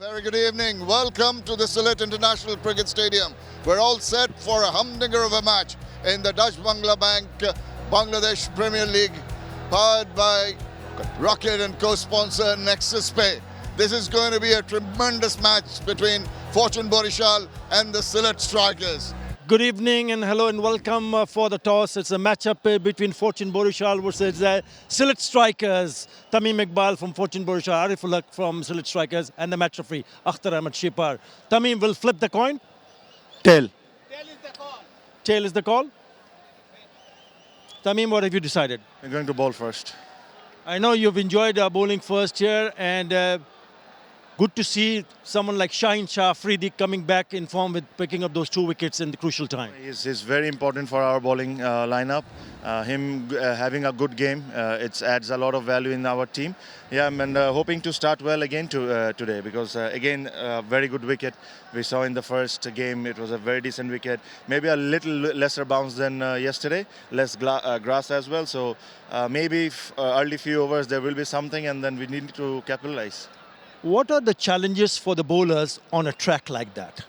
Very good evening. Welcome to the Sylhet International Cricket Stadium. We're all set for a humdinger of a match in the Dutch Bank Bangladesh Premier League, powered by rocket and co-sponsor 𝗃𝗃. This is going to be a tremendous match between Fortune Barishal and the Sylhet Strikers. Good evening and hello and welcome for the toss. It's a matchup between Fortune Barishal versus Sylhet Strikers. Tamim Iqbal from Fortune Barishal, Arifullah from Sylhet Strikers, and the match referee 𝗂𝗏𝗃 𝗂𝗃. Tamim will flip the coin. Tail. Tail is the call. Tail is the call. Tamim, what have you decided? I'm going to bowl first. I know you've enjoyed bowling first here, and good to see someone like 𝗁 𝗂𝗃 coming back in form with picking up those 2 wickets in the crucial time. He's very important for our bowling lineup. Him having a good game, it adds a lot of value in our team. Yeah, I'm hoping to start well again today because again, very good wicket. We saw in the first game, it was a very decent wicket. Maybe a little lesser bounce than yesterday, less grass as well. So maybe early few overs there will be something, and then we need to capitalize. What are the challenges for the bowlers on a track like that?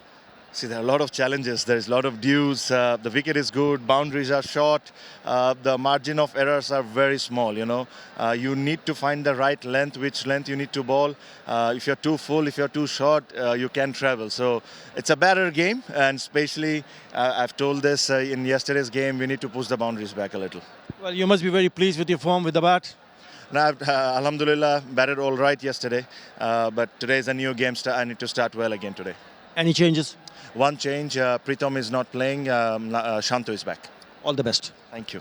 See, there are a lot of challenges. There's a lot of dues. The wicket is good. Boundaries are short. The margin of errors are very small, you know. You need to find the right length, which length you need to bowl. If you're too full, if you're too short, you can travel. So it's a better game. And especially, I've told this in yesterday's game, we need to push the boundaries back a little. Well, you must be very pleased with your form with the bat. Now, Alhamdulillah, batted all right yesterday. But today is a new game. I need to start well again today. Any changes? One change, Pritham is not playing, Shanto is back. All the best. Thank you.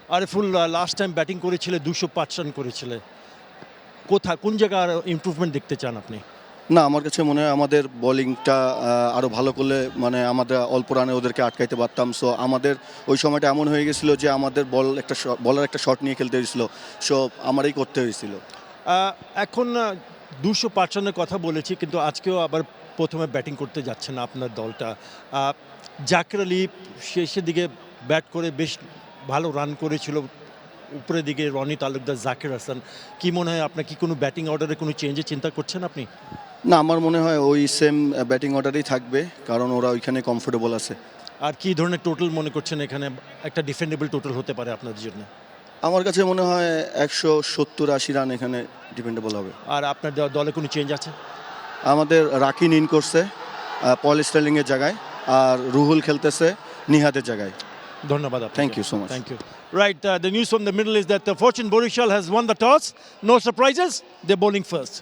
Ariful, last time batting করেছিলে 205 run করেছিলে। কোন জায়গায় improvement দেখতে চান আপনি? না, আমার কাছে মনে হয় আমাদের বোলিংটা আরো ভালো করলে মানে আমরা অল্প রানে ওদেরকে আটকাইতে পারতাম। সো আমাদের ওই সময়টা এমন হয়ে গেছিল যে আমাদের বলার একটা শট নিয়ে খেলতে হয়েছিল। সো আমারই করতে হয়েছিল। এখন 205 রানের কথা বলেছি, কিন্তু আজকেও আবার প্রথমে ব্যাটিং করতে যাচ্ছে না আপনার দলটা। জাকির আলী শেষের দিকে ব্যাট করে বেশ ভালো রান করেছিল, উপরের দিকে রনি তালুকদার, জাকির হাসান। কি মনে হয় আপনার, কি কোনো ব্যাটিং অর্ডারে কোনো চেঞ্জের চিন্তা করছেন আপনি? না, আমার মনে হয় ওই সেম ব্যাটিং অর্ডারই থাকবে, কারণ ওরা ওইখানে কমফোর্টেবল আছে। আর কি ধরনের টোটাল মনে করছেন এখানে একটা ডিফেন্ডেবল টোটাল হতে পারে আপনাদের জন্য? আমার কাছে মনে হয় 170-80 রান এখানে ডিপেন্ডেবল হবে। আর আপনার দলে কোনো চেঞ্জ আছে? আমাদের রাকিন ইন করছে পল স্টার্লিংয়ের জায়গায়, আর রুহুল খেলতেছে নিহাদের জায়গায়। ধন্যবাদ আপনাকে। Thank you so much. Thank you. Right, the news from the middle is that Fortune Barishal has won the toss. No surprises, they're bowling first.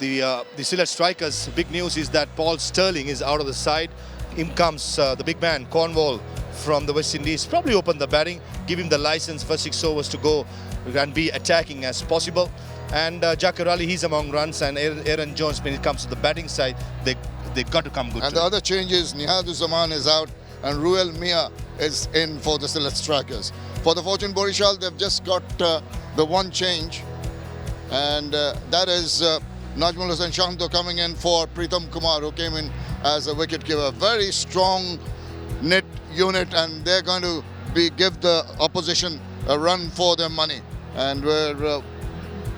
The Sylhet Strikers' big news is that Paul Sterling is out of the side. In comes the big man, Cornwall, from the West Indies. Probably open the batting, give him the license for 6 overs to go and be attacking as possible. And Jaquar Ali, he's among runs, and Aaron Jones, when it comes to the batting side, they got to come good. And the other change is Nihad-uz-Zaman is out and Ruel Mia is in for the Sylhet Strikers. For the Fortune Barishal, they've just got the one change, and that is Najmul Hussain Shanto coming in for Pritham Kumar, who came in as a wicketkeeper. Very strong knit unit, and they're going to give the opposition a run for their money. And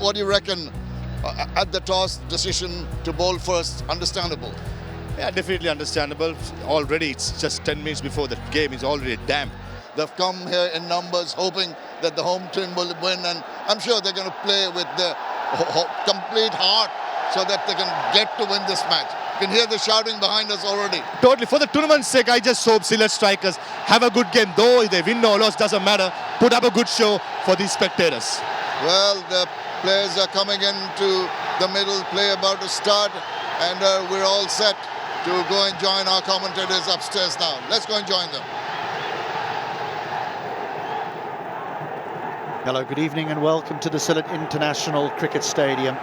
what do you reckon at the toss decision to bowl first? Understandable? Yeah, definitely understandable. Already, it's just 10 minutes before the game is already damp. They've come here in numbers, hoping that the home team will win, and I'm sure they're going to play with their complete heart so that they can get to win this match. You can hear the shouting behind us already. Totally. For the tournament's sake, I just hope Sylhet Strikers have a good game. Though if they win or lose, doesn't matter. Put up a good show for these spectators. Well, the players are coming into the middle, play about to start, and we're all set to go and join our commentators upstairs now. Let's go and join them. Hello, good evening and welcome to the Sylhet International Cricket Stadium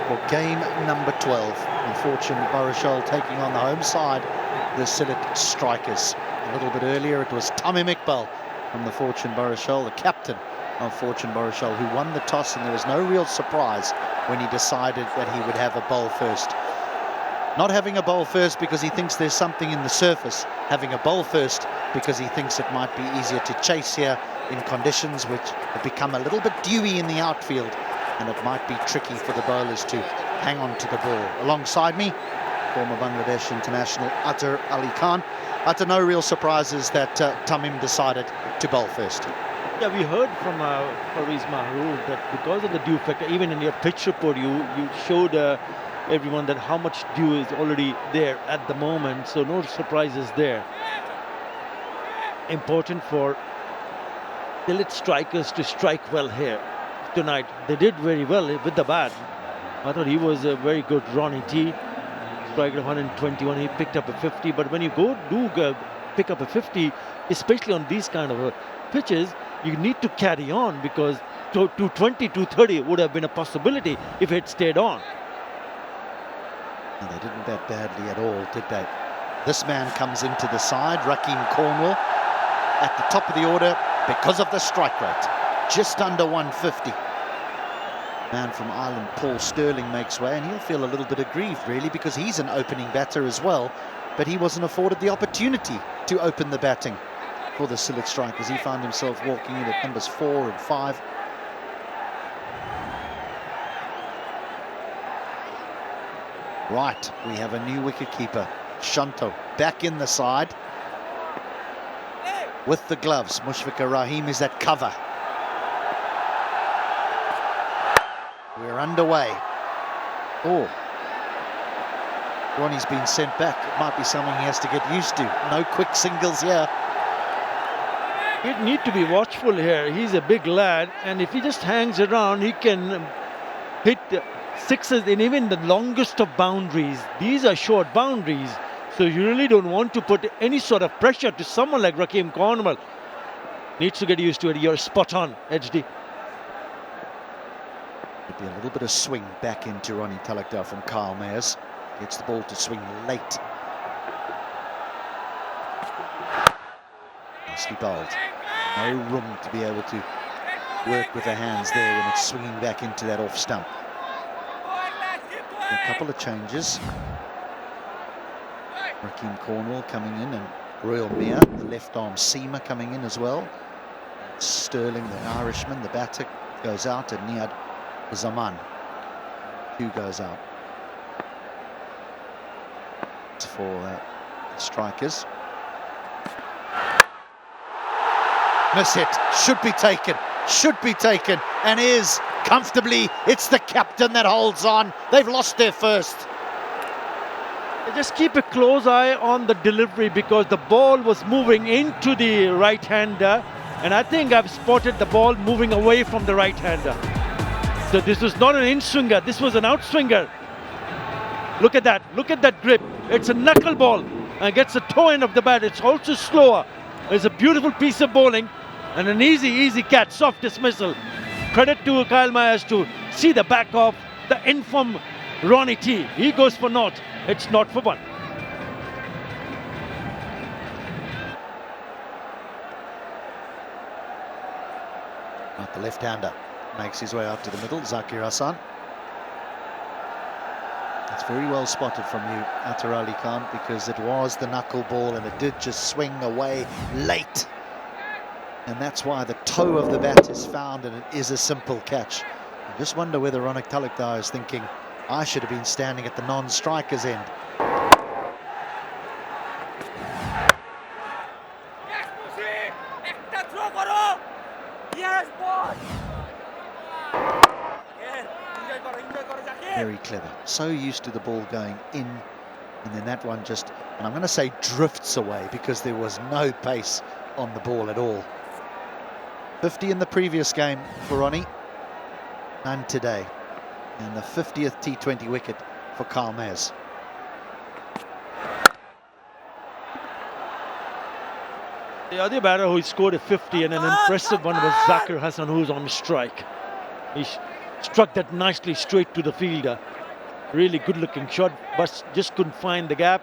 for game number 12. And Fortune Barishal taking on the home side, the Sylhet Strikers. A little bit earlier it was Tamim Iqbal from the Fortune Barishal, the captain of Fortune Barishal, who won the toss, and there was no real surprise when he decided that he would have a bowl first. Not having a bowl first because he thinks there's something in the surface, having a bowl first because he thinks it might be easier to chase here in conditions which have become a little bit dewy in the outfield. and it might be tricky for the bowlers to hang on to the ball. Alongside me, former Bangladesh international Aatar Ali Khan. Aatar, no real surprises that Tamim decided to bowl first. Yeah, we heard from Parvez Mahroor that because of the dew factor, even in your pitch report, you showed everyone that how much dew is already there at the moment, so no surprises there. Important for Sylhet strikers to strike well here tonight. They did very well with the bat. I thought he was a very good. Ronnie T struck 121, he picked up a 50, but when you pick up a 50, especially on these kind of pitches, you need to carry on, because 220, 230 would have been a possibility if it stayed on. And they didn't bat badly at all, did they? This man comes into the side, Rahkeem Cornwall, at the top of the order because of the strike rate, just under 150. Man from Ireland, Paul Stirling, makes way, and he'll feel a little bit aggrieved, really, because he's an opening batter as well, but he wasn't afforded the opportunity to open the batting for the Sylhet strikers. He found himself walking in at numbers 4 and 5. Right, we have a new wicketkeeper, Shanto, back in the side with the gloves. Mushfiqur Rahim is at cover. We're underway. Oh, Ronnie's been sent back. It might be something he has to get used to. No quick singles here. He'd need to be watchful here. He's a big lad, and if he just hangs around, he can hit sixes in even the longest of boundaries. These are short boundaries, so you really don't want to put any sort of pressure to someone like Rahkeem Cornwall. Needs to get used to it. You're spot on, HD. Could be a little bit of swing back into Ronnie Talakdar from Kyle Mayers. Gets the ball to swing late. Nicely bowled. No room to be able to work with the hands there when it's swinging back into that off stump. A couple of changes. Rahkeem Cornwall coming in, and Royal Mia, the left arm seamer, coming in as well. Stirling, the Irishman, the batter, goes out, and Niad Zaman, who goes out for the strikers. Miss hit, should be taken, and is comfortably. It's the captain that holds on. They've lost their first. Just keep a close eye on the delivery, because the ball was moving into the right-hander, and I think I've spotted the ball moving away from the right-hander. So this was not an in-swinger, this was an outswinger. Look at that grip. It's a knuckle ball and gets the toe end of the bat. It's also slower. It's a beautiful piece of bowling and an easy catch, soft dismissal. Credit to Kyle Mayers to see the back of the informed Ronnie T. He goes for naught. It's not for one. Not the left-hander. Makes his way out to the middle, Zakir Hassan. It's very well spotted from you, Aatar Ali Khan, because it was the knuckle ball and it did just swing away late. And that's why the toe of the bat is found, and it is a simple catch. I just wonder whether Ronnie Talakdar is thinking, I should have been standing at the non-striker's end. Very clever. So used to the ball going in, and then that one just, and I'm going to say drifts away, because there was no pace on the ball at all. 50 in the previous game for Ronnie, none today. And the 50th T20 wicket for Kyle Mayers. The other batter who scored a 50 and an impressive one was Zakir Hassan, who's on strike. He struck that nicely straight to the fielder. Really good looking shot, but just couldn't find the gap.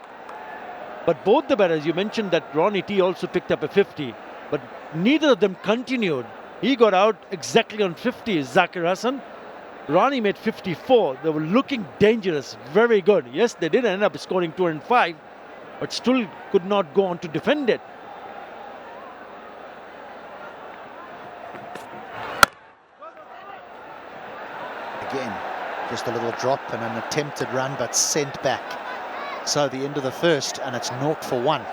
But both the batters, you mentioned that Ronnie T also picked up a 50, but neither of them continued. He got out exactly on 50, Zakir Hassan. Ronnie made 54. They were looking dangerous, very good. Yes, they did end up scoring 205, but still could not go on to defend it. again, just a little drop and an attempted run, but sent back. So the end of the first, and it's 0-1.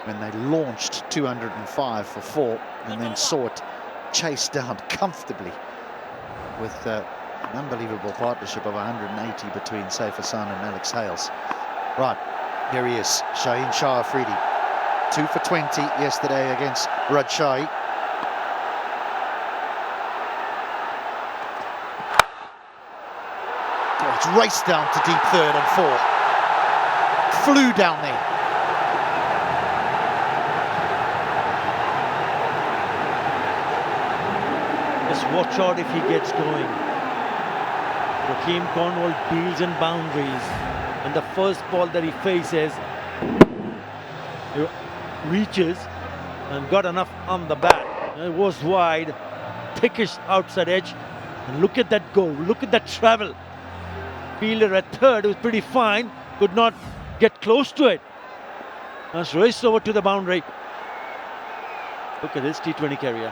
When they launched 205 for 4 and then saw it chased down comfortably with an unbelievable partnership of 180 between Sylhet and Alex Hales. Right, here he is, 𝗁𝗂𝗃𝗄𝗃 Afridi. 2 for 20 yesterday against Rajshahi. Oh, it's raced down to deep third and 4. Flew down there. Just watch out if he gets going. Rahkeem Cornwall deals in boundaries, and the first ball that he faces, he reaches and got enough on the bat. It was wide, thickish outside edge, and look at that go, look at that travel. Fielder at third was pretty fine, could not get close to it. That's raced over to the boundary. Look at his T20 career.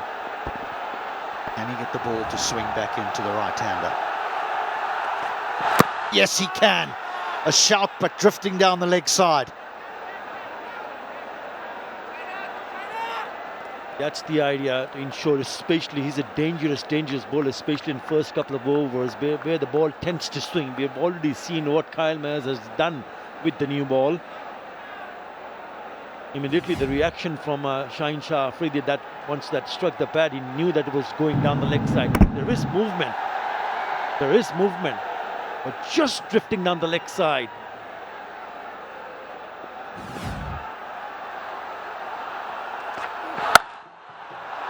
Can he get the ball to swing back into the right-hander? Yes, he can. A shout, but drifting down the leg side. That's the idea, to ensure, especially he's a dangerous bowler, especially in first couple of overs where the ball tends to swing. We've already seen what Kyle Mayers has done with the new ball. Immediately the reaction from 𝗁𝗂𝗃𝗄𝗃 Afridi, that once that struck the pad, he knew that it was going down the leg side. There is movement, but just drifting down the leg side.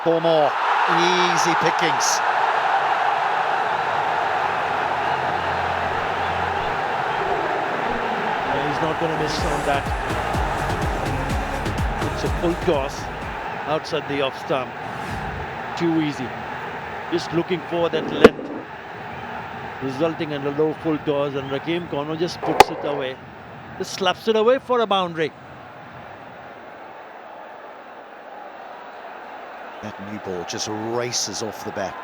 Four more, easy pickings. He's not going to miss on that. It's a full toss outside the off stump. Too easy. Just looking for that length, resulting in a low full toss, and Rahkeem Cornwall just puts it away. Just slaps it away for a boundary. That new ball just races off the bat.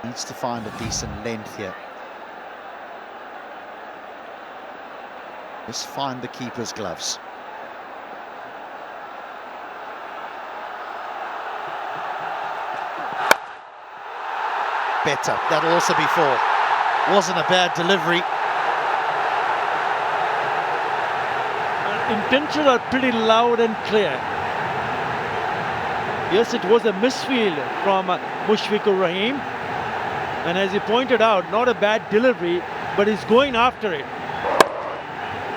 Needs to find a decent length here. Just find the keeper's gloves. Better, that'll also be 4. Wasn't a bad delivery. Intentions are pretty loud and clear. Yes, it was a misfield from Mushfiqur Rahim, and as he pointed out, not a bad delivery, but he's going after it.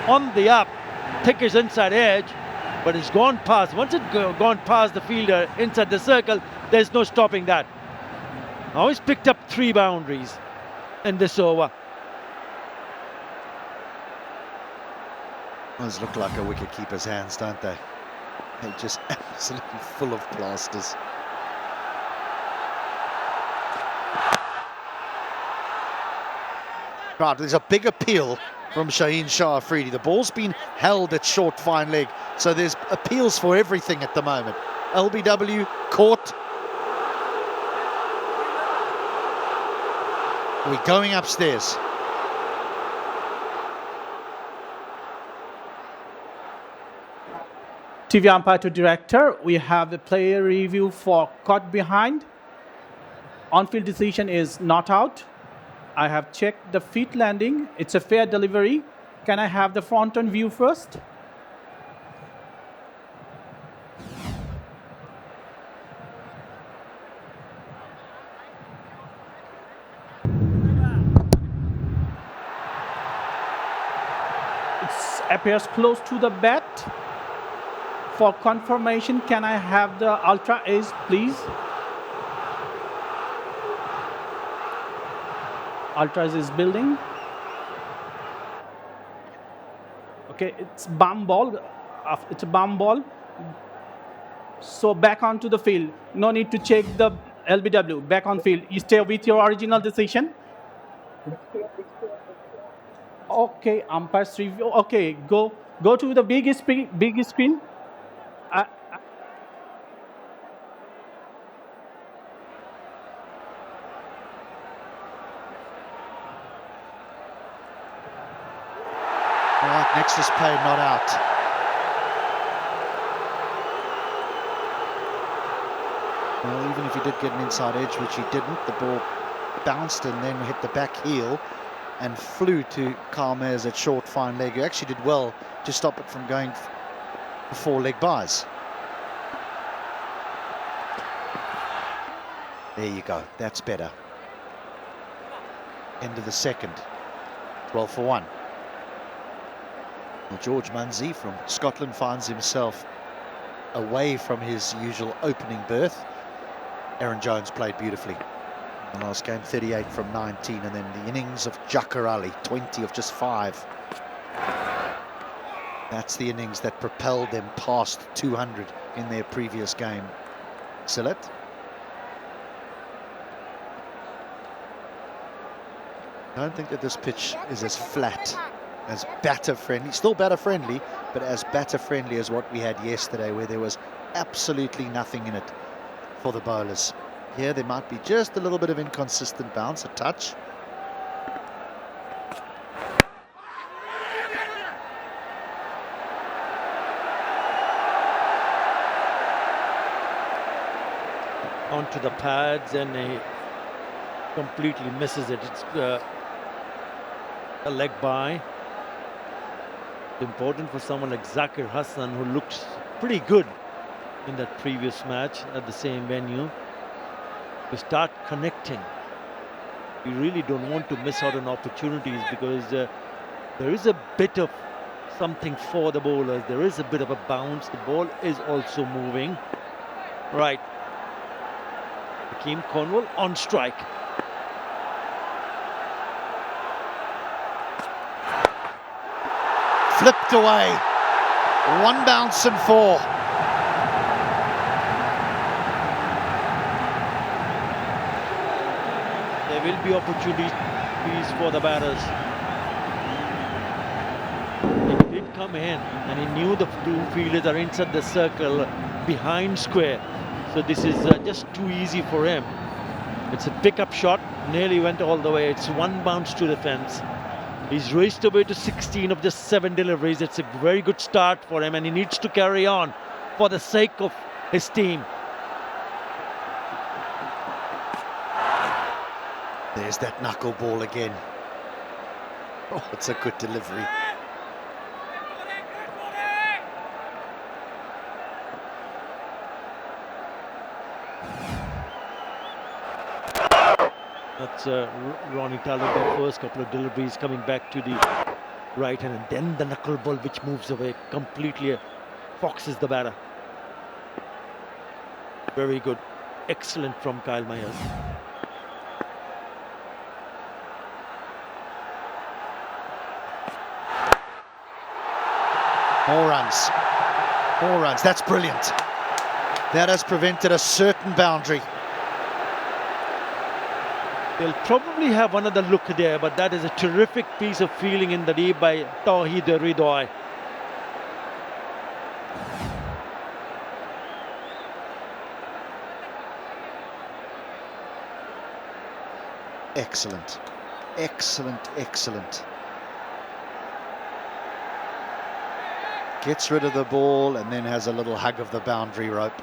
On the up, thickish inside edge, but it's gone past. Once it's gone past the fielder inside the circle, there's no stopping that. Now he's picked up 3 boundaries in this over. Those look like a wicketkeeper's hands, don't they? They're just absolutely full of plasters. Right, there's a big appeal from 𝗁𝗂𝗃𝗄𝗃 Afridi. The ball's been held at short fine leg, so there's appeals for everything at the moment. LBW, caught. We're going upstairs. TV umpire to director, we have the player review for caught behind. On-field decision is not out. I have checked the feet landing. It's a fair delivery. Can I have the front-on view first? It appears close to the bat. For confirmation, can I have the ultra ace, please? Ultra is building. Okay, it's bum ball. It's a bum ball. So back onto the field. No need to check the LBW. Back on field. You stay with your original decision. Okay, umpire's review. Okay, go to the big screen. Right, next is paid, not out. Well, even if he did get an inside edge, which he didn't, the ball bounced and then hit the back heel and flew to 𝗂𝗏𝗄's at short, fine leg, who actually did well to stop it from going for 4 leg byes. There you go, that's better. End of the second, 12-1. Well, 𝗃𝗄𝗯𝗃𝗃𝗃 from Scotland finds himself away from his usual opening berth. Aaron Jones played beautifully. In the last game, 38 from 19, and then the innings of 𝗃𝗃𝗃𝗃, 20 of just 5. That's the innings that propelled them past 200 in their previous game. Sylhet. I don't think that this pitch is as flat, as batter-friendly, still batter-friendly, but as batter-friendly as what we had yesterday, where there was absolutely nothing in it for the bowlers. Here there might be just a little bit of inconsistent bounce, a touch. Onto the pads, and he completely misses it. It's a leg by. Important for someone like Zakir Hassan, who looks pretty good in that previous match at the same venue, to start connecting. You really don't want to miss out on opportunities, because there is a bit of something for the bowlers. There is a bit of a bounce. The ball is also moving. Right. Hakeem Cornwall on strike. Flipped away. 1 bounce and 4. There will be opportunities for the batters. It did come in, and he knew the 2 fielders are inside the circle behind square. So this is just too easy for him. It's a pickup shot, nearly went all the way. It's 1 bounce to the fence. He's raced away to 16 of just 7 deliveries. It's a very good start for him, and he needs to carry on for the sake of his team. There's that knuckleball again. Oh, it's a good delivery. That's Ronnie Talbot's first couple of deliveries, coming back to the right hand, and then the knuckleball which moves away completely, foxes the batter. Very good, excellent from Kyle Mayers. More runs. More runs. That's brilliant. That has prevented a certain boundary. They'll probably have another look there, but that is a terrific piece of fielding in the deep by 𝗃𝗃𝗃𝗃𝗃. Excellent. Excellent, excellent. Gets rid of the ball and then has a little hug of the boundary rope.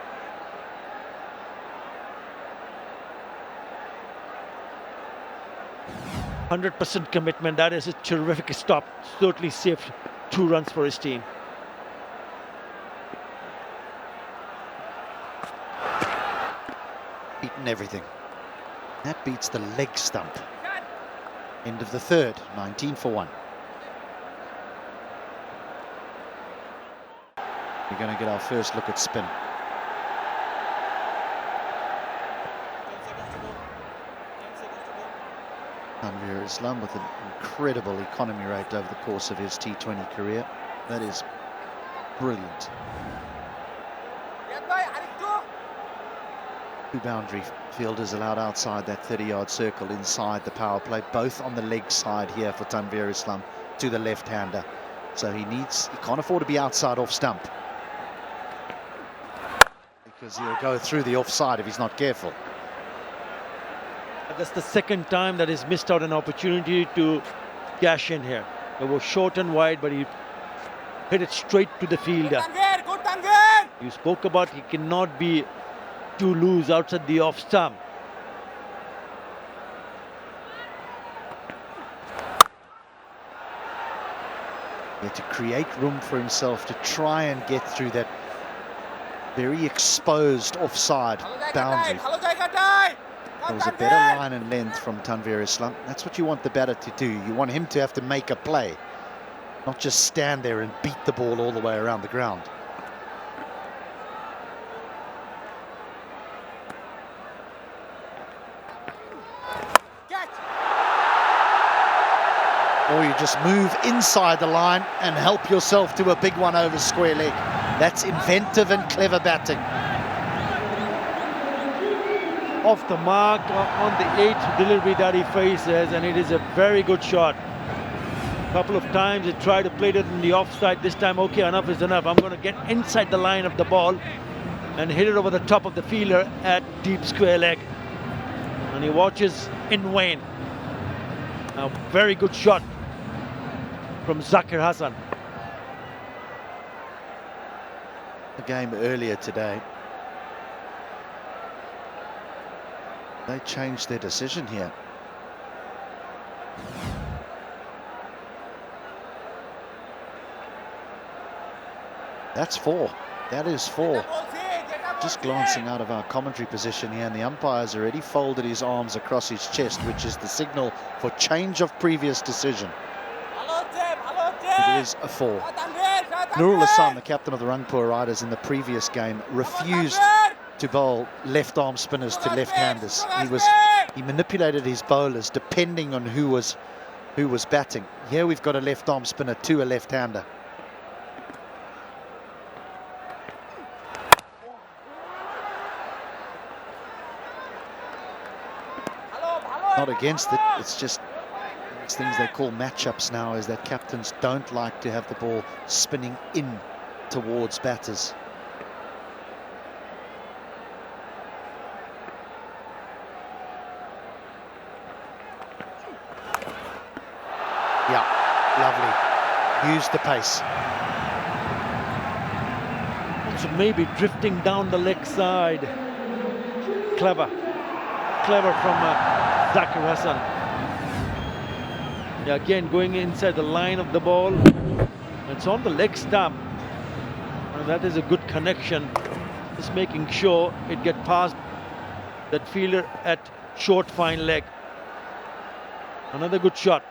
%100% commitment. That is a terrific stop. Certainly saved 2 runs for his team. Beaten everything. That beats the leg stump. End of the third, 19-1. We're going to get our first look at spin. 𝗂𝗏𝗄𝗃 with an incredible economy rate over the course of his T20 career. That is brilliant. 2 boundary fielders allowed outside that 30-yard circle inside the power play, both on the leg side here for 𝗂𝗏𝗄𝗃 to the left-hander. So he can't afford to be outside off stump, because he'll go through the offside if he's not careful. That's the second time that he's missed out an opportunity to cash in here. It was short and wide, but he hit it straight to the fielder. You spoke about he cannot be too loose outside the off stump. He had to create room for himself to try and get through that very exposed offside boundary. There was a better line and length from 𝗃𝗃𝗃𝗃. That's what you want the batter to do. You want him to have to make a play, not just stand there and beat the ball all the way around the ground. Or you just move inside the line and help yourself to a big one over square leg. That's inventive and clever batting. Off the mark on the 8th delivery that he faces, and it is a very good shot. A couple of times he tried to play it in the offside. This time, okay, enough is enough. I'm going to get inside the line of the ball and hit it over the top of the fielder at deep square leg. And he watches in vain. A very good shot from Zakir Hassan. The game earlier today, they changed their decision here. That's 4. That is 4. Just glancing out of our commentary position here, and the umpire's already folded his arms across his chest, which is the signal for change of previous decision. It is a 4. 𝗃𝗃𝗃𝗃 Hassan, the captain of the Rangpur Riders in the previous game, refused to bowl left-arm spinners to left-handers. He manipulated his bowlers depending on who was batting. Here we've got a left-arm spinner to a left-hander. Not against it, it's just these things they call matchups now, is that captains don't like to have the ball spinning in towards batters. Yeah, lovely. Use the pace. So maybe drifting down the leg side. Clever from Zakir Hassan. Yeah, again going inside the line of the ball. It's on the leg stump. And that is a good connection. Just making sure it gets past that fielder at short fine leg. Another good shot.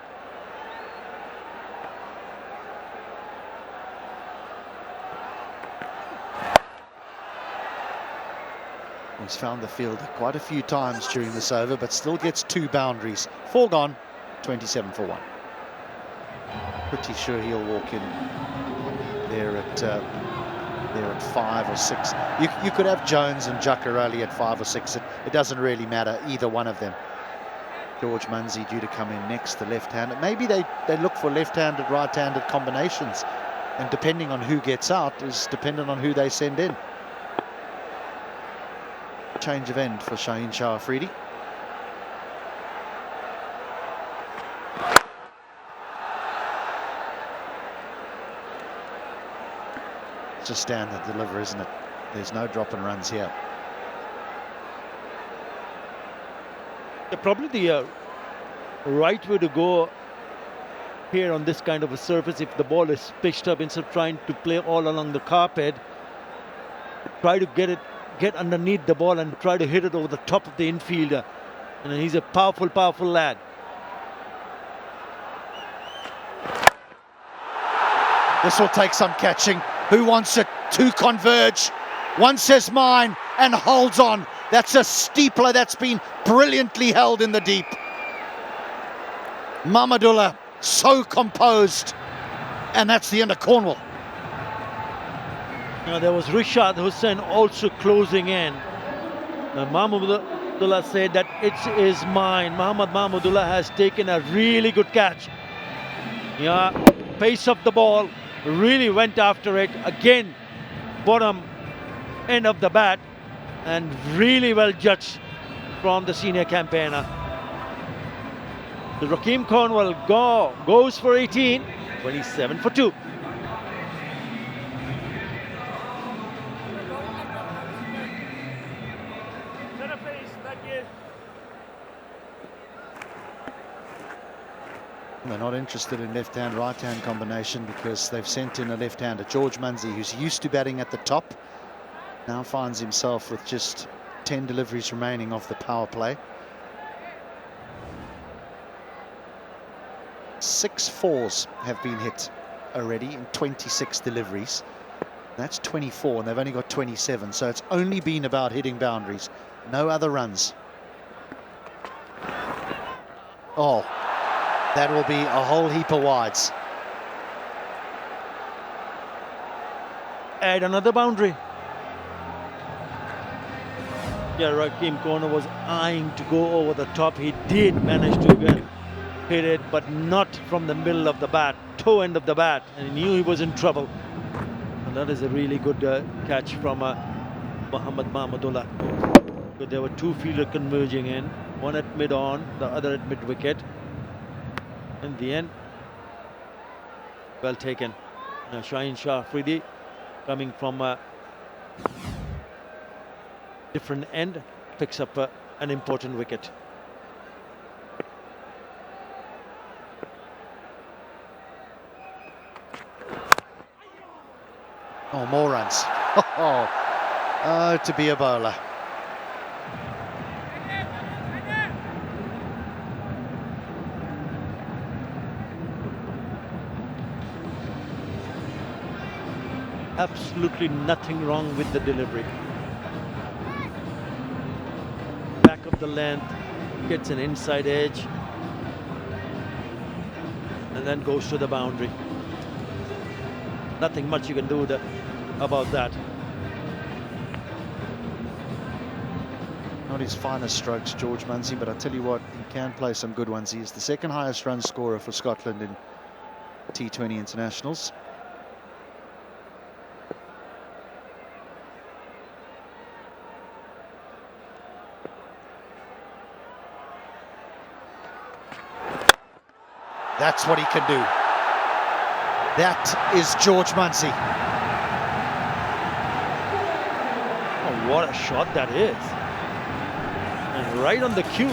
He's found the field quite a few times during this over, but still gets 2 boundaries. 4 gone, 27 for 1. Pretty sure he'll walk in there at 5 or 6. You could have Jones and 𝗃𝗃𝗃𝗃 at 5 or 6. It doesn't really matter, either one of them. 𝗃𝗃𝗃𝗃 due to come in next, the left-handed. Maybe they look for left-handed, right-handed combinations, and depending on who gets out is dependent on who they send in. Change of end for Shaheen Shah Afridi. It's a standard deliver, isn't it? There's no drop and runs here. Probably the right way to go here on this kind of a surface, if the ball is pitched up, instead of trying to play all along the carpet, try to get underneath the ball and try to hit it over the top of the infielder. And he's a powerful lad. This will take some catching. Who wants it to converge? One says mine and holds on. That's a steepler that's been brilliantly held in the deep. Mahmudullah, so composed. And that's the end of Cornwall. There was Rishad Hussain also closing in. Mahmudullah said that it is mine. Mahmudullah has taken a really good catch. Yeah, pace of the ball, really went after it. Again, bottom end of the bat, and really well judged from the senior campaigner. The Rakeem Cornwall goes for 18. 27 for 2. They're not interested in left-hand, right-hand combination because they've sent in a left-hander, 𝗃𝗠𝗠𝗃𝗠𝗃, who's used to batting at the top. Now finds himself with just 10 deliveries remaining off the power play. 6 fours have been hit already in 26 deliveries. That's 24, and they've only got 27, so it's only been about hitting boundaries. No other runs. Oh, that will be a whole heap of wides. Add another boundary. Yeah, 𝗃𝗃𝗂𝗃𝗃 was eyeing to go over the top. He did manage to hit it, but not from the middle of the bat, toe end of the bat, and he knew he was in trouble. And that is a really good catch from Mohammad Mahmudullah. But there were two fielders converging in, one at mid-on, the other at mid-wicket. In the end, well taken. 𝗫𝗁 𝗫𝗃𝗃 coming from a different end, picks up an important wicket. Oh, more runs. Oh, 𝗃𝗵𝗶𝗃𝗃. Absolutely nothing wrong with the delivery. Back of the length, gets an inside edge, and then goes to the boundary. Nothing much you can do about that. Not his finest strokes, 𝗃𝗠𝗠𝗃𝗃, but I tell you what, he can play some good ones. He is the second highest run scorer for Scotland in T20 internationals. That's what he can do. That is 𝗃𝗠𝗠𝗃𝗃. Oh, what a shot that is. And right on the cue.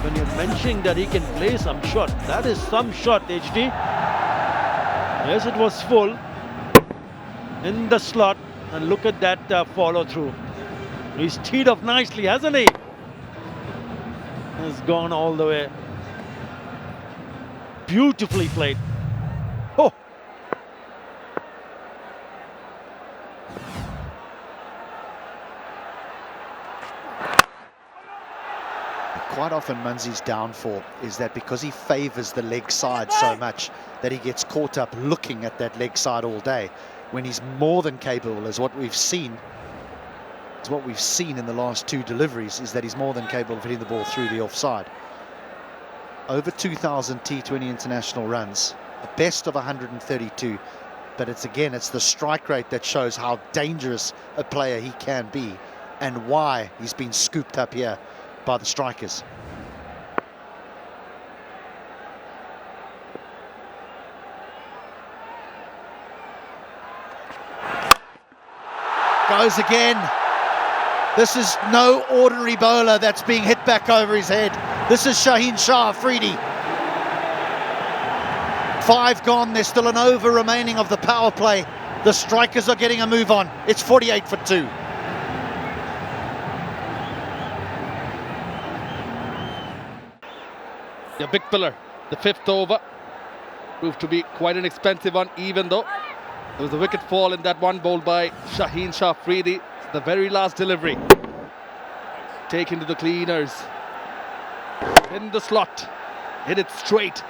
When you're mentioning that he can play some shot, that is some shot, HD. Yes, it was full in the slot, and look at that follow through. He's teed off nicely, hasn't he? Has gone all the way. Beautifully played. Oh. Quite often Munsey's downfall is that because he favours the leg side so much that he gets caught up looking at that leg side all day, when he's more than capable, as what we've seen. Is what we've seen in the last two deliveries, is that he's more than capable of hitting the ball through the offside. Over 2,000 T20 international runs, a best of 132, but it's the strike rate that shows how dangerous a player he can be and why he's been scooped up here by the strikers. Goes again. This is no ordinary bowler that's being hit back over his head. This is Shaheen Shah Afridi. 5 gone, there's still an over remaining of the power play. The strikers are getting a move on. It's 48 for 2. The big pillar, the 5th over, proved to be quite an expensive one, even though there was a wicket fall in that one bowled by Shaheen Shah Afridi. The very last delivery. Taken to the cleaners. In the slot. Hit it straight.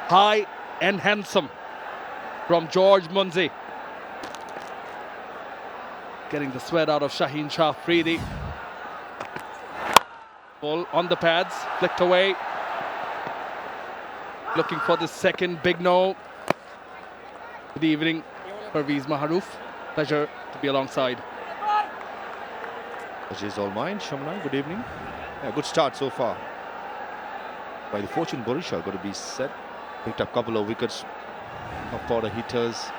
High and handsome from 𝗃𝗠𝗃𝗃𝗃. Getting the sweat out of Shaheen Shah Afridi. Ball on the pads, flicked away. Looking for the second big no. Good evening, Parvez Maharouf. Pleasure to be alongside. Pleasure is all mine, Shamna. Good evening. Yeah, good start so far by the fortune Barishal. Got to be said. Picked up a couple of wickets for the hitters.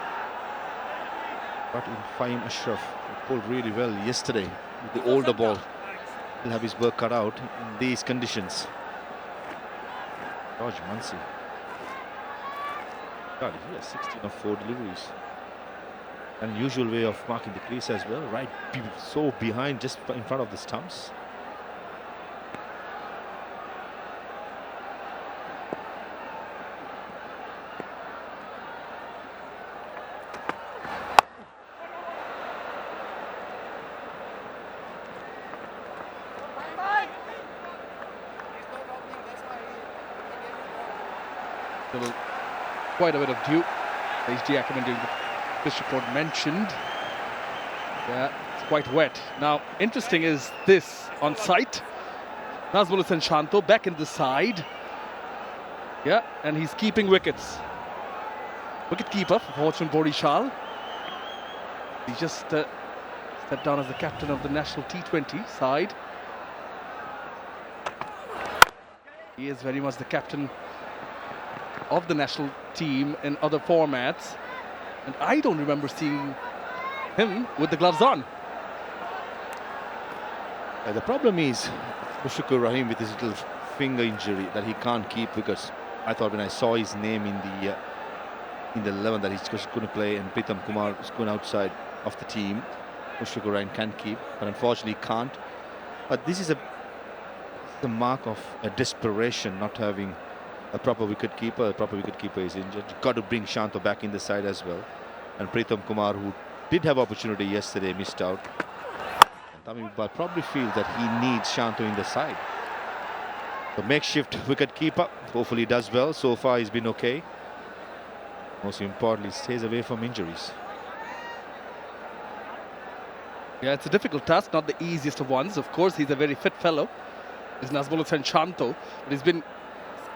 But in 𝗵𝗻 𝗃𝗃 pulled really well yesterday with the older ball. He'll have his work cut out in these conditions. 𝗵𝗻-𝗪𝗀. God, he has 16 of 4 deliveries. Unusual way of marking the crease as well, right? So behind, just in front of the stumps. Quite a bit of dew. 𝗂𝐻𝐷 Ackerman doing this report mentioned. Yeah, it's quite wet. Now, interesting is this on site. 𝗧 𝗦𝗽cije back in the side. Yeah, and he's keeping wickets. Wicket keeper for Fortune Barishal. He just stepped down as the captain of the national T20 side. He is very much the captain of the national team in other formats, and I don't remember seeing him with the gloves on. The problem is Mushtaqur Rahim with his little finger injury that he can't keep wickets. I thought when I saw his name in the 11 that he's going to play and Pritham Kumar is going outside of the team, Mushtaqur Rahim can keep, but unfortunately can't. But this is the mark of a desperation, not having a proper wicket keeper. A proper wicket keeper is injured. You've got to bring Shanto back in the side as well. And Pritham Kumar, who did have opportunity yesterday, missed out. And Tamim Iqbal probably feels that he needs Shanto in the side. The makeshift wicket keeper, hopefully does well. So far he's been okay. Most importantly, stays away from injuries. Yeah, it's a difficult task, not the easiest of ones. Of course, he's a very fit fellow. He's 𝗧 𝗦𝗽cije, but he's been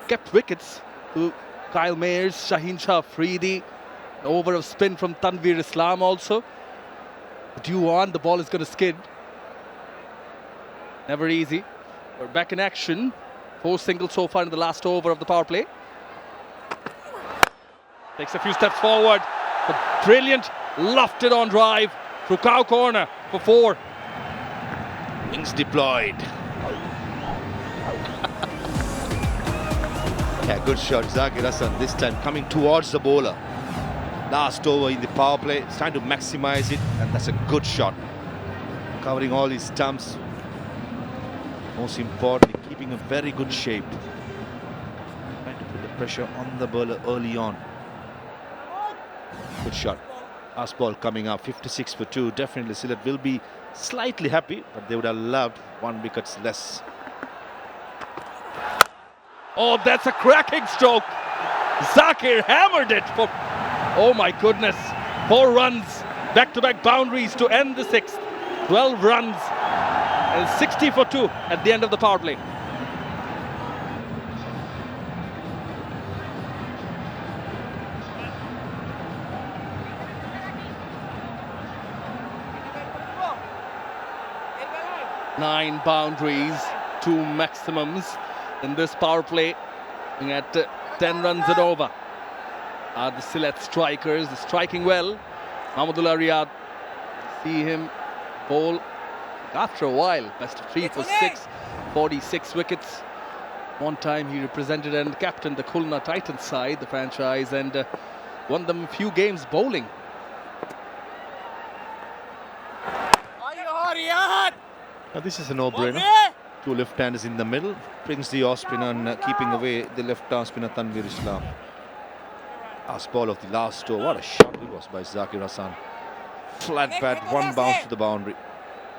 kept wickets to Kyle Mayers, Shaheen Shah Afridi, over of spin from Tanveer Islam also. Due on, the ball is going to skid. Never easy. We're back in action. 4 singles so far in the last over of the power play. Takes a few steps forward. The brilliant lofted on drive through cow corner for 4. Wings deployed. Yeah, good shot. Zakir Hasan this time coming towards the bowler. Last over in the power play. It's trying to maximize it, and that's a good shot. Covering all his stumps. Most importantly, keeping a very good shape. Trying to put the pressure on the bowler early on. Good shot. Last ball coming up, 56 for 2. Definitely Sylhet will be slightly happy, but they would have loved 1 wicket less. Oh, that's a cracking stroke. Zakir hammered it for, oh my goodness, 4 runs, back-to-back boundaries to end the 6th. 12 runs and 60 for 2 at the end of the power play. Nine boundaries, 2 maximums in this power play, at 10 runs and over. Are the Sylhet strikers striking well? Mahmudullah Riyad, see him bowl after a while. Best of 3 for 6, 46 wickets. One time he represented and captained the Khulna Titans side, the franchise, and won them a few games bowling. Now this is a no-brainer. 2 left-handers in the middle. Brings the off-spinner and keeping away the left-arm spinner Tanveer Islam. Last ball of the last over. What a shot it was by Zakir Hasan. Flat bat, 1 bounce to the boundary.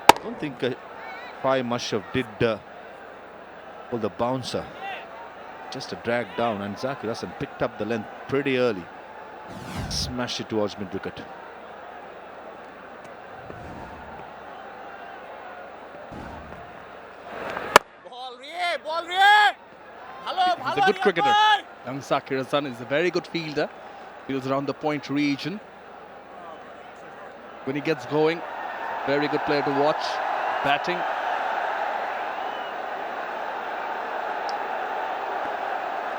I don't think 𝗵𝗻 did pull the bouncer. Just a drag down, and Zakir Hasan picked up the length pretty early. Smashed it towards mid-wicket. He's a good cricketer. Young Zakir Hasan is a very good fielder. Fields around the point region. When he gets going, very good player to watch. Batting.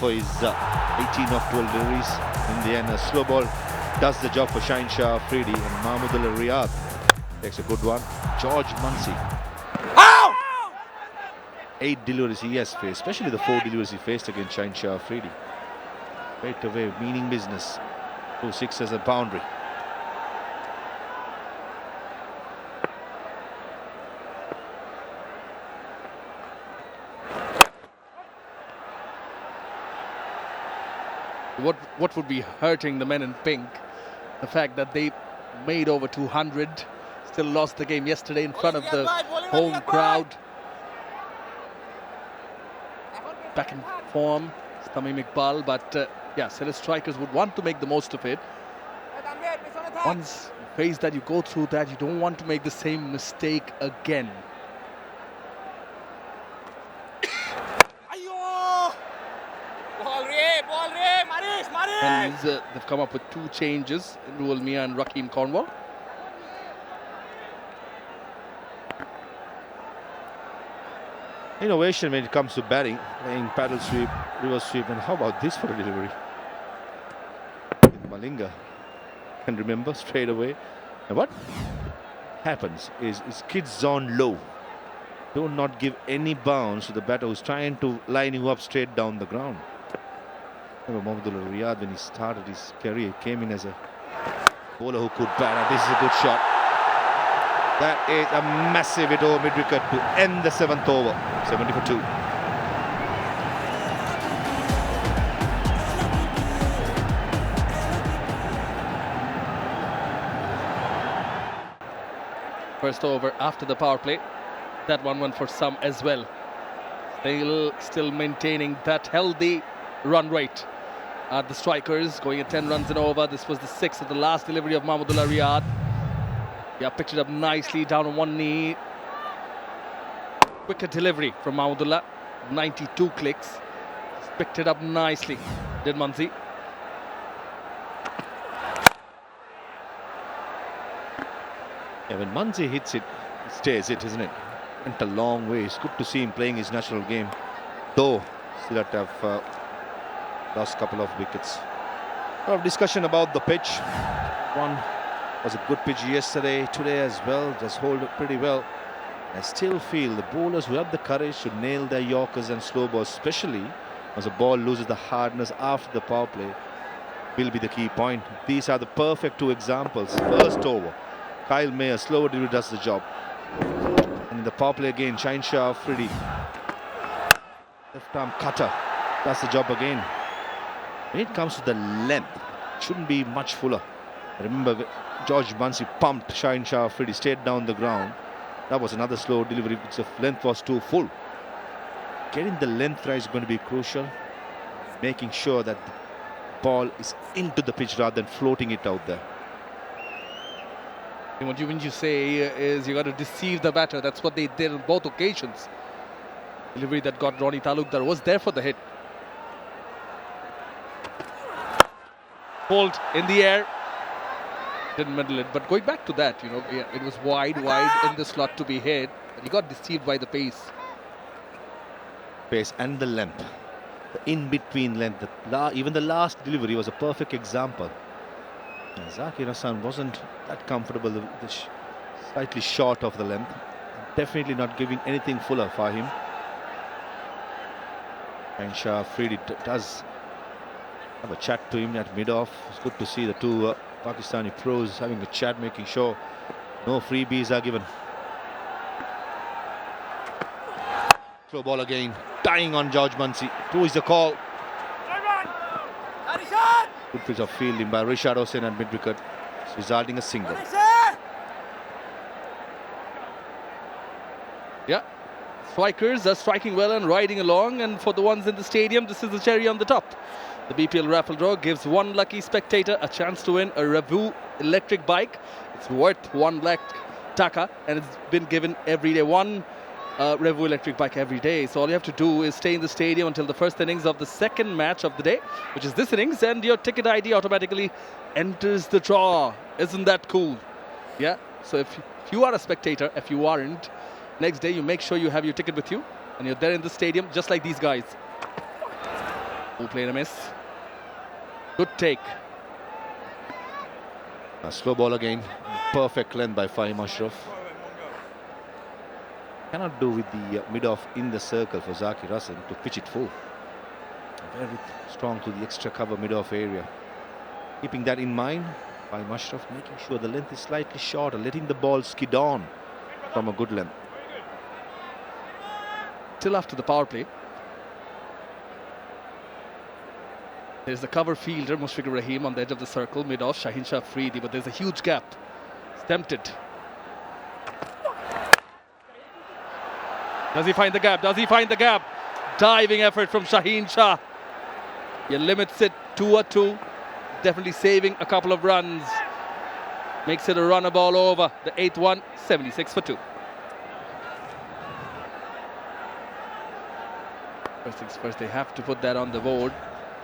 for his 18 of 12 deliveries. In the end, a slow ball does the job for 𝗫𝗂𝗃𝗃 and 𝗂𝗂𝗃𝗃 takes a good one. 𝗵𝗺𝗻𝗁𝒃. 8 deliveries he has faced, especially the 4 deliveries he faced against 𝗫𝗂𝗃𝗃. Straight away, meaning business. 2 sixes and boundary. What would be hurting the men in pink? The fact that they made over 200, still lost the game yesterday in front of the home crowd. Back in form, 𝗂𝗏𝗡𝗄𝗃 Iqbal, but yeah, Sylhet strikers would want to make the most of it. Once you face that, you go through that, you don't want to make the same mistake again. And they've come up with 2 changes in 𝗬𝗏𝗼𝗂 and Rahim Cornwall. Innovation when it comes to batting, playing paddle sweep, reverse sweep, and how about this for a delivery? Malinga can remember straight away. And what happens is kids on low. Do not give any bounce to the batter who's trying to line you up straight down the ground. Mahmudullah Riyad, when he started his career, came in as a bowler who could bat, and this is a good shot. That is a massive hit over mid-wicket to end the 7th over, 70 for 2. First over after the power play. That one went for some as well. Still maintaining that healthy run rate. The strikers going at 10 runs and over. This was the 6th of the last delivery of Mahmudullah Riyad. Yeah, picked it up nicely down on one knee. Wicket delivery from Mahmudullah. 92 clicks. Picked it up nicely, did Munshi. Yeah, when Munshi hits it, it stays it, isn't it? Went a long way. It's good to see him playing his national game. Though Sylhet have lost a couple of wickets. A lot of discussion about the pitch. One was a good pitch yesterday, today as well. Just hold it pretty well. I still feel the bowlers who have the courage to nail their Yorkers and slow balls, especially as a ball loses the hardness after the power play, will be the key point. These are the perfect 2 examples. First over, Kyle Mayer, slower delivery does the job. And in the power play again, 𝗫𝗂𝗃𝗃. Left arm cutter does the job again. When it comes to the length, it shouldn't be much fuller. Remember, George Munshi pumped 𝗫𝗂𝗃𝗃, stayed down the ground. That was another slow delivery, which the length was too full. Getting the length right is going to be crucial. Making sure that the ball is into the pitch rather than floating it out there. And what you say is you got to deceive the batter. That's what they did on both occasions. Delivery that got Ronnie Talukdar was there for the hit. Hold in the air. Didn't middle it, but going back to that, yeah, it was wide in the slot to be hit, and he got deceived by the pace. Pace and the length, the in-between length. Even the last delivery was a perfect example. Zakir Hassan wasn't that comfortable, slightly short of the length. Definitely not giving anything fuller for him. 𝗫𝗂𝗃𝗃 does have a chat to him at mid-off. It's good to see the 2 Pakistani pros having a chat, making sure no freebies are given. Slow ball again, tying on George Munshi. 2 is the call. Good piece of fielding by Rishad Hossain at mid-wicket, resulting a single. Yeah, strikers are striking well and riding along, and for the ones in the stadium, this is the cherry on the top. The BPL raffle draw gives one lucky spectator a chance to win a Revu electric bike. It's worth 1 lakh taka, and it's been given every day. 1 Electric bike every day. So all you have to do is stay in the stadium until the first innings of the second match of the day, which is this innings, and your ticket ID automatically enters the draw. Isn't that cool? Yeah. So if you are a spectator, if you aren't, next day you make sure you have your ticket with you and you're there in the stadium, just like these guys. Who played a miss? Good take. A slow ball again. Perfect length by Fahim Ashraf. Cannot do with the mid-off in the circle for Zakir Hasan to pitch it full. Very strong to the extra cover mid-off area. Keeping that in mind, Fahim Ashraf making sure the length is slightly shorter, letting the ball skid on from a good length. Till after the power play. There's the cover fielder, Mushfiqur Rahim, on the edge of the circle, mid-off, Shaheen Shah Afridi, but there's a huge gap. He's tempted. Does he find the gap? Does he find the gap? Diving effort from Shaheen Shah. He limits it 2-2. Definitely saving a couple of runs. Makes it a runner ball over. The 8th one, 76 for 2. First things first, they have to put that on the board.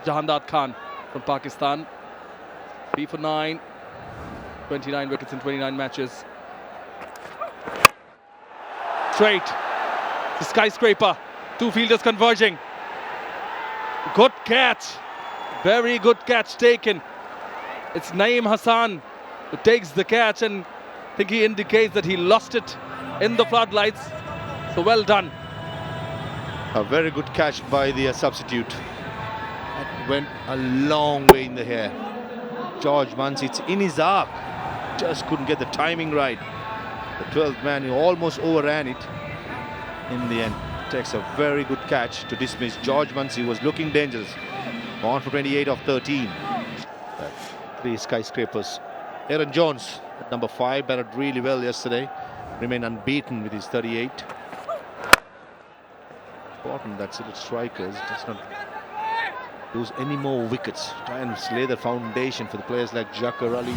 Jahandad Khan from Pakistan. 3 for 9. 29 wickets in 29 matches. Straight. The skyscraper. Two fielders converging. Good catch. Very good catch taken. It's Naeem Hassan who takes the catch, and I think he indicates that he lost it in the floodlights. So well done. A very good catch by the substitute. That went a long way in the air. George Muncy, it's in his arc. Just couldn't get the timing right. The 12th man, who almost overran it. In the end, takes a very good catch to dismiss. George Muncy was looking dangerous. On for 28 of 13. 3 skyscrapers. Aaron Jones at number 5 batted really well yesterday. Remained unbeaten with his 38. Important that Sylhet Strikers does not lose any more wickets. Try and lay the foundation for the players like Jaqar Ali,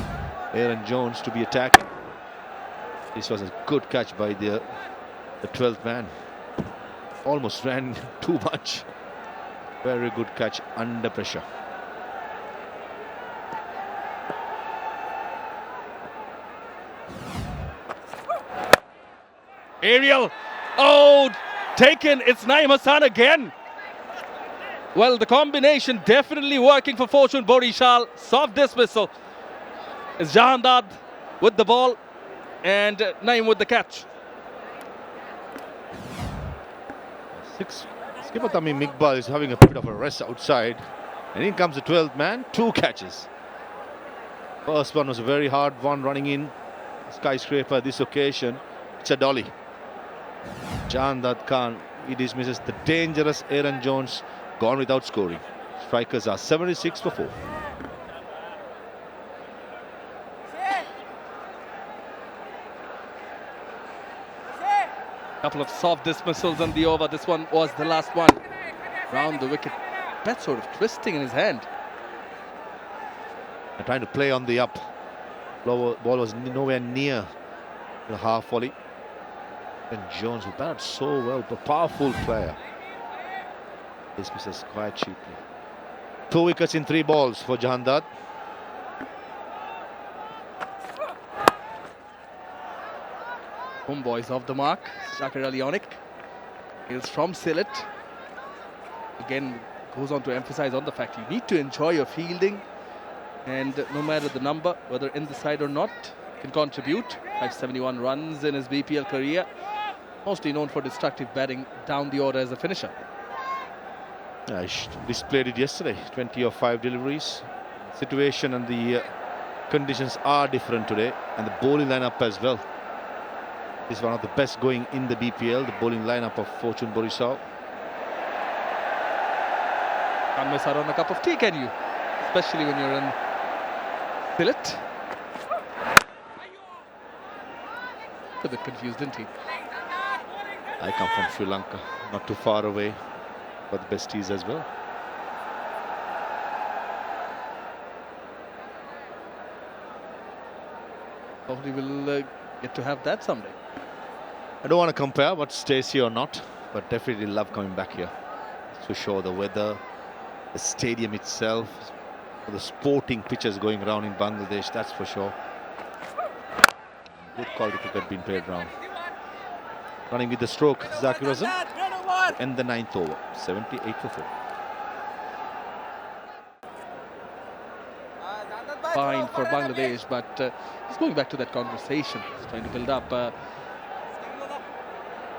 Aaron Jones to be attacking. This was a good catch by the 12th man. Almost ran too much. Very good catch under pressure. Aerial. Oh, taken. It's Naeem Hassan again. Well, the combination definitely working for Fortune Barishal. Soft dismissal. It's Jahandad with the ball and Naeem with the catch. Skipper 𝗂𝗵𝗃𝗃 is having a bit of a rest outside. And in comes the 12th man. 2 catches. First one was a very hard one running in. Skyscraper this occasion. It's a dolly. Jahandad Khan, he dismisses the dangerous Aaron Jones. Gone without scoring. Strikers are 76 for 4. Couple of soft dismissals on the over. This one was the last one. Round the wicket. Bat sort of twisting in his hand. They're trying to play on the up. Ball was nowhere near the half volley. And Jones, who batted so well, but powerful player, dismisses quite cheaply. 2 wickets in 3 balls for Jahandad. Homeboys off the mark. Jaqar Ali on it. He's from Sylhet. Again, goes on to emphasize on the fact you need to enjoy your fielding, and no matter the number, whether in the side or not, can contribute. 571 runs in his BPL career. Mostly known for destructive batting down the order as a finisher. Yeah, he displayed it yesterday. 20 of 5 deliveries. Situation and the conditions are different today, and the bowling lineup as well is one of the best going in the BPL. The bowling lineup of Fortune Barishal. Can't miss out on a cup of tea, can you? Especially when you're in Sylhet. A bit confused, didn't he? I come from Sri Lanka, not too far away, but the best teas as well. Hopefully we'll get to have that someday. I don't want to compare what's 𝗃𝗂𝗃𝗃 or not, but definitely love coming back here. To show the weather, the stadium itself, the sporting pitches going around in Bangladesh, that's for sure. Good quality cricket being played around. Running with the stroke, Zakir Azam, and the 9th over, 78 for 4. Fine for Bangladesh, but just going back to that conversation, he's trying to build up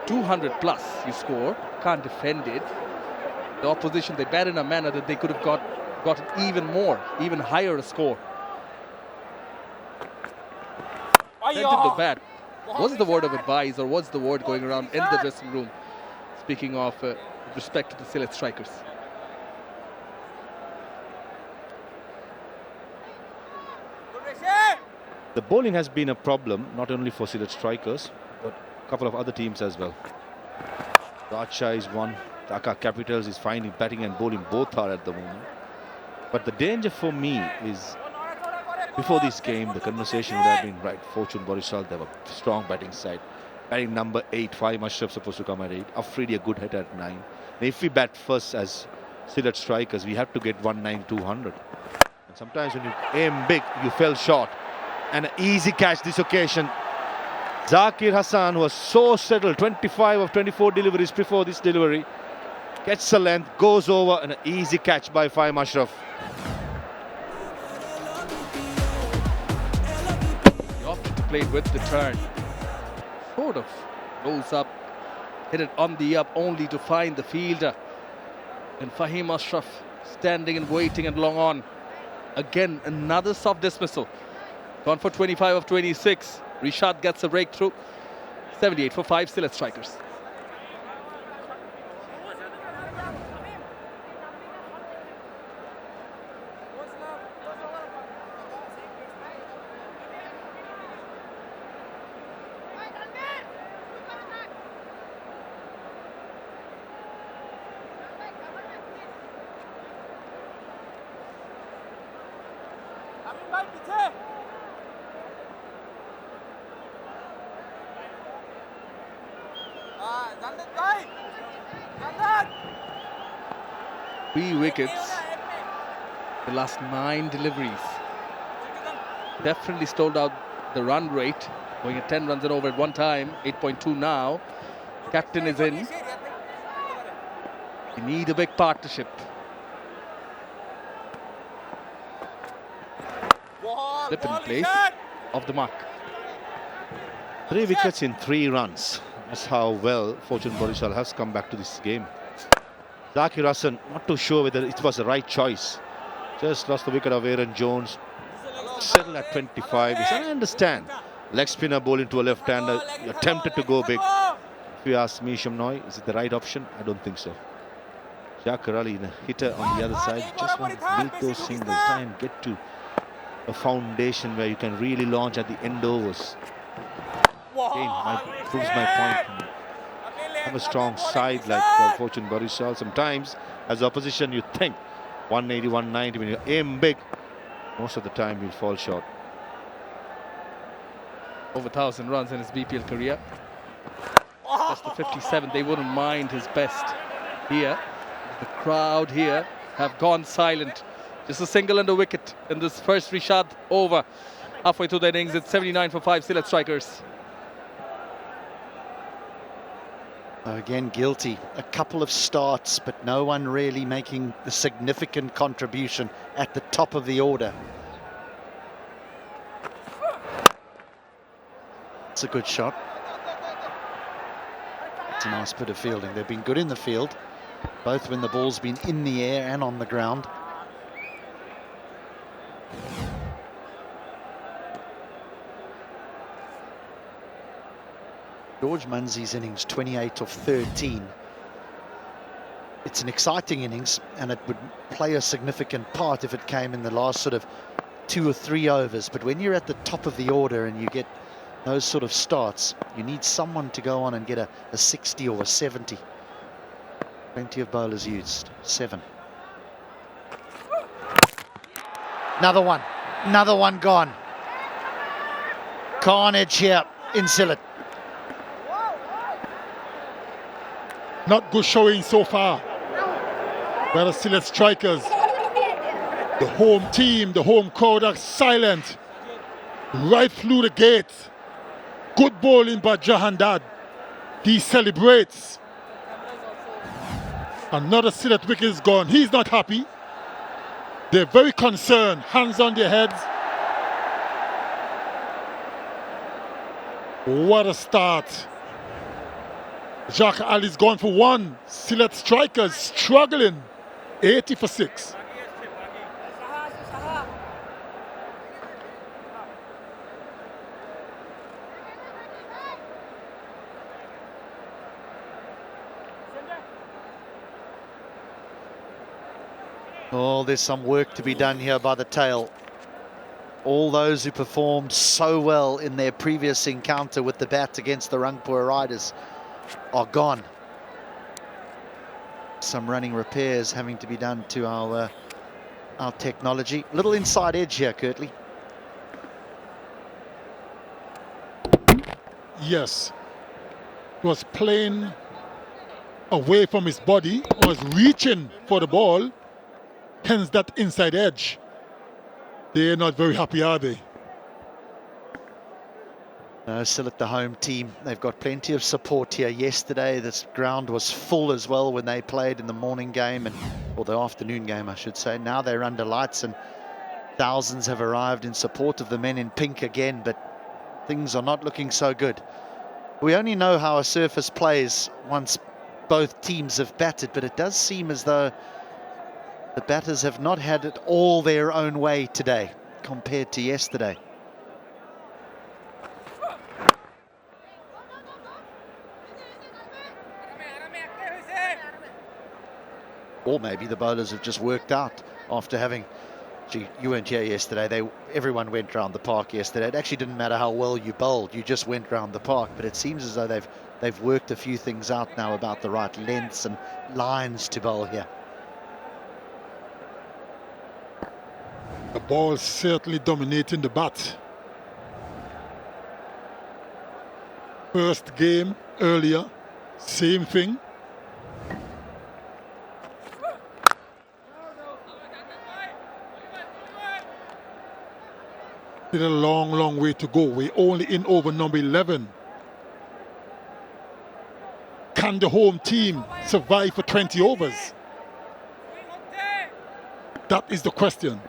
200 plus you score, can't defend it. The opposition, they bat in a manner that they could have gotten even more, even higher a score. Sent him to bat. What's the word of advice, or what's the word going around in the dressing room? Speaking of respect to the Sylhet strikers. The bowling has been a problem, not only for Sylhet strikers, but a couple of other teams as well. Raja is one, 𝗂𝗃𝗃 is finding batting and bowling, both are at the moment. But the danger for me is, before this game, the conversation would have been, right, Fortune Barishal, they have a strong batting side. Batting number 8, 𝗵𝗪𝗃 supposed to come at 8, Afridi a good hitter at 9. And if we bat first as Sylhet strikers, we have to get 190-200. And sometimes when you aim big, you fell short. And an easy catch this occasion. Zakir Hassan was so settled, 25 of 24 deliveries before this delivery. Gets the length, goes over, and an easy catch by 𝗵𝗪𝗃. He opted to play with the turn. Sort of rolls up, hit it on the up, only to find the fielder. And Fahim Ashraf standing and waiting and long on. Again, another soft dismissal. Gone for 25 of 26. Rishad gets a breakthrough. 78 for 5 Sylhet strikers. Three wickets, the last 9 deliveries. Definitely stalled out the run rate, going at 10 runs and over at one time, 8.2 now. Captain is in. We need a big partnership. Slip in place of the mark. 3 wickets in 3 runs. That's how well Fortune Barishal has come back to this game. Zakir Hassan, not too sure whether it was the right choice. Just lost the wicket of Aaron Jones. Settled at 25. I understand. Leg spinner bowling to a left-hander. You're tempted to go big. If you ask me, Shamnoy, is it the right option? I don't think so. Zakir Ali, a hitter on the other side, just want to make those singles, try and get to a foundation where you can really launch at the end overs. Again, proves my point. Have a strong side like Fortune Barishal. Sometimes, as opposition, you think 180, 190. When you aim big, most of the time you'll fall short. Over 1,000 runs in his BPL career. Just the 57. They wouldn't mind his best here. The crowd here have gone silent. Just a single and a wicket in this first Rishad over. Halfway through the innings, it's 79 for 5 Sylhet strikers. Again, guilty. A couple of starts, but no one really making the significant contribution at the top of the order. It's a good shot. It's a nice bit of fielding. They've been good in the field, both when the ball's been in the air and on the ground. George Munsey's innings, 28 of 13. It's an exciting innings, and it would play a significant part if it came in the last sort of 2 or 3 overs. But when you're at the top of the order and you get those sort of starts, you need someone to go on and get a 60 or a 70. Plenty of bowlers used. 7. Another one gone. Carnage here in Sylhet. Not good showing so far. Where the Sylhet Strikers, the home team, the home crowd are silent. Right through the gate. Good bowling by Jahandad. He celebrates. Another Sylhet wicket is gone. He's not happy. They're very concerned. Hands on their heads. What a start. Jacques Ali's gone for one. Sylhet Strikers struggling. 80 for 6. Oh, there's some work to be done here by the tail. All those who performed so well in their previous encounter with the bat against the Rangpur Riders are gone. Some running repairs having to be done to our technology. Little inside edge here, Qirdley. Yes. Was playing away from his body, was reaching for the ball, hence that inside edge. They're not very happy, are they? Still at the home team. They've got plenty of support here. Yesterday, this ground was full as well when they played in the morning game, or the afternoon game, I should say. Now they're under lights and thousands have arrived in support of the men in pink again, but things are not looking so good. We only know how a surface plays once both teams have batted, but it does seem as though the batters have not had it all their own way today compared to yesterday. Or maybe the bowlers have just worked out after having... Gee, you weren't here yesterday. Everyone went round the park yesterday. It actually didn't matter how well you bowled. You just went round the park. But it seems as though they've worked a few things out now about the right lengths and lines to bowl here. The ball certainly dominating the bat. First game earlier, same thing. Still a long, long way to go. We're only in over number 11. Can the home team survive for 20 overs? That is the question.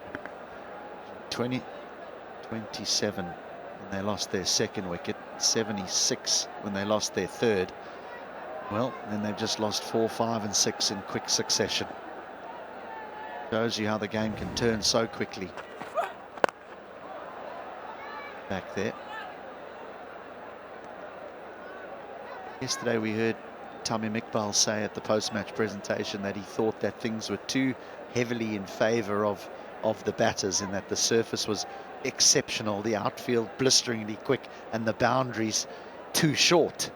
27 when they lost their second wicket, 76 when they lost their third. Well, then they've just lost 4, 5 and 6 in quick succession. Shows you how the game can turn so quickly. Back there. Yesterday we heard Tamim Iqbal say at the post-match presentation that he thought that things were too heavily in favour of the batters, in that the surface was exceptional, the outfield blisteringly quick and the boundaries too short.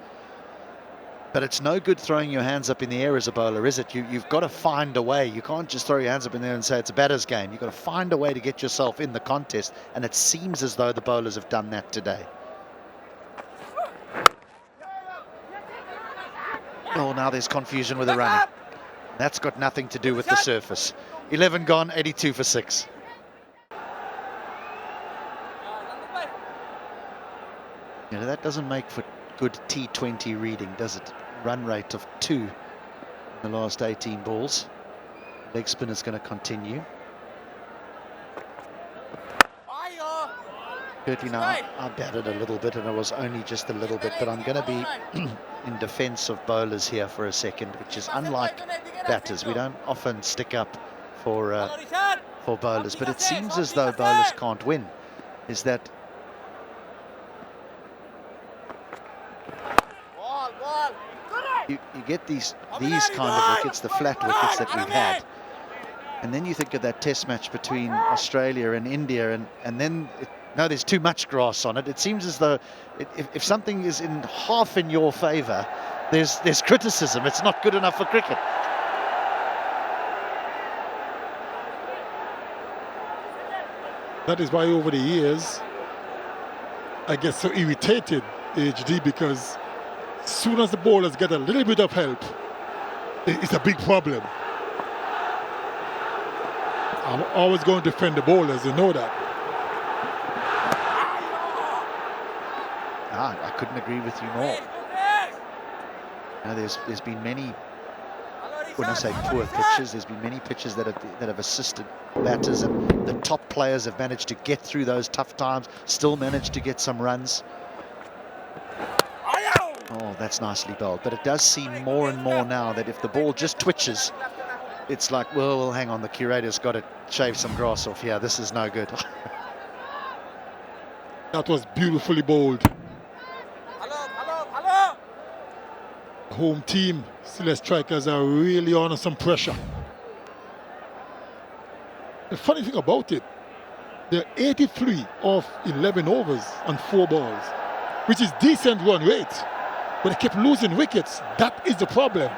But it's no good throwing your hands up in the air as a bowler, is it? You've got to find a way. You can't just throw your hands up in there and say it's a batter's game. You've got to find a way to get yourself in the contest, and it seems as though the bowlers have done that today. Oh, now there's confusion with the running. That's got nothing to do with the surface. 11 gone, 82 for 6. You know, that doesn't make for good T20 reading, does it? Run rate of 2 in the last 18 balls. Leg spin is going to continue. Qirdley, now I batted a little bit, and it was only just a little bit, but I'm going to be in defence of bowlers here for a second, which is unlike batters. We don't often stick up for bowlers, but it seems as though bowlers can't win. Is that you get these kind of wickets, the flat wickets that we've had, and then you think of that test match between Australia and India, and then no, there's too much grass on it. It seems as though if something is in half in your favour, there's criticism. It's not good enough for cricket. That is why over the years I get so irritated, HD, because as soon as the bowlers get a little bit of help, it's a big problem. I'm always going to defend the bowlers, you know that. I couldn't agree with you more. Now, there's been many, when I say poor pitches, there's been many pitches that have assisted batters, and the top players have managed to get through those tough times, still managed to get some runs. Oh, that's nicely bowled. But it does seem more and more now that if the ball just twitches, it's like, well, hang on, the curator's got to shave some grass off here. This is no good. That was beautifully bowled. The home team, Sylhet Strikers, are really under some pressure. The funny thing about it, they're 83 off 11 overs and 4 balls, which is decent run rate. But they kept losing wickets. That is the problem.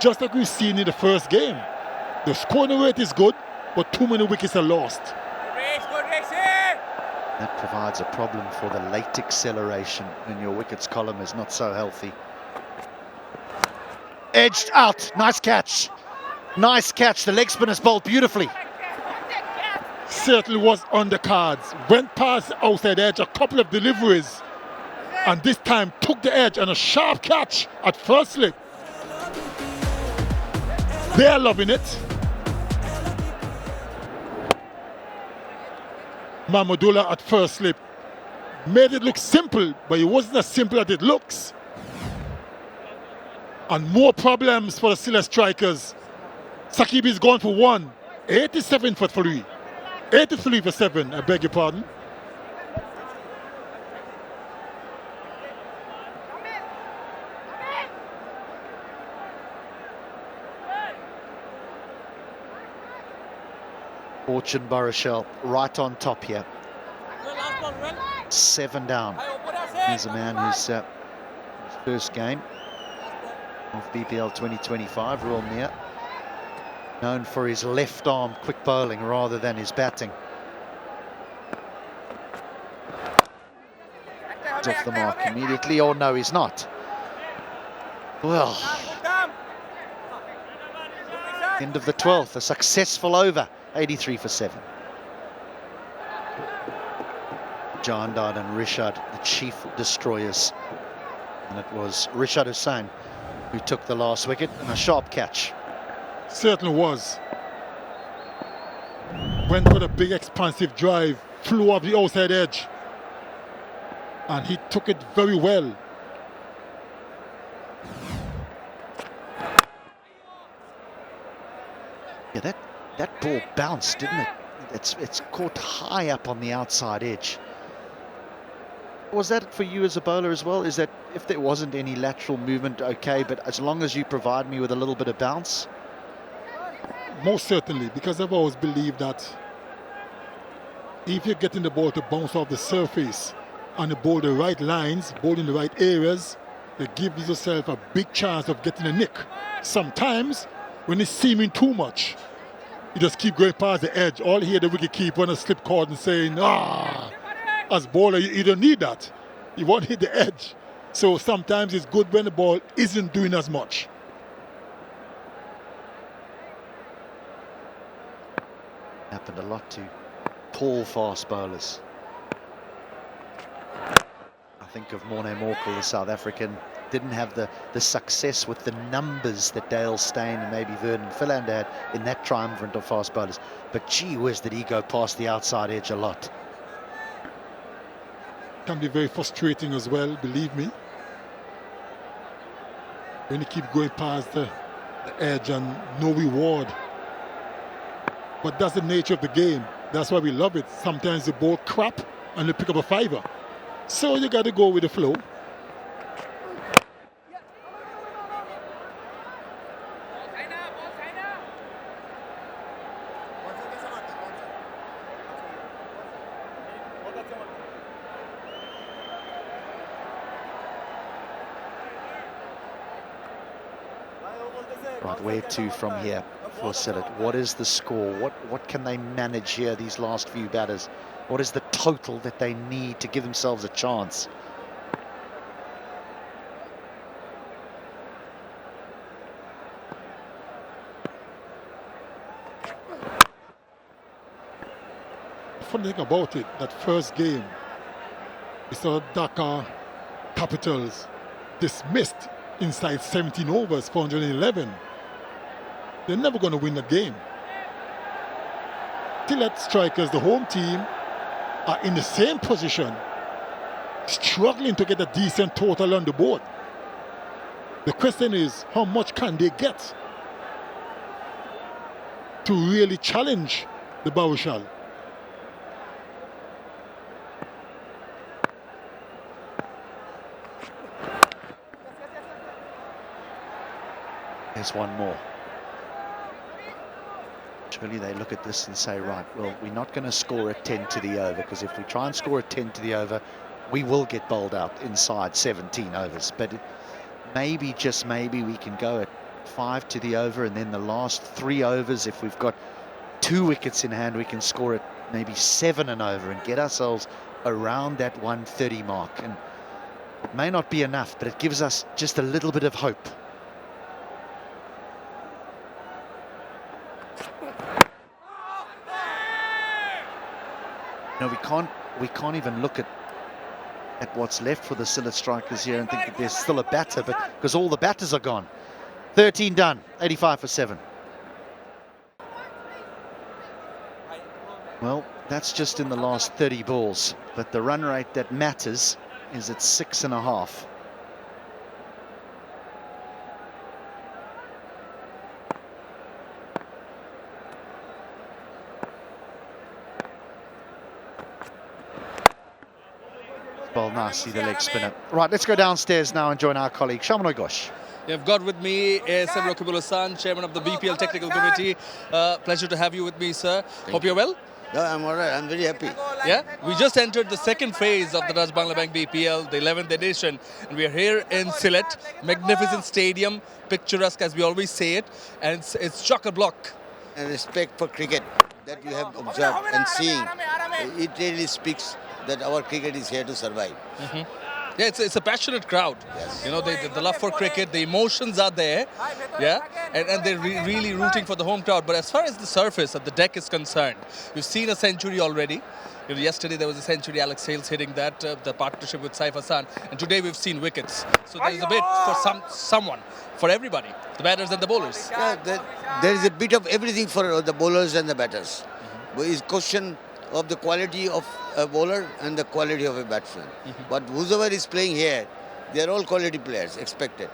Just like we've seen in the first game. The scoring rate is good, but too many wickets are lost. That provides a problem for the late acceleration when your wickets column is not so healthy. Edged out. Nice catch. Nice catch. The leg spinner's bowled beautifully. Certainly was on the cards. Went past the outside edge, a couple of deliveries, and this time took the edge and a sharp catch at first slip. They're loving it. Mahmudullah at first slip made it look simple, but it wasn't as simple as it looks. And more problems for the Sylhet Strikers. Saqib is gone for 1. 87 for 3. 83 for 7, I beg your pardon. Fortune Barishal right on top here. 7 down. He's a man who's his first game of BPL 2025, Royal Mia, known for his left arm quick bowling rather than his batting. It's off the mark immediately, or no, he's not. Well, end of the 12th, a successful over. 83 for 7. Jandad and Rishad, the chief destroyers. And it was Rishad Hussain who took the last wicket, and a sharp catch. Certainly was. Went for a big expansive drive, flew off the outside edge, and he took it very well. Yeah, that ball bounced, didn't it? It's caught high up on the outside edge. Was that for you as a bowler as well? Is that if there wasn't any lateral movement, okay, but as long as you provide me with a little bit of bounce? Most certainly, because I've always believed that if you're getting the ball to bounce off the surface and you bowl the right lines, bowl in the right areas, that gives yourself a big chance of getting a nick. Sometimes, when it's seeming too much, you just keep going past the edge. All you hear the wicketkeeper on a slip cord and saying, as bowler, you don't need that. You want to hit the edge. So sometimes it's good when the ball isn't doing as much. Happened a lot to tall, fast bowlers. I think of Morné Morkel, the South African. Didn't have the success with the numbers that Dale Steyn and maybe Vernon Philander had in that triumvirate of fast bowlers. But gee whiz, did he go past the outside edge a lot. Can be very frustrating as well, believe me. When you keep going past the edge and no reward. But that's the nature of the game. That's why we love it. Sometimes the ball crap and you pick up a 5er. So you got to go with the flow. Right, where to from here for Sylhet? What is the score? What can they manage here, these last few batters? What is the total that they need to give themselves a chance? funny thing about it, that first game, we saw Dhaka Capitals dismissed inside 17 overs, 411. They're never going to win the game. Sylhet Strikers, the home team, are in the same position, struggling to get a decent total on the board. The question is, how much can they get to really challenge the Barishal? There's one more. Surely they look at this and say, right, well, we're not going to score at 10 to the over, because if we try and score at 10 to the over, we will get bowled out inside 17 overs. But maybe, just maybe, we can go at 5 to the over, and then the last 3 overs, if we've got 2 wickets in hand, we can score at maybe 7 and over and get ourselves around that 130 mark. And it may not be enough, but it gives us just a little bit of hope. No, we can't even look at what's left for the Sylhet Strikers here and think that there's still a batter, but because all the batters are gone. 13 done, 85 for 7. Well, that's just in the last 30 balls, but the run rate that matters is at 6.5. 𝗂𝗂𝗃𝗃𝗃, the leg spinner. Right, let's go downstairs now and join our colleague 𝗂𝗏 𝗏𝗃𝗃. You've got with me 𝗂𝗏 𝗏𝗃𝗃, Chairman of the BPL Technical Committee. Pleasure to have you with me, sir. Hope you're well. Yeah, I'm all right. I'm very happy. Yeah, we just entered the second phase of the Dutch Bangla Bank BPL, the 11th edition, and we are here in Sylhet, magnificent stadium, picturesque as we always say it, and it's chock-a-block. And respect for cricket that you have observed and seeing, it really speaks that our cricket is here to survive. Yeah, it's a passionate crowd. Yes. You know, the love for cricket, the emotions are there. Yeah, and they're really rooting for the home crowd. But as far as the surface of the deck is concerned, we've seen a century already. You know, yesterday there was a century, Alex Hales hitting that, the partnership with Saif Hassan, and today we've seen wickets. So there's a bit for someone, for everybody, the batters and the bowlers. Yeah, there is a bit of everything for the bowlers and the batters. It's question of the quality of a bowler and the quality of a batsman. But whoever is playing here, they are all quality players, expected.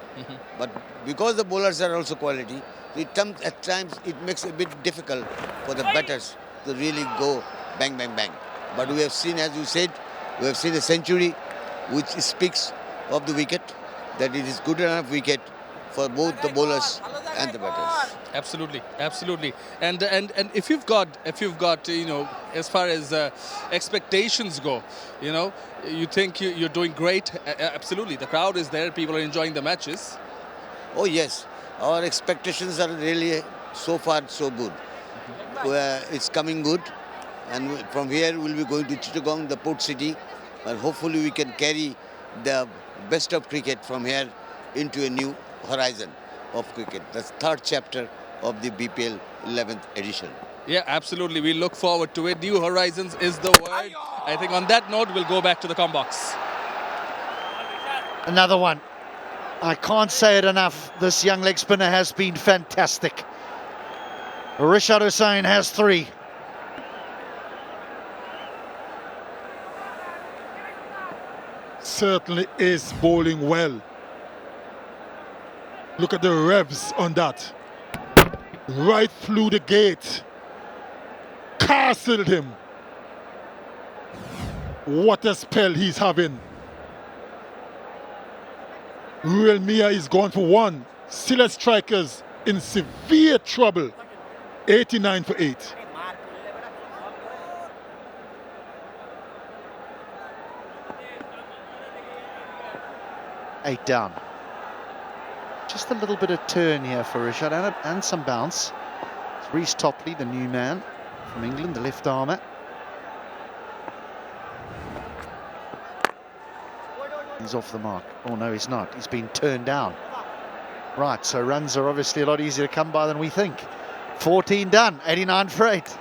But because the bowlers are also quality, at times it makes it a bit difficult for the batters to really go bang, bang, bang. But we have seen, as you said, we have seen a century which speaks of the wicket, that it is good enough wicket for both the bowlers and the batters. Absolutely, absolutely. And if you've got you know, as far as expectations go, you know, you think you're doing great. Absolutely, the crowd is there. People are enjoying the matches. Oh yes, our expectations are really so far so good. It's coming good, and from here we'll be going to Chittagong, the port city, and hopefully we can carry the best of cricket from here into a new horizon of cricket. That's third chapter of the BPL 11th edition. Yeah, absolutely. We look forward to it. New horizons is the word. I think on that note, we'll go back to the com box. Another one. I can't say it enough. This young leg spinner has been fantastic. Rishad Hussain has 3. Certainly is bowling well. Look at the revs on that. Right through the gate. Castled him. What a spell he's having. 𝗂𝗏𝗃𝗃𝗃 is gone for 1. Sylhet Strikers in severe trouble. 89 for 8. Eight down. Just a little bit of turn here for Rishad and some bounce. It's Reece Topley, the new man from England, the left armer. He's off the mark. Oh no, he's not. He's been turned down. Right, so runs are obviously a lot easier to come by than we think. 14 done, 89 for 8.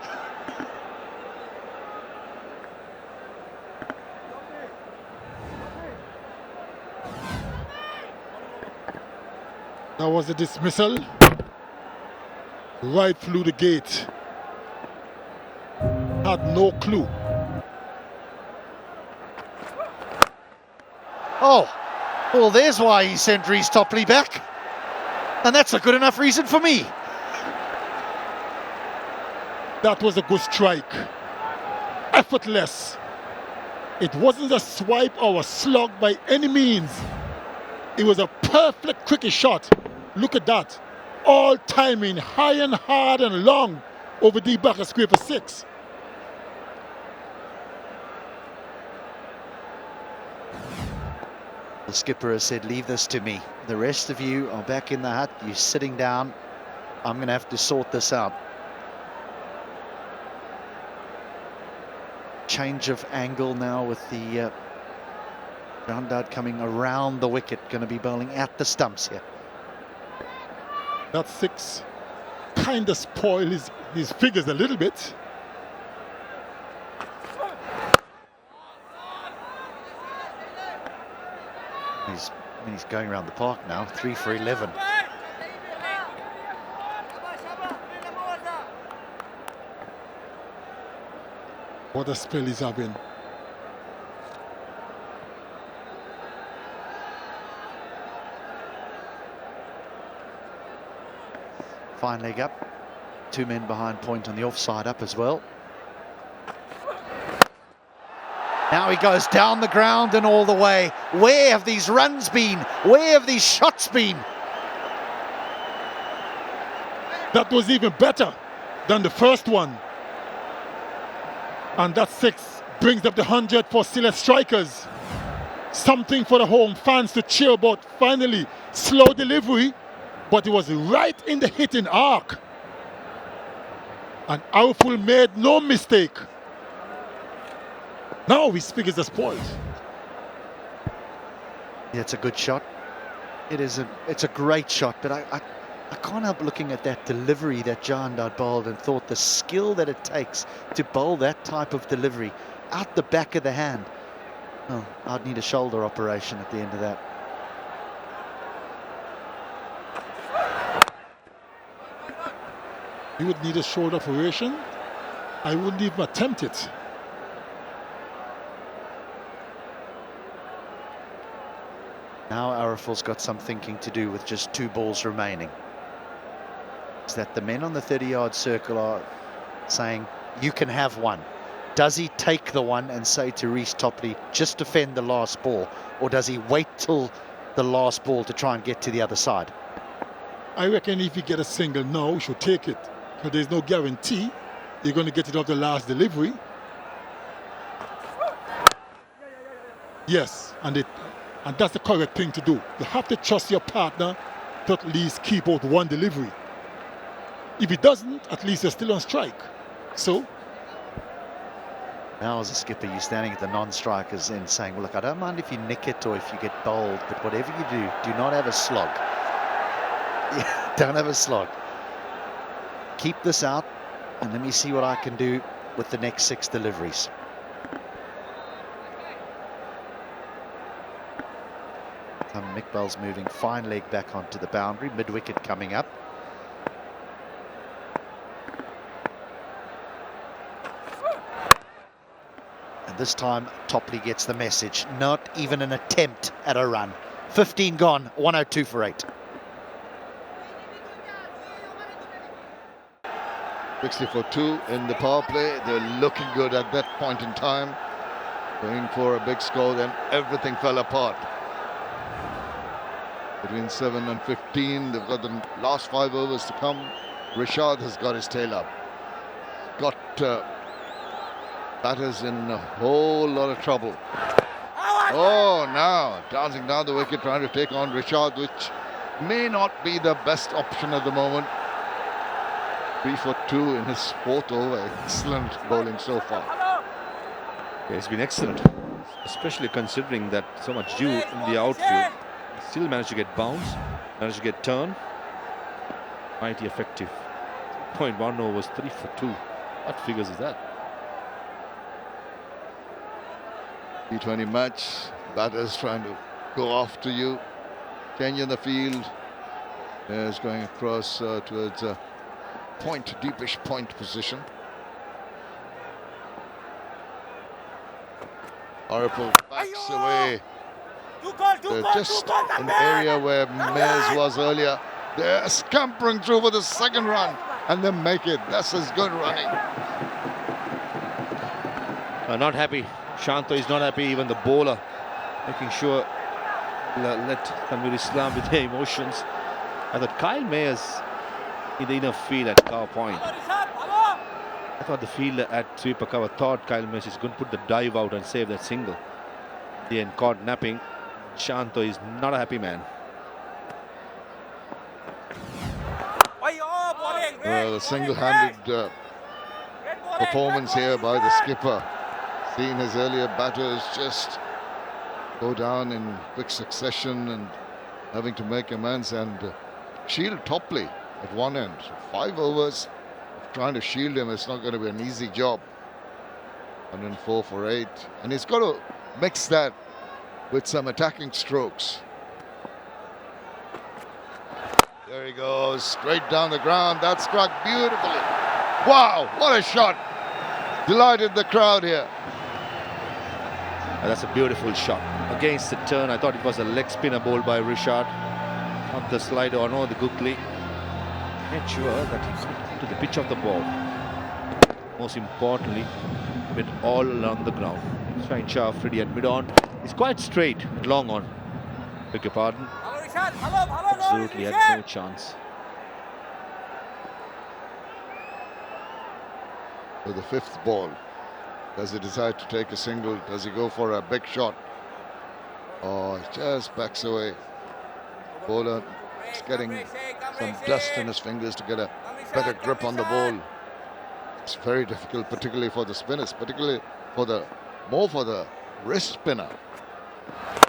That was a dismissal. Right through the gate. Had no clue. Oh, well, there's why he sent 𝗃𝗃𝗃𝗃 back. And that's a good enough reason for me. That was a good strike. Effortless. It wasn't a swipe or a slug by any means. It was a perfect cricket shot. Look at that. All timing, high and hard and long over 𝗃𝗃𝗃𝗃 square for 6. The skipper has said, leave this to me. The rest of you are back in the hut. You're sitting down. I'm going to have to sort this out. Change of angle now with the Grandad coming around the wicket. Going to be bowling at the stumps here. That 6 kind of spoiled his figures a little bit. He's going around the park now, 3 for 11. What a spell he's having. Fine leg up. 2 men behind point on the offside up as well. Now he goes down the ground and all the way. Where have these runs been? Where have these shots been? That was even better than the first one. And that 6 brings up the 100 for Sylhet strikers. Something for the home fans to cheer about. Finally, slow delivery, but it was right in the hitting arc. And Araful made no mistake. Now his figures are spoiled. Yeah, it's a good shot. It's a great shot, but I can't help looking at that delivery that Grandad bowled and thought the skill that it takes to bowl that type of delivery out the back of the hand. Oh, I'd need a shoulder operation at the end of that. You would need a shoulder operation. I wouldn't even attempt it. Now Araful's got some thinking to do with just 2 balls remaining. Is that the men on the 30-yard circle are saying, you can have one. Does he take the one and say to 𝗃𝗃𝗃𝗃, just defend the last ball? Or does he wait till the last ball to try and get to the other side? I reckon if you get a single now, you should take it. But there's no guarantee you're going to get it off the last delivery. Yes, and that's the correct thing to do. You have to trust your partner to at least keep out one delivery. If he doesn't, at least you're still on strike. So? Now as a skipper, you're standing at the non-strikers end saying, well, look, I don't mind if you nick it or if you get bowled, but whatever you do not have a slog. Yeah, don't have a slog. Keep this out, and let me see what I can do with the next 6 deliveries. Mick Bell's moving fine leg back onto the boundary, mid-wicket coming up. And this time 𝗃𝗃𝗃𝗃 gets the message. Not even an attempt at a run. 15 gone, 102 for 8. 60 for 2 in the power play. They're looking good at that point in time. Going for a big score, then everything fell apart. Between 7 and 15, they've got the last 5 overs to come. Rishad has got his tail up. Got batters in a whole lot of trouble. Oh, now dancing down the wicket, trying to take on Rishad, which may not be the best option at the moment. 3 for 2 in his 4th over. Excellent bowling so far. Yeah, it's been excellent, especially considering that so much dew in the outfield. Still managed to get bounce, managed to get turn. Mighty effective. 0.1 overs, 3 for 2. What figures is that? T20 match, batters trying to go after you, change in the field. There's going across towards point, deepish point position. Horrible backs away. Just in the area where Mayers was earlier. They're scampering through for the second run and they make it. That's as good running. Not happy. Shanto is not happy. Even the bowler making sure let 𝗃𝗵𝗃𝗃 with their emotions. I thought Kyle Mayers in the inner field at cover point. I thought the fielder at 𝗃𝗵𝗃𝗀 thought Kyle Mayers is going to put the dive out and save that single. Then caught napping. Shanto is not a happy man. Well, a single-handed performance here by the skipper. Seen his earlier batters just go down in quick succession and having to make amends and shield Topley at one end. 5 overs trying to shield him. It's not going to be an easy job. 104 for 8, and he's got to mix that with some attacking strokes. There he goes, straight down the ground. That struck beautifully. Wow, what a shot. Delighted the crowd here. That's a beautiful shot. Against the turn, I thought it was a leg spinner bowled by Richard. Not the slider or no, the googly. Made sure that he got to the pitch of the ball. Most importantly, went all along the ground. Shaheen Shah Afridi at mid-on. It's quite straight, long on. Beg your pardon. Absolutely had no chance. For the 5th ball, does he decide to take a single? Does he go for a big shot? Oh, he just backs away. Bowler is getting some dust in his fingers to get a better grip on the ball. It's very difficult, particularly for the spinners, particularly for the wrist spinner.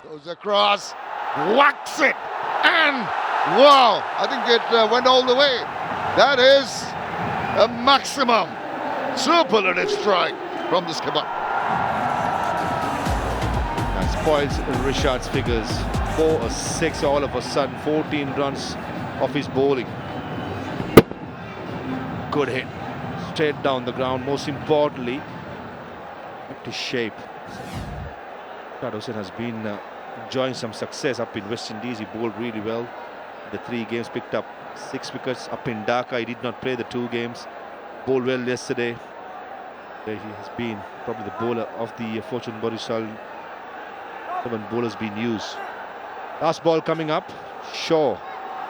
Goes across, whacks it, and wow, I think it went all the way. That is a maximum superlative strike from the skipper. That spoils Richard's figures. 4 or 6 all of a sudden, 14 runs off his bowling. Good hit, straight down the ground. Most importantly, to shape. 𝗏𝗏 Hussain has been enjoying some success up in West Indies. He bowled really well. The 3 games, picked up 6 wickets. Up in Dhaka, he did not play the 2 games. Bowled well yesterday. He has been probably the bowler of the Fortune Barishal. 7 bowlers being used. Last ball coming up. Shaw.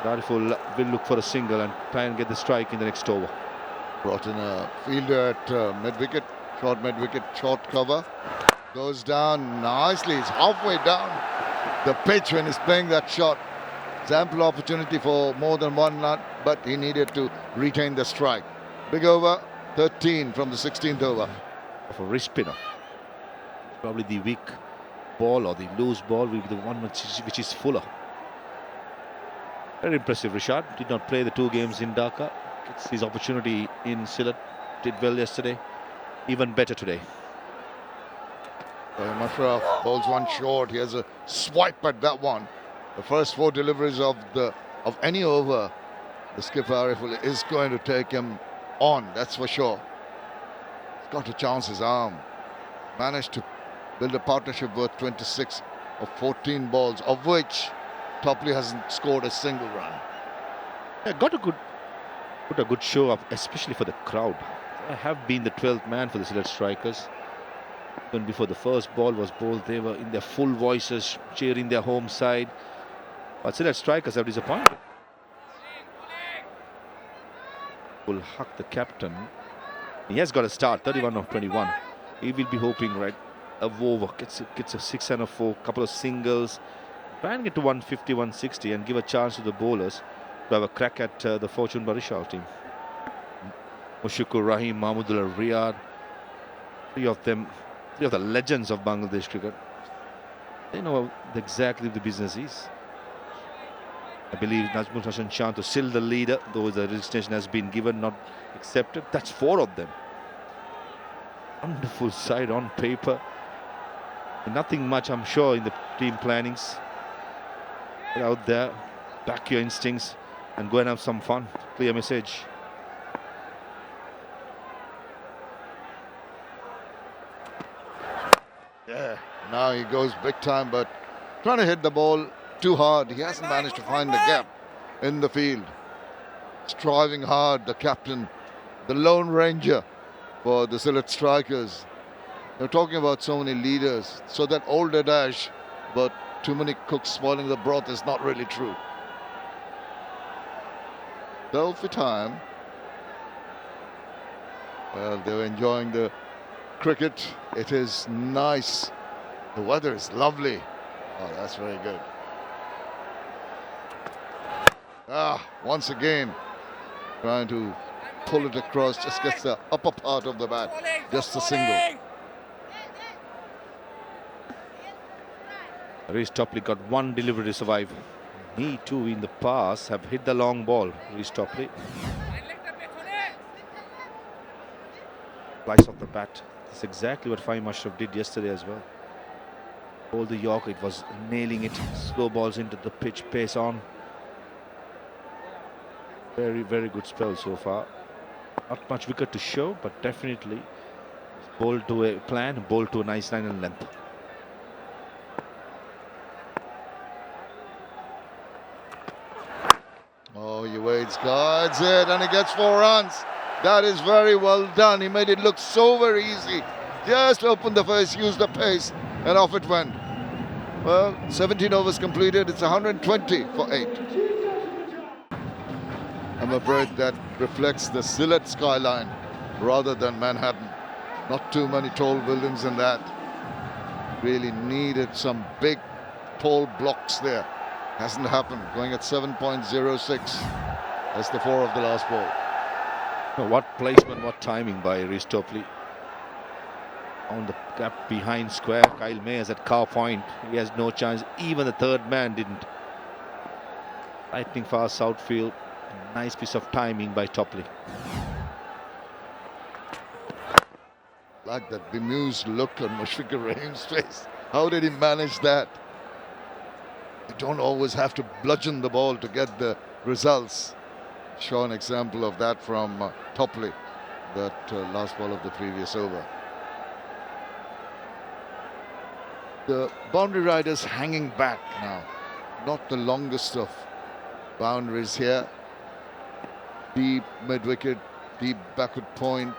Dariful will look for a single and try and get the strike in the next over. Brought in a fielder at mid-wicket, short mid-wicket, short cover. Goes down nicely. He's halfway down the pitch when he's playing that shot. It's ample opportunity for more than one nut, but he needed to retain the strike. Big over, 13 from the 16th over. Of a wrist spinner. Probably the weak ball or the loose ball will be the one which is fuller. Very impressive, Richard. Did not play the 2 games in Dhaka. Gets his opportunity in Sylhet. Did well yesterday. Even better today. Mushraf bowls one short. He has a swipe at that one. The first 4 deliveries of any over, the skipper Arif is going to take him on, that's for sure. He's got to chance his arm. Managed to build a partnership worth 26 of 14 balls, of which Topley hasn't scored a single run. Yeah, put a good show up, especially for the crowd. I have been the 12th man for the Sylhet Strikers. Even before the first ball was bowled, they were in their full voices cheering their home side. But Sylhet Strikers have disappointed. Will Huck, the captain, he has got a start, 31 of 21. He will be hoping, right, a over, gets a 6 and a 4, couple of singles, try and get to 150, 160 and give a chance to the bowlers to have a crack at the Fortune Barishal team. Mushikur Rahim, Mahmudullah Riyad, 3 of the legends of Bangladesh cricket. They know exactly what the business is. I believe Najmul Hassan Shanto still the leader, though the resignation has been given, not accepted. That's 4 of them. Wonderful side on paper. Nothing much, I'm sure, in the team plannings. But out there, back your instincts. and go and have some fun. Clear message. Yeah, now he goes big time, but trying to hit the ball too hard. He hasn't managed to find the gap in the field. Striving hard, the captain, the Lone Ranger for the Sylhet Strikers. They're talking about so many leaders, so that old adage, but too many cooks spoiling the broth, is not really true. So for time, well, they're enjoying the cricket. It is nice. The weather is lovely. Oh, that's very good. Once again, trying to pull it across, just gets the upper part of the bat, just a single. 𝗃𝗍𝗄𝗧 got one delivery to survive. He too in the past have hit the long ball. 𝗃𝗍𝗄𝗧. Slice of the bat. That's exactly what 𝗵𝗺 𝗺 did yesterday as well. All the York, it was nailing it. Slow balls into the pitch, pace on. Very, very good spell so far. Not much wicket to show, but definitely bowled to a plan, bowled to a nice line and length. Oh, 𝐾𝐜𝐻 guides it and he gets 4 runs. That is very well done. He made it look so very easy. Just opened the face, used the pace, and off it went. Well, 17 overs completed. It's 120 for 8. I'm afraid that reflects the Sylhet skyline rather than Manhattan. Not too many tall buildings in that. Really needed some big, tall blocks there. Hasn't happened. Going at 7.06. That's the 4 of the last ball. Oh, what placement, what timing by 𝗃𝗍𝗄𝗧. On the gap behind square, Kyle May is at cow point. He has no chance. Even the third man didn't. Lightning fast outfield. Nice piece of timing by 𝗃𝗄𝗧. Like that bemused look on Mushfiqur Rahim's face. How did he manage that? You don't always have to bludgeon the ball to get the results. Show an example of that from 𝗃𝗄𝗧, that last ball of the previous over. The boundary riders hanging back now. Not the longest of boundaries here. Deep mid-wicket, deep backward point,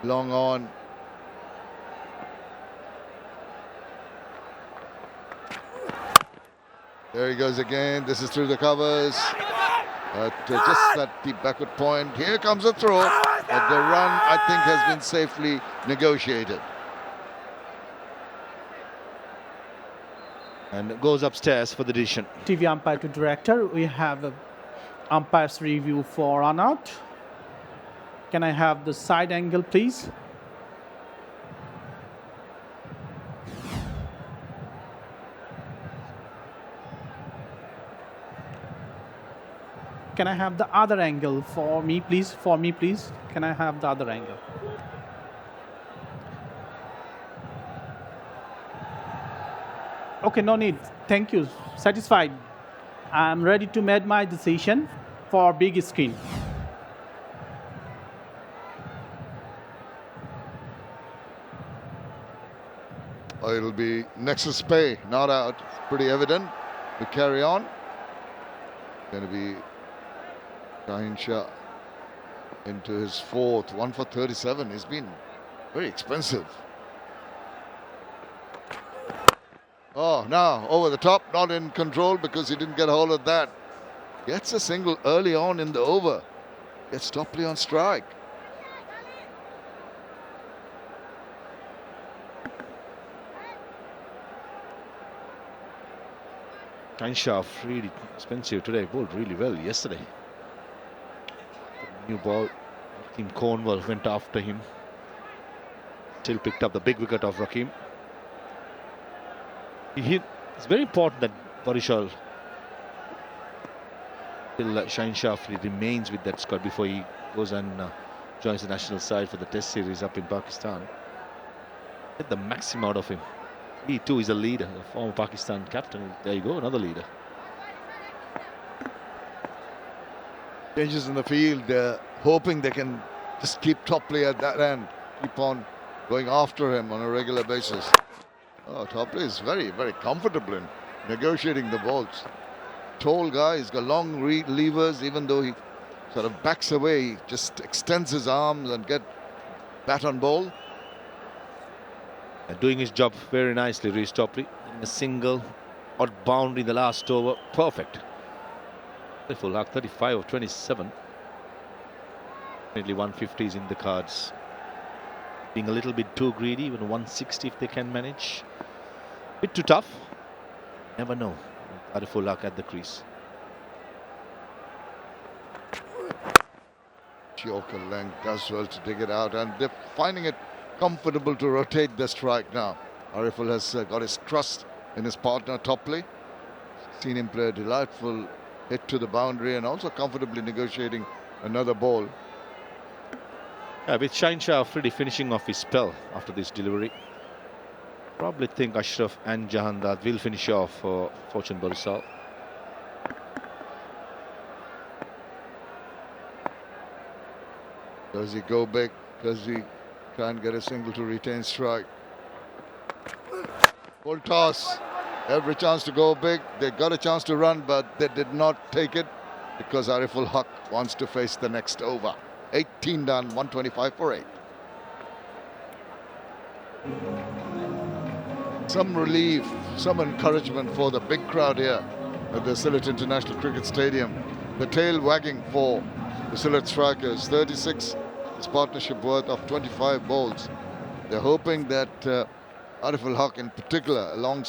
long on. There he goes again. This is through the covers. But just that deep backward point. Here comes a throw. But the run, I think, has been safely negotiated. And goes upstairs for the decision. TV umpire to director, we have a umpire's review for run out. Can I have the side angle, please? Can I have the other angle for me, please? For me, please. Can I have the other angle? Okay, no need. Thank you. Satisfied. I'm ready to make my decision for big screen. Oh, it'll be Nexus Pay, not out. It's pretty evident. We carry on. Going to be Shaheen Shah into his 4th, 1 for 37. He's been very expensive. Oh, now over the top, not in control because he didn't get a hold of that. Gets a single early on in the over. Gets 𝗃𝗄𝗧 on strike. Shaheen Shah, really expensive today. Bowled really well yesterday. New ball. Rakeem Cornwall went after him. Still picked up the big wicket of Rakeem. It's very important that Barishal, till Shaheen Shah remains with that squad before he goes and joins the national side for the Test series up in Pakistan. Get the maximum out of him. He too is a leader, a former Pakistan captain. There you go, another leader. changes in the field, hoping they can just keep 𝗃𝗧𝗧 at that end, keep on going after him on a regular basis. Oh, 𝗃𝗧𝗧 is very, very comfortable in negotiating the balls. Tall guy, he's got long levers, even though he sort of backs away, he just extends his arms and get bat on ball. And doing his job very nicely, 𝗃𝗧𝗃𝗧, in a single odd boundary in the last over, perfect. 𝗃𝗧𝗃𝗃, 35 of 27. Definitely 150 is in the cards. Being a little bit too greedy, even 160 if they can manage. Bit too tough. Never know. 𝗃𝗃𝗃 at the crease. Yorker length does well to dig it out, and they're finding it comfortable to rotate the strike now. 𝗃𝗃𝗃 has got his trust in his partner 𝗃𝗃𝗃. Seen him play a delightful hit to the boundary and also comfortably negotiating another ball. Yeah, with 𝗫𝗫 𝗃𝗃𝗃 finishing off his spell after this delivery, probably think Ashraf and Jahandad will finish off for Fortune Barishal. Does he go big? Does he try and get a single to retain strike? Full toss. Every chance to go big. They got a chance to run, but they did not take it because 𝗃𝗃𝗃 wants to face the next over. 18 done, 125 for 8. Some relief, some encouragement for the big crowd here at the Sylhet International Cricket Stadium. The tail wagging for the Sylhet strikers. 36 is partnership worth of 25 balls. They're hoping that 𝗃𝗃𝗃 in particular, along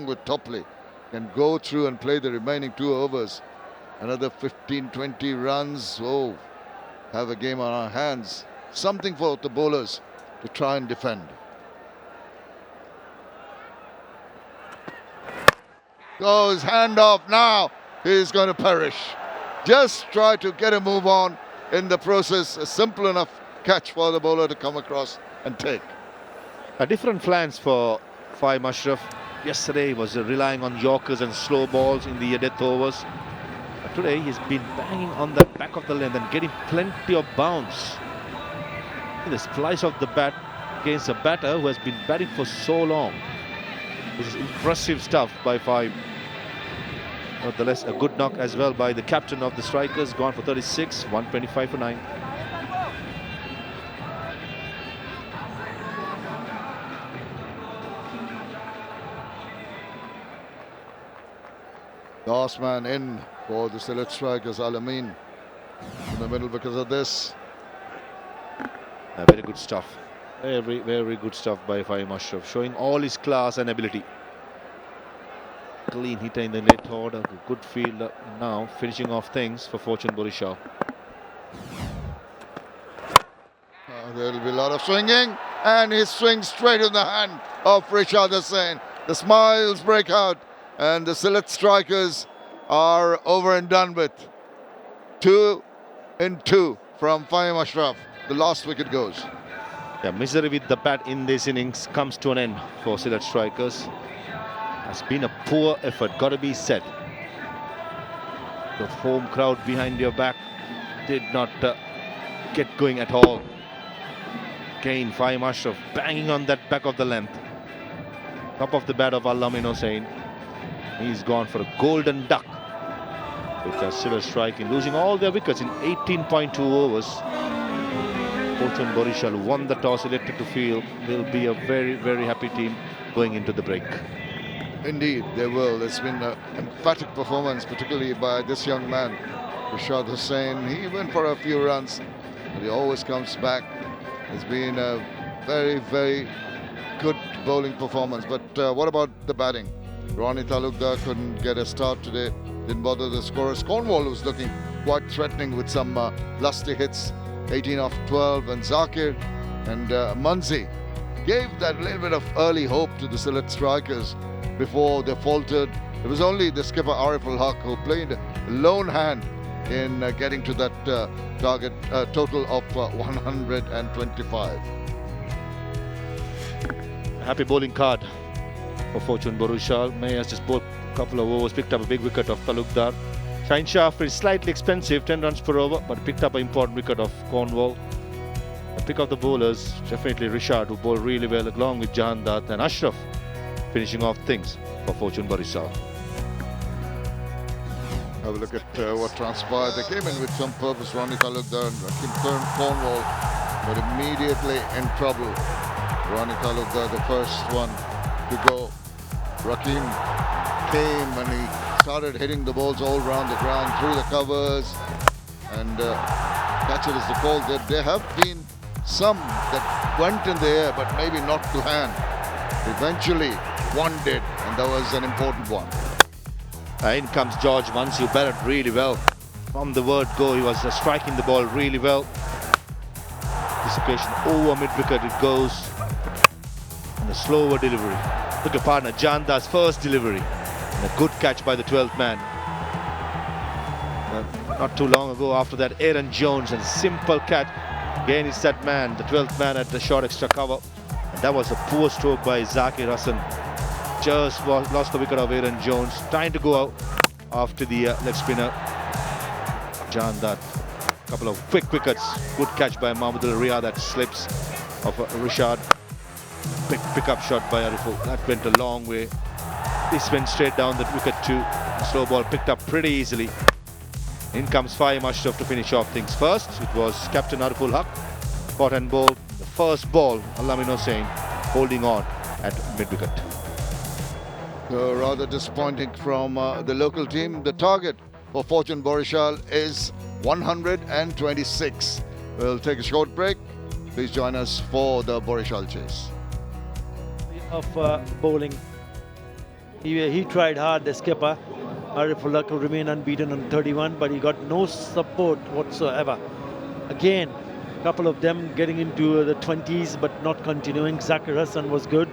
with 𝗃𝗃𝗃, can go through and play the remaining 2 overs. Another 15-20 runs. Oh, have a game on our hands. Something for the bowlers to try and defend. Goes hand off now. He's going to perish. Just try to get a move on in the process. A simple enough catch for the bowler to come across and take. Different plans for Fahim Ashraf. Yesterday he was relying on Yorkers and slow balls in the death overs. But today he's been banging on the back of the length and getting plenty of bounce. The splice of the bat against a batter who has been batting for so long. This is impressive stuff by Fahim. Nonetheless, a good knock as well by the captain of the strikers, gone for 36, 125 for 9. Last man in for the Sylhet strikers, Al-Amin, in the middle because of this. Very good stuff. Very, very good stuff by Fahim Ashraf, showing all his class and ability. Clean hitter in the net order, good fielder now, finishing off things for Fortune Barishal. There will be a lot of swinging, and he swings straight in the hand of Rishad Hussain. The smiles break out, and the Sylhet strikers are over and done with. 2 in 2 from Fahim Ashraf. The last wicket goes. Yeah, misery with the bat in this innings comes to an end for Sylhet strikers. Has been a poor effort, got to be said. The home crowd behind your back did not get going at all. Again, Fahim Ashraf banging on that back of the length. Top of the bat of Al-Amin Hussain. He's gone for a golden duck with a Sylhet striking, losing all their wickets in 18.2 overs. Fortune Barishal won the toss, elected to field. They'll be a very, very happy team going into the break. Indeed, they will. It's been an emphatic performance, particularly by this young man, Rishad Hussain. He went for a few runs, but he always comes back. It's been a very, very good bowling performance. But what about the batting? Ronnie Talukdar couldn't get a start today. Didn't bother the scorers. Cornwall was looking quite threatening with some lusty hits. 18 off 12, and Zakir and Munzi gave that little bit of early hope to the Sylhet strikers before they faltered. It was only the skipper 𝗃𝗃𝗃𝗃 who played a lone hand in getting to that target total of 125. Happy bowling card for Fortune Barishal. May has just bowled a couple of overs, picked up a big wicket of Talukdar. 𝗫𝗏𝗂 is slightly expensive, 10 runs per over, but picked up an important wicket of Cornwall. The pick of the bowlers, definitely Rishad, who bowled really well, along with Jahan Dutt and Ashraf, finishing off things for Fortune Barishal. Have a look at what transpired. They came in with some purpose, Ronnie Talukdar and Rakim Cornwall, but immediately in trouble. Ronnie Talukdar, the first one to go. Rakim came and he started hitting the balls all around the ground, through the covers, and catch it is the call. There have been some that went in the air, but maybe not to hand. Eventually, one did, and that was an important one. In comes George Munsey, who batted really well. From the word go, he was striking the ball really well. This occasion, over mid-wicket it goes. And a slower delivery. Look at partner, Jahan Dutt's first delivery. And a good catch by the 12th man. Not too long ago, after that, Aaron Jones, and simple catch. Again, it's that man, the 12th man at the short extra cover. And that was a poor stroke by Zakir Hasan. Just lost the wicket of Aaron Jones, trying to go out after the leg spinner Jahan Dutt. Couple of quick wickets, good catch by Mahmudul Riyad that slips of Rishad. Pick up shot by Ariful, that went a long way. This went straight down the wicket too. Slow ball picked up pretty easily. In comes Fahim Ashraf to finish off things. First, it was Captain Ariful Haq, caught and bowled. The first ball, Al-Amin Hussain holding on at mid-wicket. Rather disappointing from the local team. The target for Fortune Barishal is 126. We'll take a short break. Please join us for the Barishal chase. Of bowling, he tried hard, the skipper. Ariful Haq remained unbeaten on 31, but he got no support whatsoever. Again, a couple of them getting into the 20s, but not continuing. Zakir Hasan was good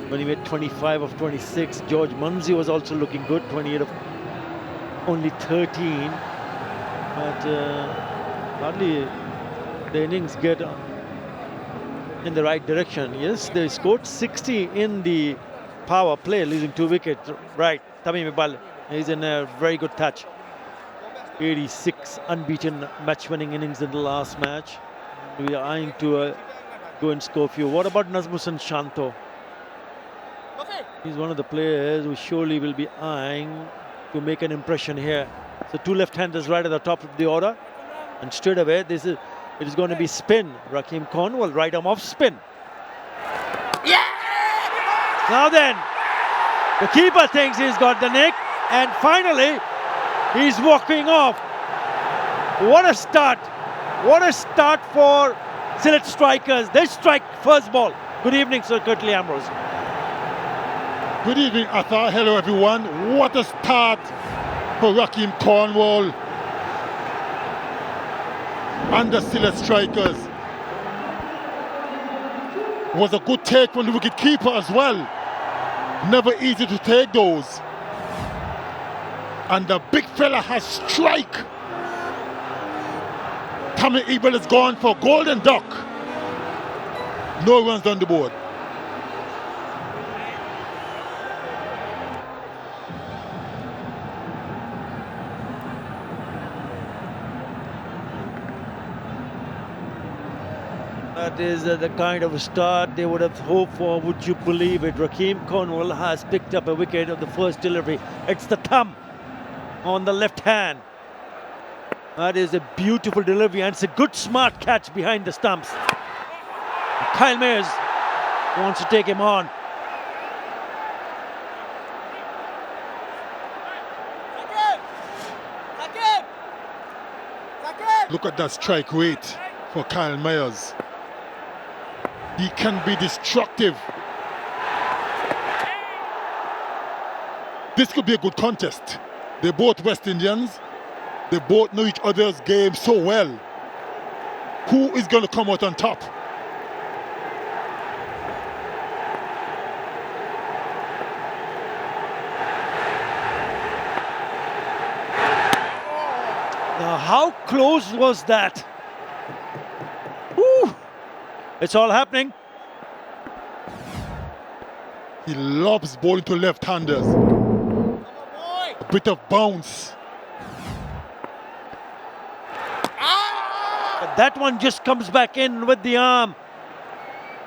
when he made 25 of 26. George Munsey was also looking good, 28 of only 13. But hardly the innings get in the right direction. Yes, they scored 60 in the power play, losing 2 wickets. Right, Tamim Iqbal is in a very good touch. 86 unbeaten match-winning innings in the last match. We are eyeing to go and score a few. What about Nazmuddin Shanto? He's one of the players who surely will be eyeing to make an impression here. So 2 left-handers right at the top of the order, and straight away it is going to be spin. Rakim Cornwall, right arm off spin. Yeah! Now then, the keeper thinks he's got the nick, and finally he's walking off. What a start! What a start for Sylhet strikers. They strike first ball. Good evening, Sir Curtly Ambrose. Good evening, Arthur. Hello, everyone. What a start for Rakim Cornwall and the Sylhet strikers. Was a good take from the wicket keeper as well. Never easy to take those. And the big fella has strike. Tamim Iqbal is gone for golden duck. No runs on the board. That is the kind of start they would have hoped for. Would you believe it? Rakim Cornwall has picked up a wicket of the first delivery. It's the thumb on the left hand. That is a beautiful delivery, and it's a good smart catch behind the stumps. Kyle Mayers wants to take him on. Look at that strike rate for Kyle Mayers. He can be destructive. This could be a good contest. They're both West Indians. They both know each other's game so well. Who is going to come out on top? Now, how close was that? Woo! It's all happening. He loves bowling to left-handers. A bit of bounce That one just comes back in with the arm.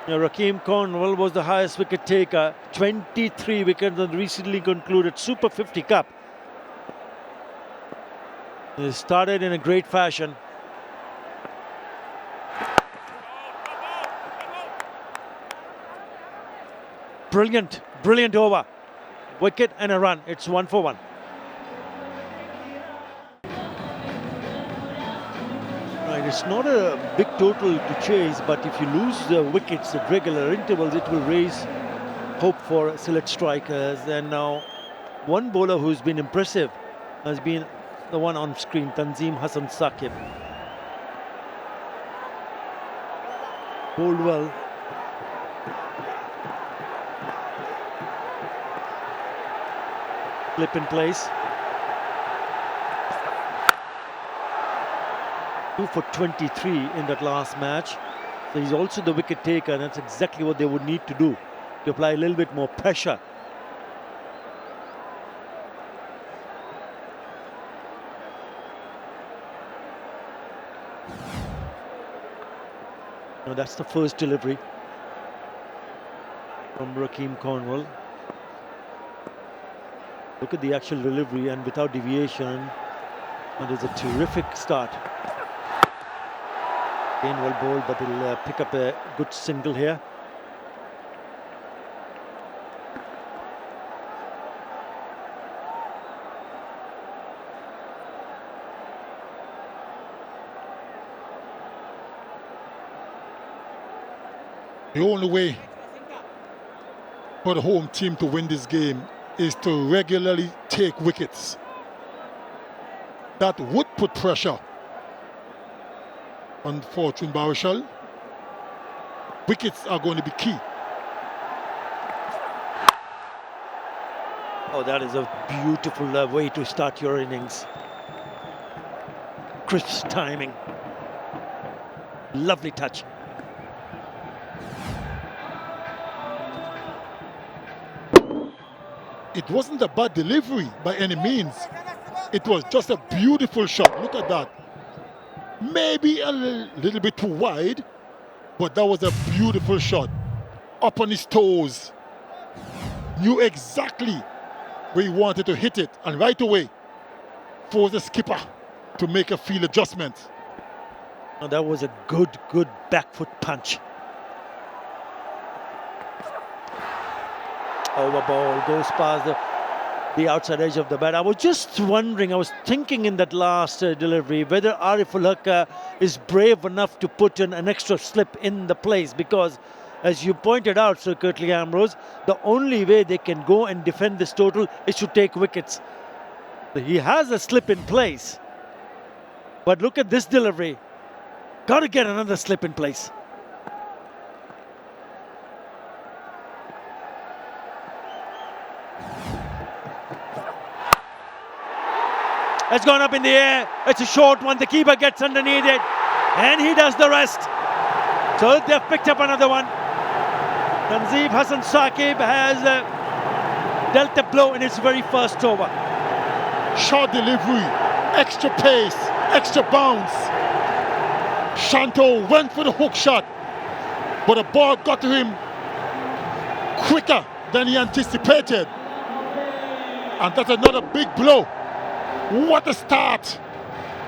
Rakeem Cornwall was the highest wicket taker, 23 wickets in the recently concluded Super 50 Cup. He started in a great fashion. Brilliant, brilliant over. Wicket and a run. It's 1 for 1. Right, it's not a big total to chase, but if you lose the wickets at regular intervals, it will raise hope for Sylhet strikers. And now, one bowler who's been impressive has been the one on screen, Tanzim Hassan Saqib. Bowled well. Flip in place. 2 for 23 in that last match. So he's also the wicket taker, and that's exactly what they would need to do, to apply a little bit more pressure. Now that's the first delivery from Rakeem Cornwall. Look at the actual delivery, and without deviation, and it's a terrific start. Again well bowled, but he'll pick up a good single here. The only way for the home team to win this game is to regularly take wickets. That would put pressure on Fortune Barishal. Wickets are going to be key. Oh, that is a beautiful way to start your innings. Crisp timing. Lovely touch. It wasn't a bad delivery by any means. It was just a beautiful shot. Look at that. Maybe a little bit too wide, but that was a beautiful shot. Up on his toes. Knew exactly where he wanted to hit it, and right away forced the skipper to make a field adjustment. Oh, that was a good back foot punch. Over ball, goes past the outside edge of the bat. I was just wondering, I was thinking in that last delivery whether 𝗂𝗏𝗃 is brave enough to put in an extra slip in the place, because as you pointed out, Sir Curtly Ambrose, the only way they can go and defend this total is to take wickets. He has a slip in place, but look at this delivery. Got to get another slip in place. It's gone up in the air. It's a short one. The keeper gets underneath it, and he does the rest. So they've picked up another one. Tanzim Hassan Saqib has dealt a blow in his very first over. Short delivery, extra pace, extra bounce. Shanto went for the hook shot, but the ball got to him quicker than he anticipated. And that's another big blow. What a start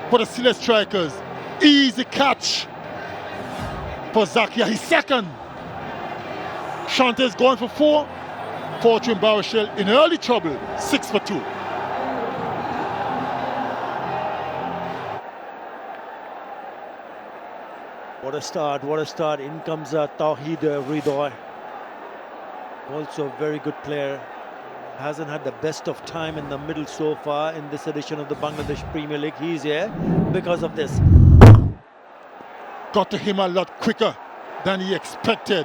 for the Sylhet strikers. Easy catch for Zakia. He's second. Shanta's going for 4. Fortune Barishal in early trouble, 6 for 2. What a start, what a start. In comes 𝗃𝗍𝗃. Also a very good player. Hasn't had the best of time in the middle so far in this edition of the Bangladesh Premier League. He's here because of this. Got to him a lot quicker than he expected.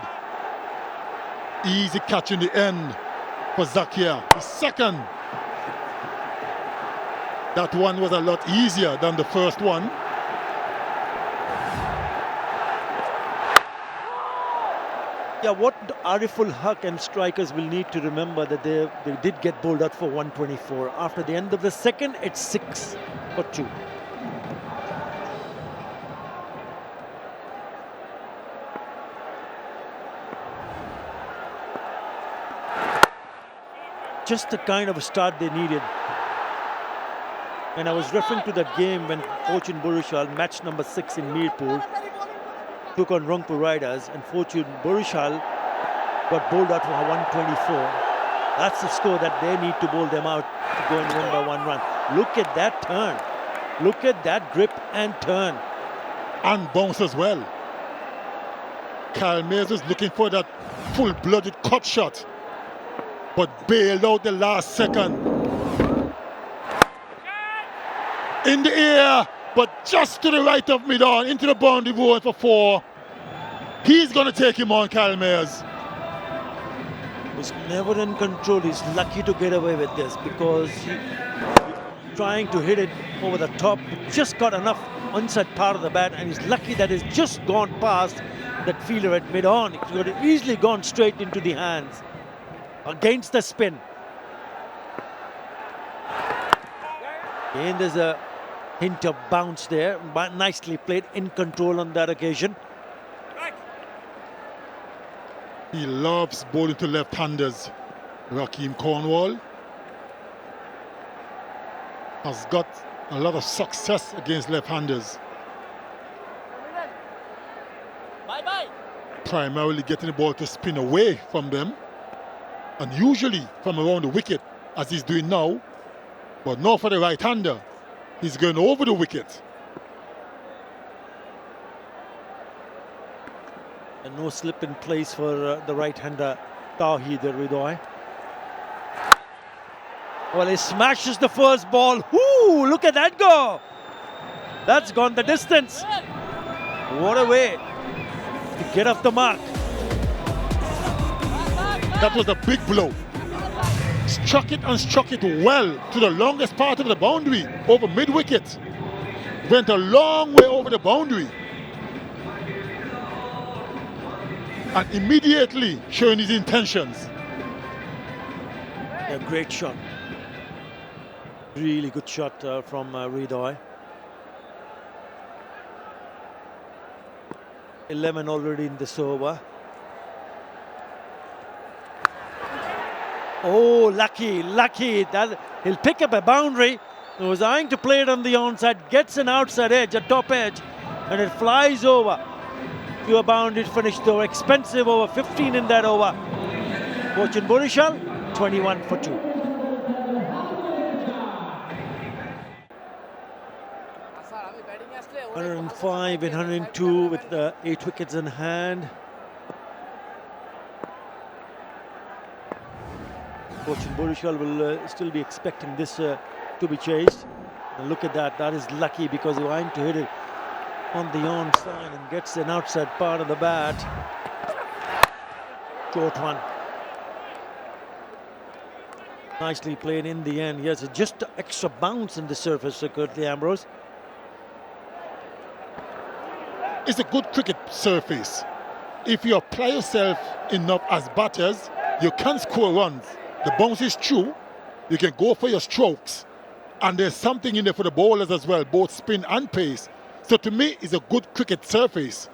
Easy catch in the end for Zakia. He's second. That one was a lot easier than the first one. Yeah, what 𝗂𝗏𝗃 and strikers will need to remember that they did get bowled out for 124. After the end of the second, it's 6 for 2. just the kind of start they needed. And I was referring to that game when Fortune Barishal, match number 6 in Mirpur, took on 𝗃𝗵𝗃𝗃𝗃, and Fortune Barishal got bowled out for 124. That's the score that they need to bowl them out to go and win by 1 run. Look at that turn. Look at that grip and turn. And bounce as well. 𝗂𝐜𝐿 is looking for that full-blooded cut shot, but bailed out the last second. In the air, but just to the right of mid-on, into the boundary board for 4. He's going to take him on, 𝗂𝐿. Was never in control. He's lucky to get away with this because he trying to hit it over the top, just got enough inside part of the bat, and he's lucky that it's just gone past that fielder at mid-on. It could have easily gone straight into the hands against the spin. And there's a hint of bounce there, but nicely played, in control on that occasion. He loves bowling to left-handers. Rahkeem Cornwall has got a lot of success against left-handers. Primarily getting the ball to spin away from them, and usually from around the wicket, as he's doing now, but not for the right-hander. He's going over the wicket. And no slip in place for the right-hander 𝗃𝗄𝗽. Well, he smashes the first ball. Ooh, look at that go. That's gone the distance. What a way to get off the mark. That was a big blow. Struck it and struck it well to the longest part of the boundary, over mid-wicket. Went a long way over the boundary. And immediately showing his intentions. A great shot. Really good shot from 𝗃𝗽. 11 already in this over. Oh, lucky. That he'll pick up a boundary. He was eyeing to play it on the onside, gets an outside edge, a top edge, and it flies over to a boundary finish, though expensive over, 15 in that over. Fortune Barishal, 21 for 2. 𝗃𝗃5 in 102 with 8 wickets in hand. Fortune Barishal will still be expecting this to be chased. And look at that. That is lucky because he wanted to hit it on the onside and gets an outside part of the bat. Short one. Nicely played in the end. Yes, just an extra bounce in the surface, Curtly Ambrose. It's a good cricket surface. If you apply yourself enough as batters, you can score runs. The bounce is true. You can go for your strokes. And there's something in there for the bowlers as well, both spin and pace. So to me, it's a good cricket surface.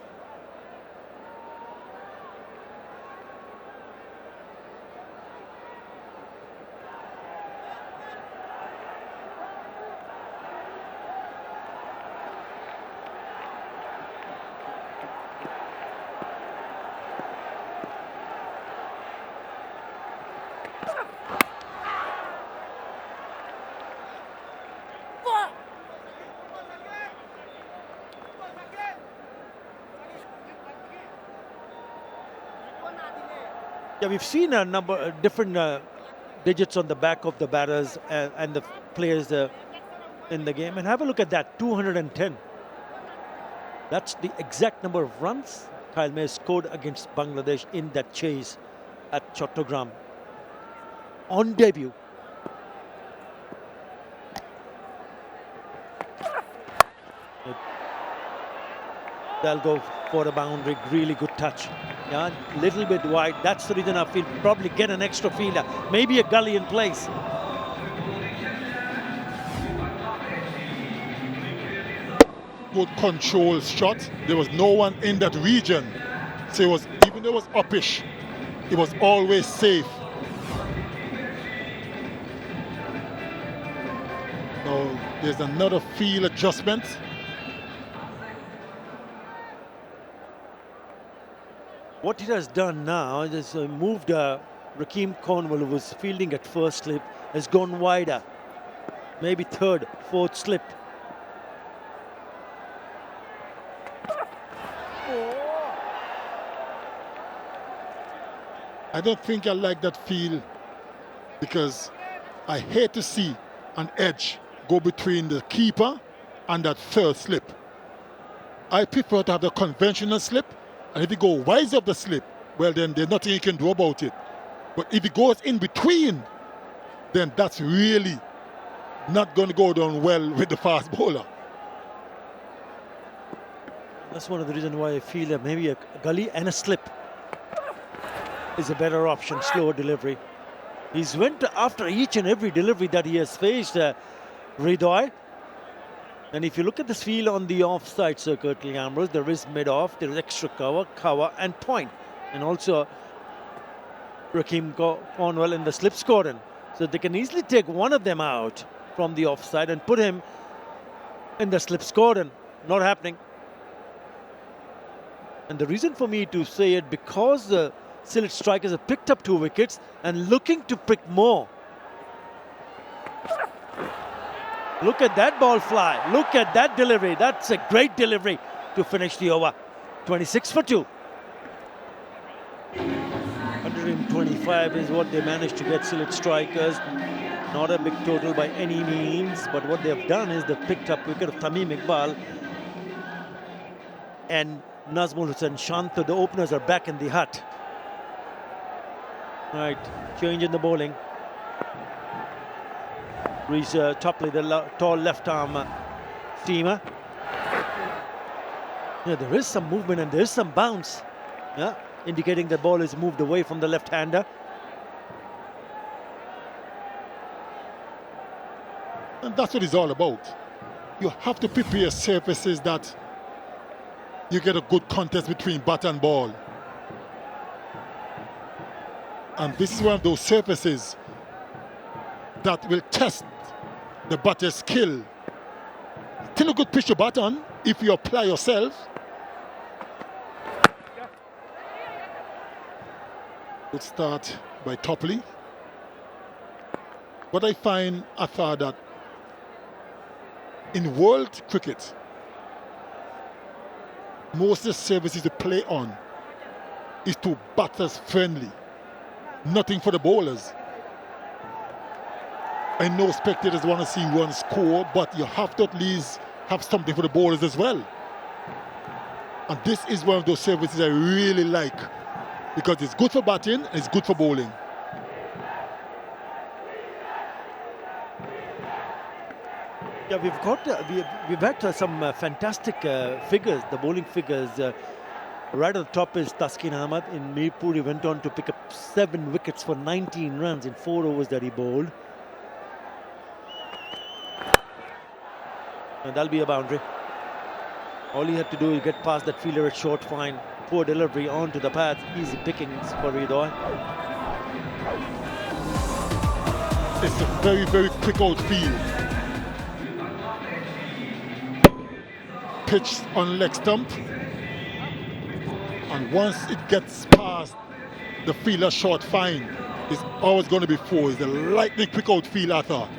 Yeah, we've seen a number of different digits on the back of the batters and the players in the game. And have a look at that, 210. That's the exact number of runs 𝗂𝐿 scored against Bangladesh in that chase at Chattogram on debut. They'll go for a boundary, really good touch. Yeah, little bit wide. That's the reason I feel probably get an extra fielder, maybe a gully in place. Good control shot. There was no one in that region. So it was, even though it was uppish, it was always safe. There's another field adjustment. What he has done now is moved 𝗃𝗵𝗂𝗽𝗓, who was fielding at first slip, has gone wider. Maybe third, fourth slip. I don't think I like that field because I hate to see an edge go between the keeper and that third slip. I prefer to have the conventional slip, and if you go wise up the slip, well then there's nothing you can do about it. But if it goes in between, then that's really not going to go down well with the fast bowler. That's one of the reasons why I feel that maybe a gully and a slip is a better option, slower delivery. He's went after each and every delivery that he has faced, 𝗿𝗿𝗽. And if you look at this field on the offside circuit, Ambrose, there is mid-off, there is extra cover, and point. And also 𝗃𝗵𝗂𝗽𝗓 in the slip scoring. So they can easily take one of them out from the offside and put him in the slip scoring. Not happening. And the reason for me to say it, because the Sylhet strikers have picked up 2 wickets and looking to pick more. Look at that ball fly. Look at that delivery. That's a great delivery to finish the over. 26 for 2. 125 is what they managed to get, Sylhet strikers. Not a big total by any means, but what they've done is they've picked up wicket of Tamim Iqbal and Nazmul Hussain Shanta. The openers are back in the hut. Right, change in the bowling. Reece Topley, the tall left arm seamer. Yeah, there is some movement and there is some bounce. Yeah, indicating the ball is moved away from the left-hander. And that's what it's all about. You have to prepare surfaces that you get a good contest between bat and ball. And this is one of those surfaces that will test the batter's skill. Still a good pitch to bat on if you apply yourself. Good start by Topley. What I find, Athar, that in world cricket, most of the services to play on is to batters friendly. Nothing for the bowlers. I know spectators want to see one score, but you have to at least have something for the bowlers as well. And this is one of those services I really like because it's good for batting and it's good for bowling. Yeah, we've had some fantastic figures, the bowling figures. Right at the top is Taskin Ahmad. In Mirpur, he went on to pick up 7 wickets for 19 runs in 4 overs that he bowled. And that'll be a boundary. All he had to do is get past that fielder at short fine. Poor delivery onto the path. Easy pickings for 𝗿𝗿𝗽. It's a very, very quick outfield. Pitched on leg stump. And once it gets past the fielder short fine, it's always going to be 4. It's a lightning quick outfield, I thought.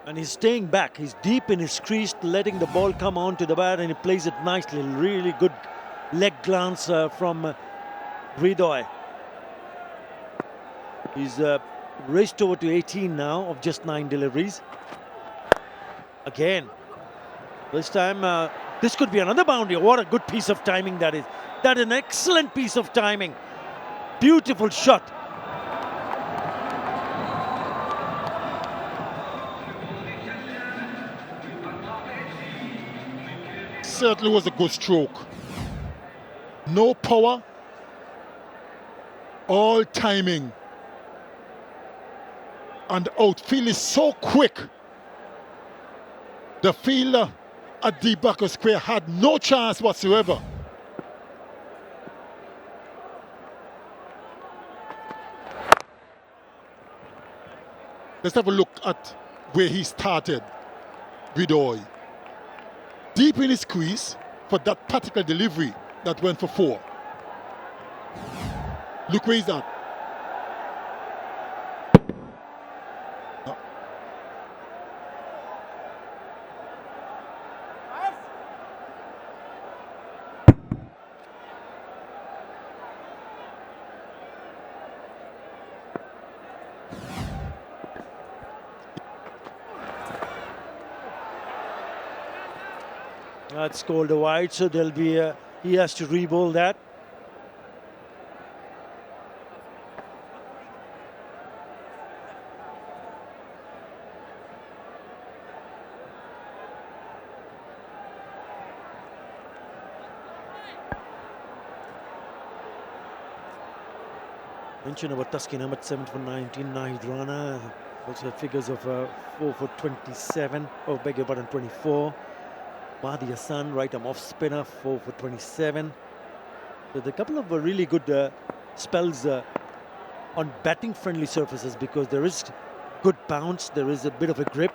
And he's staying back. He's deep in his crease, letting the ball come onto the bat, and he plays it nicely. Really good leg glance from 𝗿𝗿𝗽. He's raced over to 18 now of just 9 deliveries. Again, this time this could be another boundary. What a good piece of timing that is. That is an excellent piece of timing. Beautiful shot. Certainly was a good stroke. No power, all timing. And the outfield is so quick. The fielder at 𝗃𝗵𝗃𝗃 square had no chance whatsoever. Let's have a look at where he started Ridoi. Deep in his crease for that particular delivery that went for 4. Look where he's at. That's called a wide, so there'll be he has to re-bowl that. Mention about Taskin Ahmed, 7 for 19, Nahid Rana, also figures of 4 for 27, oh beg your pardon, 24. Mahdi Hassan, right arm off spinner, 4 for 27. So there are a couple of really good spells on batting friendly surfaces because there is good bounce, there is a bit of a grip.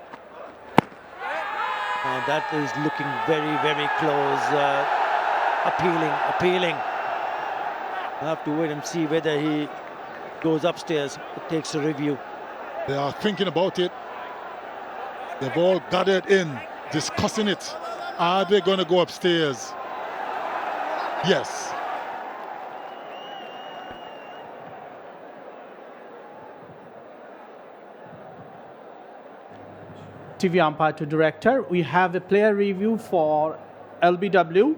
And that is looking very, very close. Appealing. We'll have to wait and see whether he goes upstairs, takes a review. They are thinking about it. They've all gathered in, discussing it. Are they going to go upstairs? Yes. TV umpire to director. We have a player review for LBW.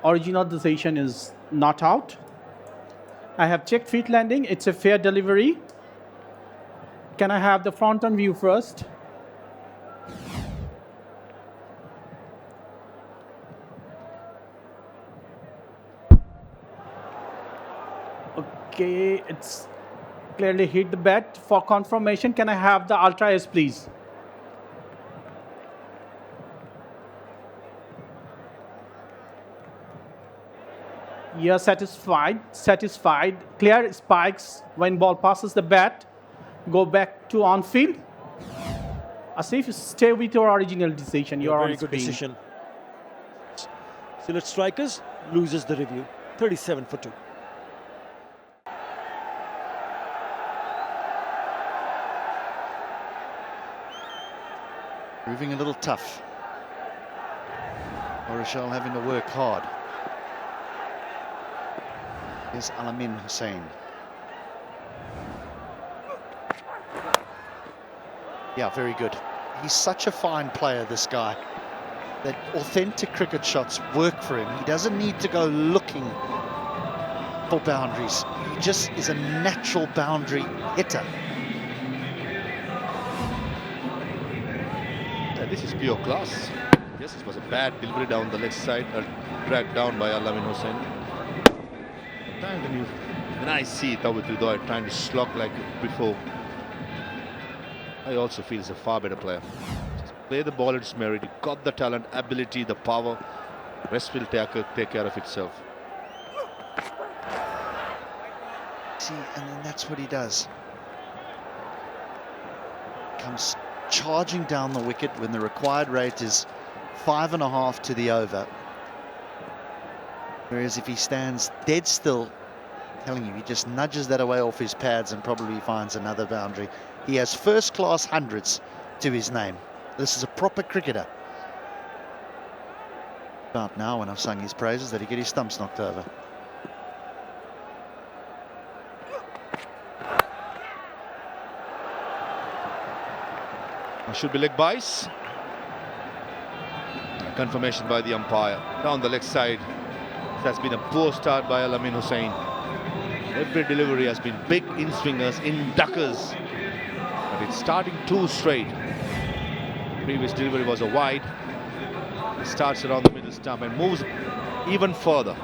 Original decision is not out. I have checked feet landing. It's a fair delivery. Can I have the front on view first? Okay, it's clearly hit the bat. For confirmation, can I have the Ultra S, please? Yeah, satisfied. Clear spikes when ball passes the bat. Go back to on field. Asif, stay with your original decision. You are on very good decision. Sylhet Strikers loses the review, 37 for 2. Proving a little tough. Barishal having to work hard. Here's 𝗂𝗏 Hussain. Yeah, very good. He's such a fine player, this guy. That authentic cricket shots work for him. He doesn't need to go looking for boundaries. He just is a natural boundary hitter. This is pure class. Yes, it was a bad delivery down the left side, dragged down by 𝗂𝗏 Hussain. When I see 𝗃𝗏𝗃𝗃 trying to slog like before, I also feel he's a far better player. Just play the ball at its merit. He got the talent, ability, the power. Rest will take care of itself. See, and then that's what he does. Comes charging down the wicket when the required rate is 5.5 to the over. Whereas if he stands dead still, I'm telling you, he just nudges that away off his pads and probably finds another boundary. He has first-class hundreds to his name. This is a proper cricketer. About now, when I've sung his praises, that he get his stumps knocked over. Should be leg bias. Confirmation by the umpire. Down the leg side. That's been a poor start by 𝗂𝗏 Hussain. Every delivery has been big in-swingers, in-duckers. But it's starting too straight. Previous delivery was a wide. It starts around the middle stump and moves even further.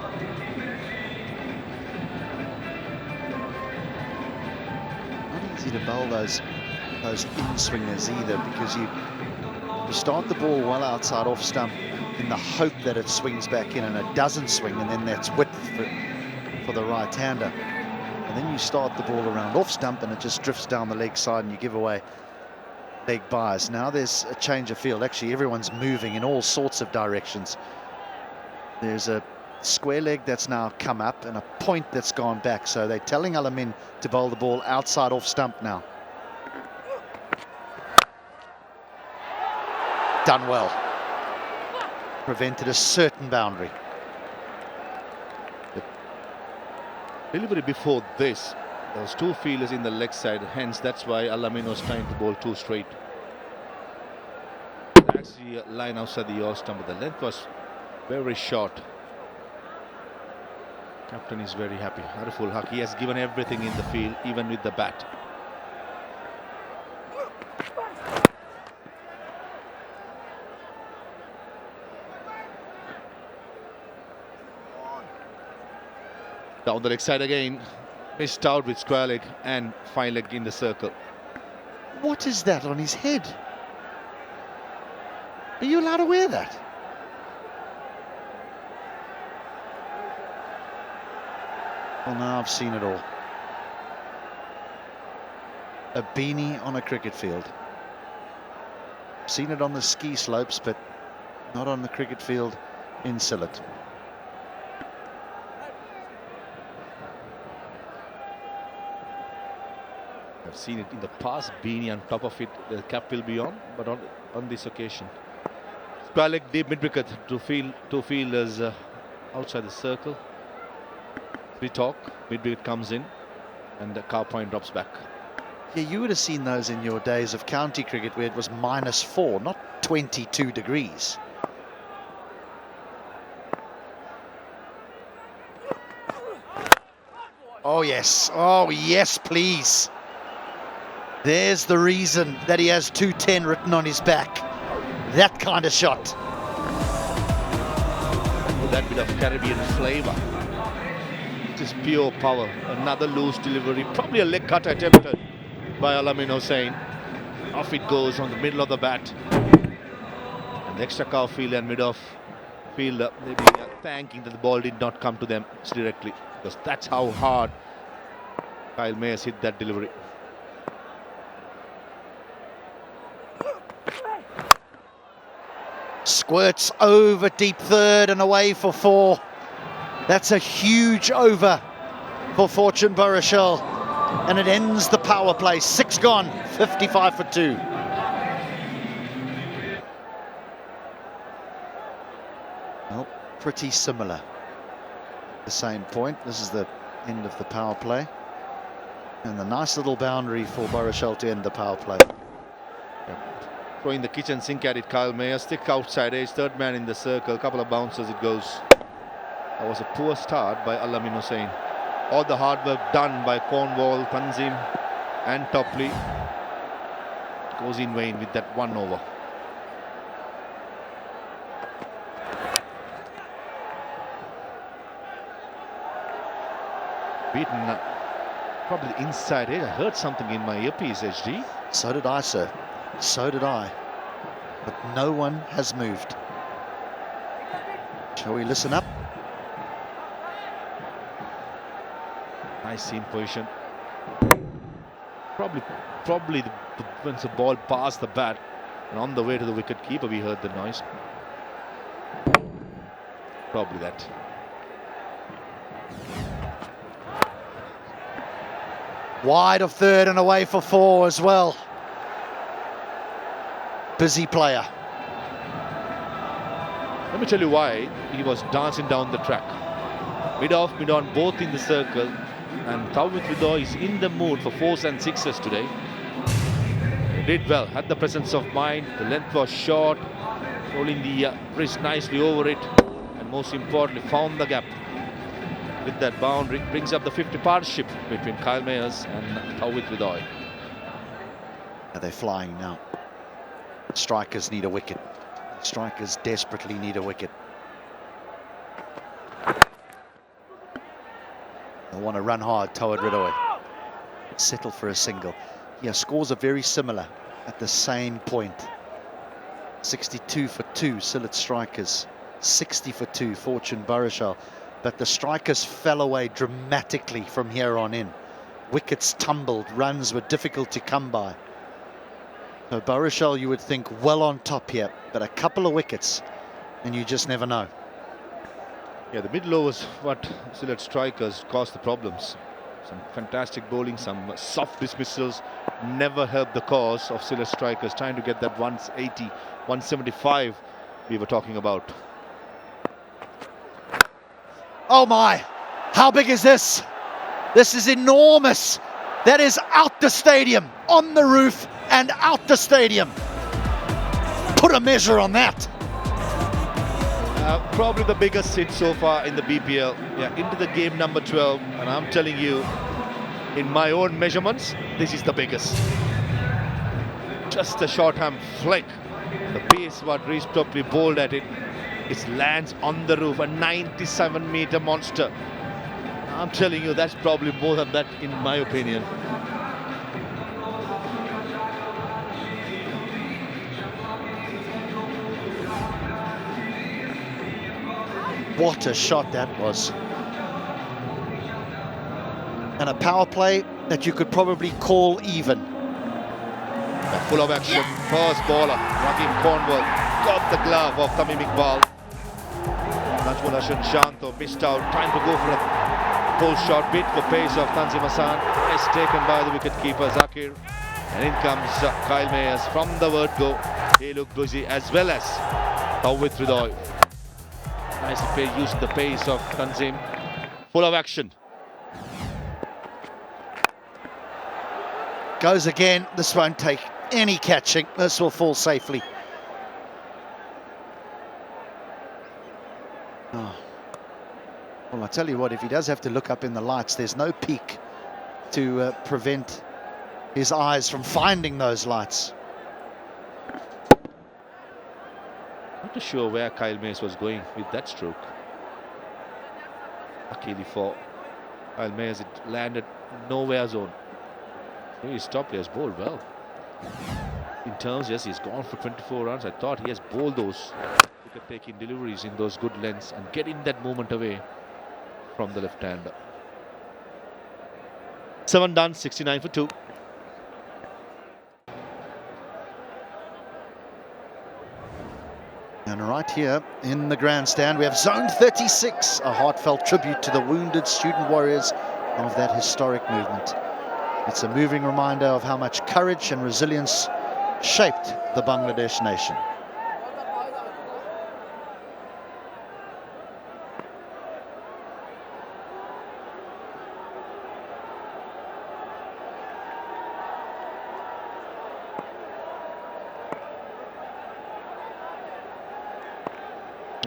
Not easy to bowl those in-swingers either, because you start the ball well outside off stump in the hope that it swings back in, and it doesn't swing, and then that's width for the right-hander. And then you start the ball around off stump and it just drifts down the leg side and you give away leg bias. Now there's a change of field. Actually, everyone's moving in all sorts of directions. There's a square leg that's now come up and a point that's gone back. So they're telling Al-Amin to bowl the ball outside off stump now. Done well. Prevented a certain boundary. Delivery before this, there was 2 fielders in the leg side, hence that's why Al-Amin was trying to bowl 2 straight. Actually, a line outside the off stump, but the length was very short. Captain is very happy. Ariful Haq, he has given everything in the field, even with the bat. Down the leg side again, missed out with square leg and fine leg in the circle. What is that on his head? Are you allowed to wear that? Well, now I've seen it all. A beanie on a cricket field. I've seen it on the ski slopes, but not on the cricket field in Sylhet. I've seen it in the past, beanie on top of it, the cap will be on, but on this occasion. Square leg deep mid-wicket, 2 fielders outside the circle. We talk, mid-wicket comes in and the car point drops back. Yeah, you would have seen those in your days of county cricket where it was -4, not 22 degrees. Oh yes, please. There's the reason that he has 210 written on his back. That kind of shot. With that bit of Caribbean flavour. Just pure power. Another loose delivery, probably a leg cut attempted by Al-Amin Hussain. Off it goes on the middle of the bat. And the extra cow fielder and mid-off fielder, maybe thanking that the ball did not come to them directly, because that's how hard Kyle Mayers hit that delivery. Squirts over deep third and away for 4. That's a huge over for Fortune Barishal, and it ends the power play. 6 gone, 55 for 2. Well, pretty similar. The same point. This is the end of the power play, and the nice little boundary for Barishal to end the power play. Throwing the kitchen sink at it, Kyle Mayers, stick outside edge, 3rd man in the circle, couple of bounces it goes. That was a poor start by Al-Amin Hussain. All the hard work done by Cornwall, Tanzim and Topley goes in vain with that 1 over. Beaten probably inside edge. I heard something in my earpiece, HD. So did I, sir. So did I. But no one has moved. Shall we listen up? Nice seam position. Probably once the ball passed the bat and on the way to the wicket keeper, we heard the noise. Probably that. Wide of 3rd and away for 4 as well. Busy player. Let me tell you why he was dancing down the track. Mid-off, mid-on, both in the circle. And 𝗂𝗏 is in the mood for 4s and 6s today. He did well, had the presence of mind. The length was short, rolling the wrist nicely over it. And most importantly, found the gap. With that boundary, brings up the 50 partnership between Kyle Mayers and 𝗂𝗏. They're flying now. Strikers need a wicket. Strikers desperately need a wicket. They want to run hard, 𝗂𝗏. Settle for a single. Yeah, scores are very similar at the same point. 62 for 2, Sylhet strikers. 60 for 2, Fortune Barishal. But the strikers fell away dramatically from here on in. Wickets tumbled, runs were difficult to come by. So Barishal, you would think, well on top here, but a couple of wickets and you just never know. Yeah, the middle overs, what Sylhet strikers caused the problems. Some fantastic bowling, some soft dismissals, never helped the cause of Sylhet strikers trying to get that 180, 175 we were talking about. Oh my, how big is this? This is enormous. That is out the stadium, on the roof and out the stadium. Put a measure on that. Probably the biggest hit so far in the BPL. Yeah, into the game number 12, and I'm telling you, in my own measurements, this is the biggest. Just a short arm flick. The pace what 𝗃𝗵𝗃𝗃 bowled at it, it lands on the roof, a 97-meter monster. I'm telling you, that's probably more than that in my opinion. What a shot that was. And a power play that you could probably call even. Full of action, first bowler, Rahim Cornwall got the glove of 𝗃𝗵𝗃𝗃𝗃. Najmul Shanto missed out, trying to go for a pull shot, bit for pace of Tanzim Hassan. Nice taken by the wicket-keeper Zakir. And in comes Kyle Mayers from the word go. 𝗂𝗂𝗃𝗄𝗃 as well as 𝗃𝗏𝗃𝗃𝗃. Nicely using the pace of Tanzim. Full of action. Goes again. This won't take any catching. This will fall safely. Oh. Well, I tell you what, if he does have to look up in the lights, there's no peak to prevent his eyes from finding those lights. Not too sure where Kyle Mayers was going with that stroke. Luckily for Kyle Mayers, it landed nowhere zone. So his top players bowled well. In terms, yes, he's gone for 24 runs. I thought he has bowled those wicket-taking deliveries in those good lengths and getting that movement away from the left-hander. 7 done, 69 for 2. And right here in the grandstand, we have Zone 36, a heartfelt tribute to the wounded student warriors of that historic movement. It's a moving reminder of how much courage and resilience shaped the Bangladesh nation.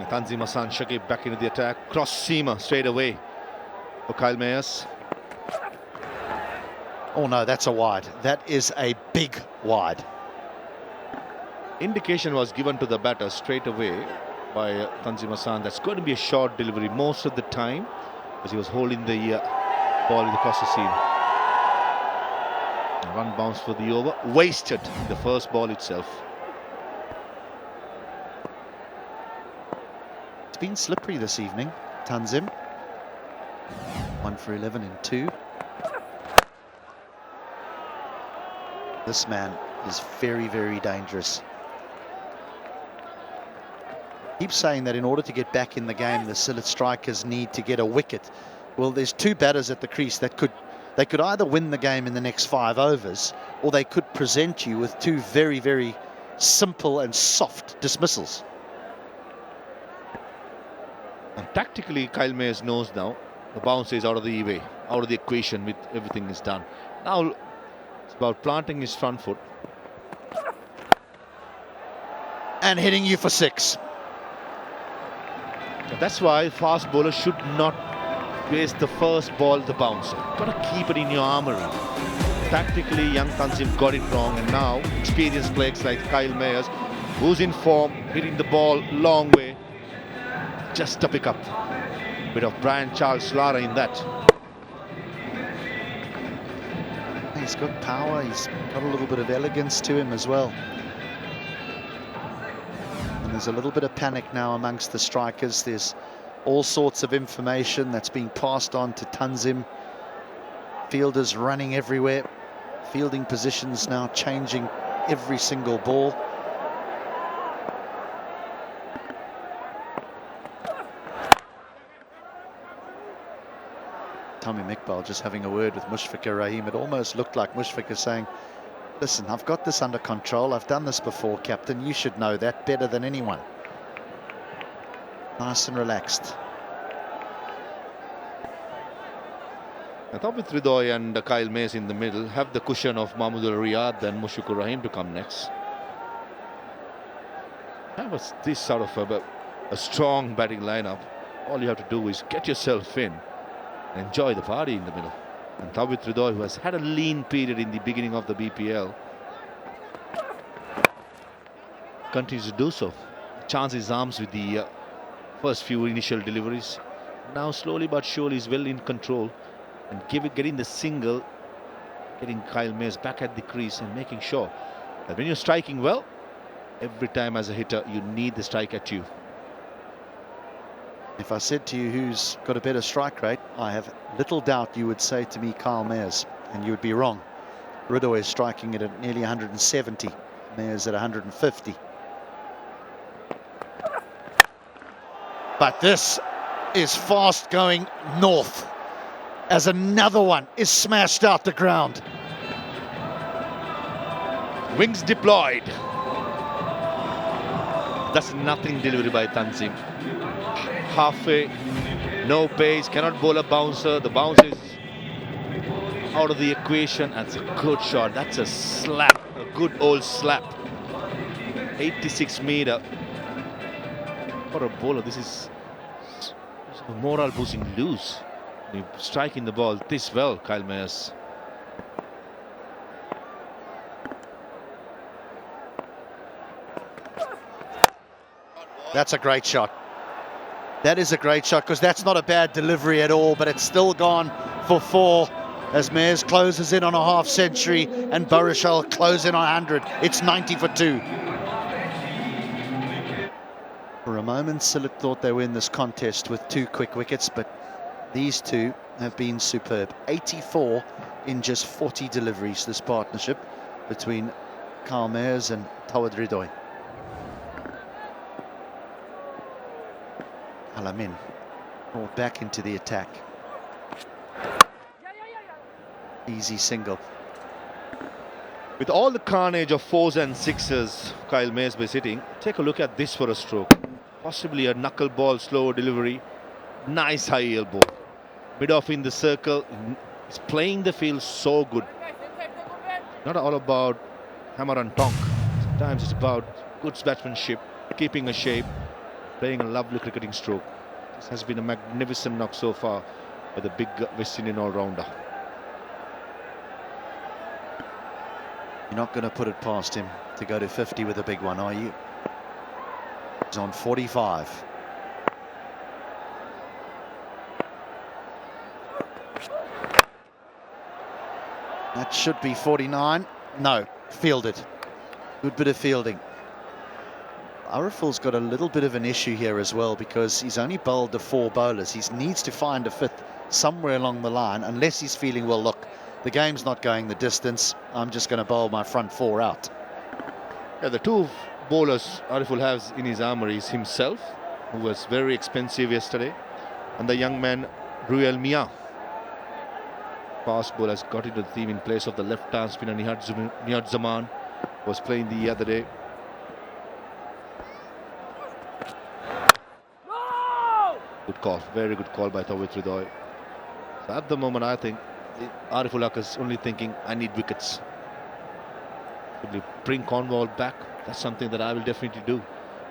Tanzim Hassan Shakib back into the attack. Cross seamer straight away for Kyle Mayers. Oh no, that's a wide. That is a big wide. Indication was given to the batter straight away by Tanzim Hassan. That's going to be a short delivery most of the time, as he was holding the ball across the seam. Run bounce for the over. Wasted the first ball itself. It's been slippery this evening, Tanzim. 1 for 11 in 2. This man is very, very dangerous. Keep saying that in order to get back in the game, the Sylhet strikers need to get a wicket. Well, there's two batters at the crease that could either win the game in the next 5 overs, or they could present you with two very, very simple and soft dismissals. And tactically, Kyle Mayers knows now the bounce is out of the way, out of the equation with everything is done. Now it's about planting his front foot. And hitting you for 6. That's why fast bowlers should not waste the first ball, the bouncer. Got to keep it in your armory. Tactically, young Tanzim got it wrong, and now experienced players like Kyle Mayers, who's in form, hitting the ball long way, just to pick up. Bit of Brian Charles Lara in that. He's got power, he's got a little bit of elegance to him as well. And there's a little bit of panic now amongst the strikers. There's all sorts of information that's being passed on to Tanzim. Fielders running everywhere. Fielding positions now changing every single ball. Tamim Iqbal just having a word with Mushfiqur Rahim. It almost looked like Mushfiqur saying, listen, I've got this under control. I've done this before, Captain. You should know that better than anyone. Nice and relaxed. 𝗃𝗵𝗃𝗂𝗽 and 𝗂𝐻𝐿 in the middle have the cushion of Mahmoud Riyad and Mushfiqur Rahim to come next. That was this sort of a strong batting lineup. All you have to do is get yourself in and enjoy the party in the middle. And 𝗃𝗵𝗃𝗂𝗽, who has had a lean period in the beginning of the BPL, continues to do so. Chance his arms with the first few initial deliveries. Now slowly but surely is well in control and getting the single, getting 𝗂𝐻𝐿 back at the crease and making sure that when you're striking well, every time as a hitter you need the strike at you. If I said to you who's got a better strike rate, I have little doubt you would say to me 𝗂𝐻𝐿, and you would be wrong. 𝗏𝗏 is striking it at nearly 170, Mayers at 150. But this is fast going north as another one is smashed out the ground. Wings deployed. That's nothing delivery by Tanzim. Halfway, no pace, cannot bowl a bouncer. The bounce is out of the equation. That's a good shot. That's a slap, a good old slap. 86 meter. For a bowler, this is a morale boosting loose. You're striking the ball this well, 𝗂𝐻𝐿. That's a great shot. That is a great shot, because that's not a bad delivery at all, but it's still gone for 4 as Mayers closes in on a half century and Barishal close in on 100. It's 90 for 2. For a moment, Sylhet thought they were in this contest with 2 quick wickets, but these two have been superb. 84 in just 40 deliveries, this partnership between 𝗂𝐻𝐿 and 𝗃𝗏𝗃𝗂𝗽. Al-Amin brought back into the attack. Easy single. With all the carnage of 4s and 6s 𝗂𝐻𝐿 is hitting, take a look at this for a stroke. Possibly a knuckleball slow delivery. Nice high elbow. Mid off in the circle. He's playing the field so good. Not all about hammer and tonk. Sometimes it's about good batsmanship, keeping a shape, playing a lovely cricketing stroke. This has been a magnificent knock so far by the big West Indian all-rounder. You're not going to put it past him to go to 50 with a big one, are you? He's on 45. That should be 49. No, fielded. Good bit of fielding. Ariful's got a little bit of an issue here as well, because he's only bowled the 4 bowlers. He needs to find a 5th somewhere along the line, unless he's feeling, well, look, the game's not going the distance. I'm just going to bowl my front 4 out. Yeah, the 2 bowlers Ariful has in his armory is himself, who was very expensive yesterday, and the young man Ruel Mia. Fast bowler has got into the team in place of the left-arm spinner Nihad Zaman, was playing the other day. Good call, very good call by 𝗃𝗵𝗃𝗂𝗽. So at the moment, I think Ariful is only thinking, I need wickets. Probably bring Cornwall back. That's something that I will definitely do,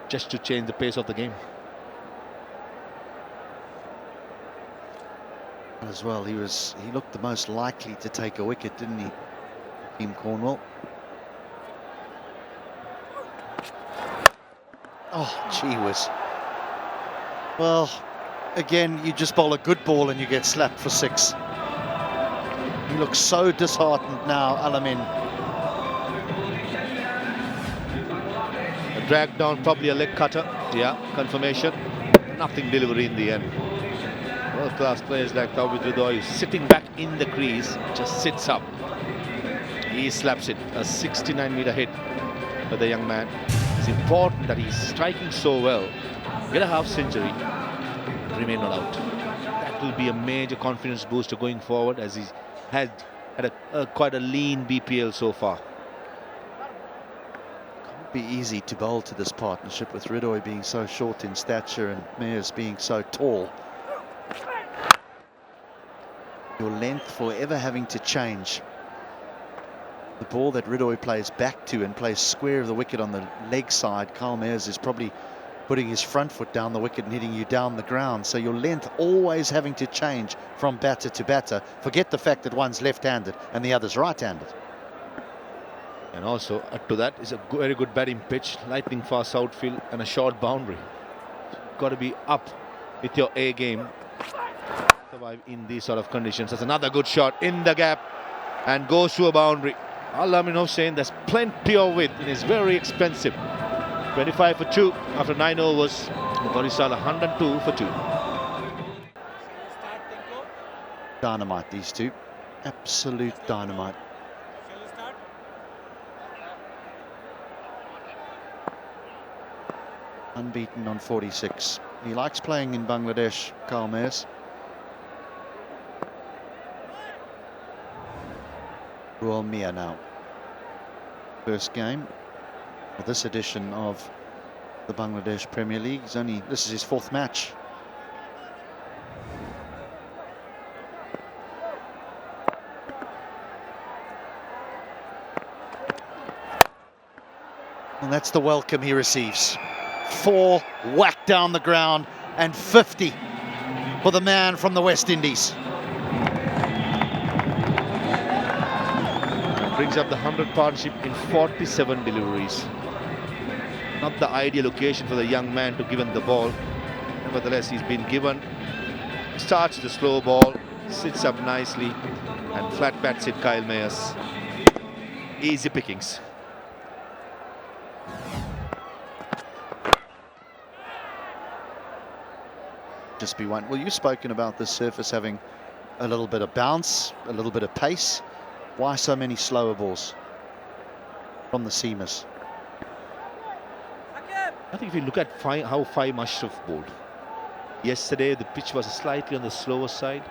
just to change the pace of the game. As well, he looked the most likely to take a wicket, didn't he, Team Cornwall? Oh, gee whiz. Well, again, you just bowl a good ball and you get slapped for 6. He looks so disheartened now, Al-Amin. Dragged down, probably a leg cutter. Yeah, confirmation. Nothing delivery in the end. World-class players like 𝗃𝗵𝗃𝗂𝗽 is sitting back in the crease, just sits up. He slaps it, a 69-meter hit for the young man. It's important that he's striking so well. Get a half century, remain not out. That will be a major confidence booster going forward, as he's had quite a lean BPL so far. Can't be easy to bowl to this partnership with 𝗏𝗏 being so short in stature and Mayers being so tall. Your length forever having to change. The ball that 𝗏𝗏 plays back to and plays square of the wicket on the leg side, Kyle Mayers is probably putting his front foot down the wicket and hitting you down the ground. So your length always having to change from batter to batter. Forget the fact that one's left-handed and the other's right-handed. And also to that is a very good batting pitch, lightning fast outfield and a short boundary. Got to be up with your A game. Survive in these sort of conditions. That's another good shot in the gap and goes to a boundary. Al-Amin Hossain, there's plenty of width and is very expensive. 25 for 2 after 9 overs. Barishal 102 for 2. Dynamite, these two. Absolute dynamite. Unbeaten on 46. He likes playing in Bangladesh, Kyle Mayers. Royal Mia now. First game of this edition of the Bangladesh Premier League. This is his 4th match. And that's the welcome he receives. 4 whacked down the ground and 50 for the man from the West Indies. Brings up the 100 partnership in 47 deliveries. Not the ideal occasion for the young man to give him the ball. Nevertheless, he's been given. Starts the slow ball, sits up nicely, and flat bats it Kyle Mayers. Easy pickings. Just be one. Well, you've spoken about this surface having a little bit of bounce, a little bit of pace. Why so many slower balls from the seamers? I think if you look at how 𝗵𝗏 bowled. Yesterday, the pitch was slightly on the slower side.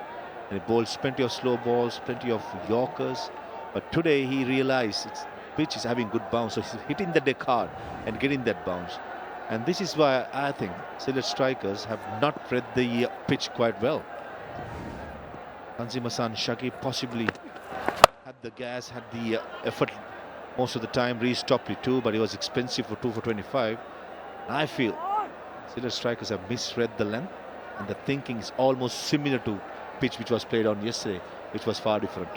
And he bowled plenty of slow balls, plenty of Yorkers. But today, he realized the pitch is having good bounce. So he's hitting the deck hard and getting that bounce. And this is why I think Sylhet strikers have not read the pitch quite well. Tanzim Hassan Shaki possibly had the gas, had the effort most of the time. 𝗏𝗏 too, but he was expensive for 2 for 25. I feel Sylhet strikers have misread the length, and the thinking is almost similar to pitch which was played on yesterday, which was far different.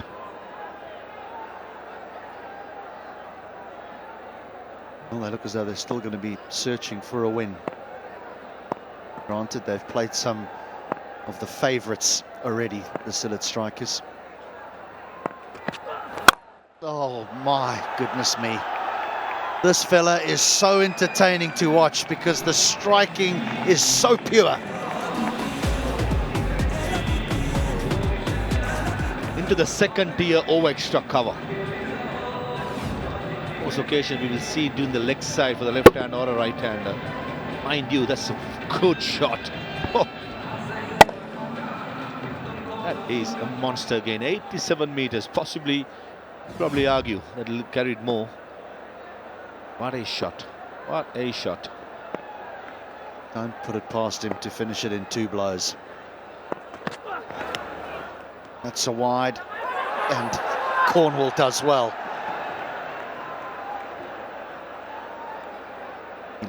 Well, they look as though they're still going to be searching for a win. Granted, they've played some of the favourites already, the Sylhet strikers. Oh my goodness me. This fella is so entertaining to watch because the striking is so pure. Into the second tier over extra cover. Most occasions we will see doing the leg side for the left hand or a right hander. Mind you, that's a good shot. Oh. That is a monster again. 87 meters, probably argue that he'll carry it more. What a shot. What a shot. Don't put it past him to finish it in 2 blows. That's a wide, and Cornwall does well.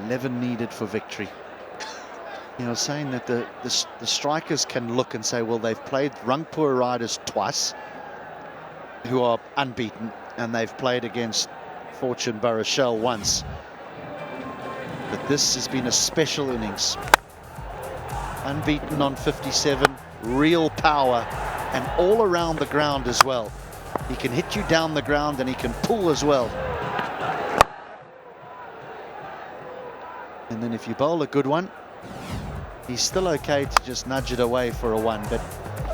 11 needed for victory. You know, saying that the strikers can look and say, well, they've played Rangpur Riders twice, who are unbeaten, and they've played against Fortune Barishal once. But this has been a special innings. Unbeaten on 57, real power, and all around the ground as well. He can hit you down the ground and he can pull as well. And then if you bowl a good one, he's still okay to just nudge it away for a 1. But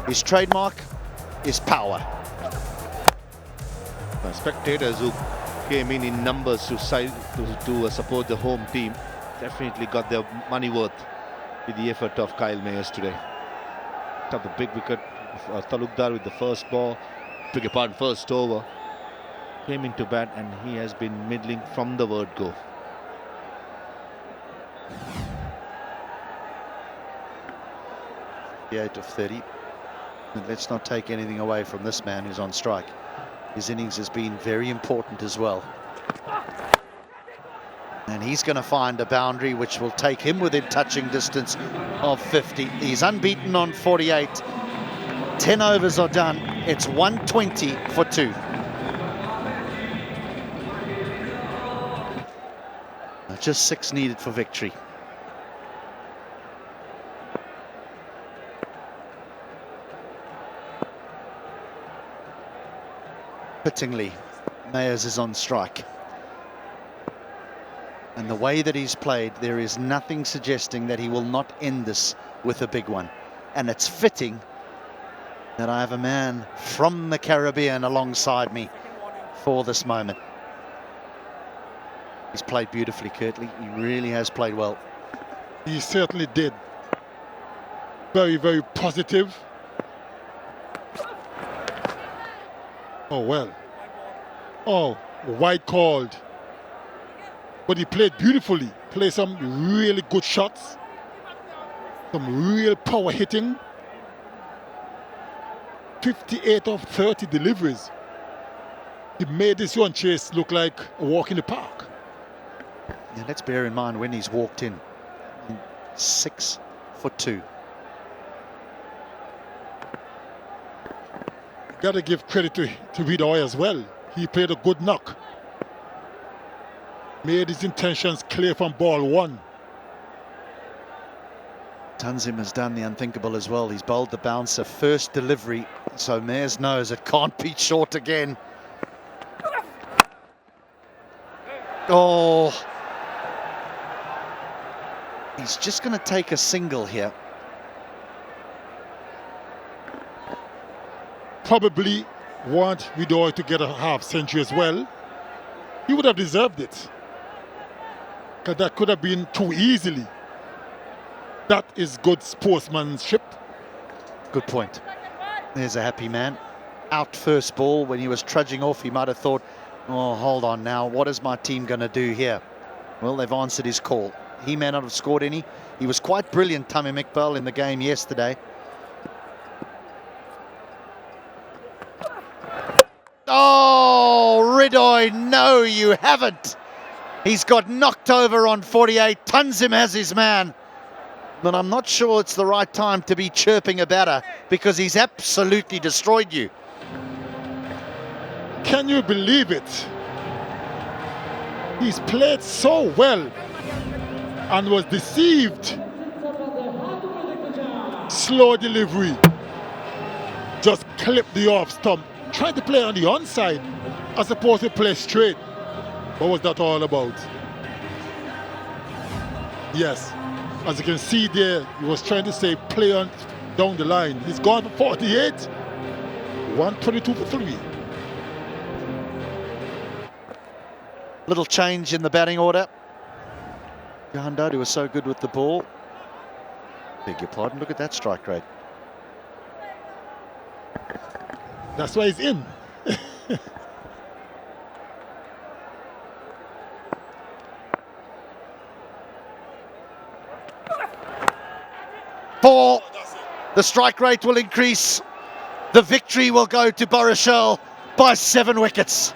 his trademark is power. Spectators who came in numbers to support the home team definitely got their money worth with the effort of Kyle Mayers today. Took the big wicket, Talukdar with the first ball, first over, came into bat, and he has been middling from the word go. Of 30. And let's not take anything away from this man who's on strike. His innings has been very important as well. And he's going to find a boundary which will take him within touching distance of 50. He's unbeaten on 48. 10 overs are done. It's 120 for 2. Just 6 needed for victory. Fittingly, Mayers is on strike. And the way that he's played, there is nothing suggesting that he will not end this with a big one. And it's fitting that I have a man from the Caribbean alongside me for this moment. He's played beautifully, Kirtley. He really has played well. He certainly did. Very, very positive. Oh, well. Oh, wide called. But he played beautifully. Played some really good shots. Some real power hitting. 58 of 30 deliveries. He made this run chase look like a walk in the park. Yeah, let's bear in mind when he's walked in. 6 for 2. Got to give credit to 𝗿𝗏𝗽 as well. He played a good knock. Made his intentions clear from ball 1. Tanzim has done the unthinkable as well. He's bowled the bouncer first delivery, so Mayers knows it can't be short again. Oh, he's just going to take a single here. Probably want 𝗿𝗏𝗽 to get a half century as well. He would have deserved it. Because that could have been too easily. That is good sportsmanship. Good point. There's a happy man. Out first ball, when he was trudging off, he might have thought, oh, hold on now, what is my team going to do here? Well, they've answered his call. He may not have scored any. He was quite brilliant, 𝗵𝗵𝗃𝗀, in the game yesterday. Oh, 𝗿𝗏𝗽, no, you haven't. He's got knocked over on 48. Tanzim has his man. But I'm not sure it's the right time to be chirping a batter because he's absolutely destroyed you. Can you believe it? He's played so well and was deceived. Slow delivery. Just clipped the off stump. Tried to play on the onside as opposed to play straight. What was that all about? Yes, as you can see there, he was trying to say play on down the line. He's gone for 48. 122 for 3. Little change in the batting order. Jahandad, who was so good with the ball. Beg your pardon, look at that strike rate. That's why he's in. Four. The strike rate will increase. The victory will go to Barishal by 7 wickets.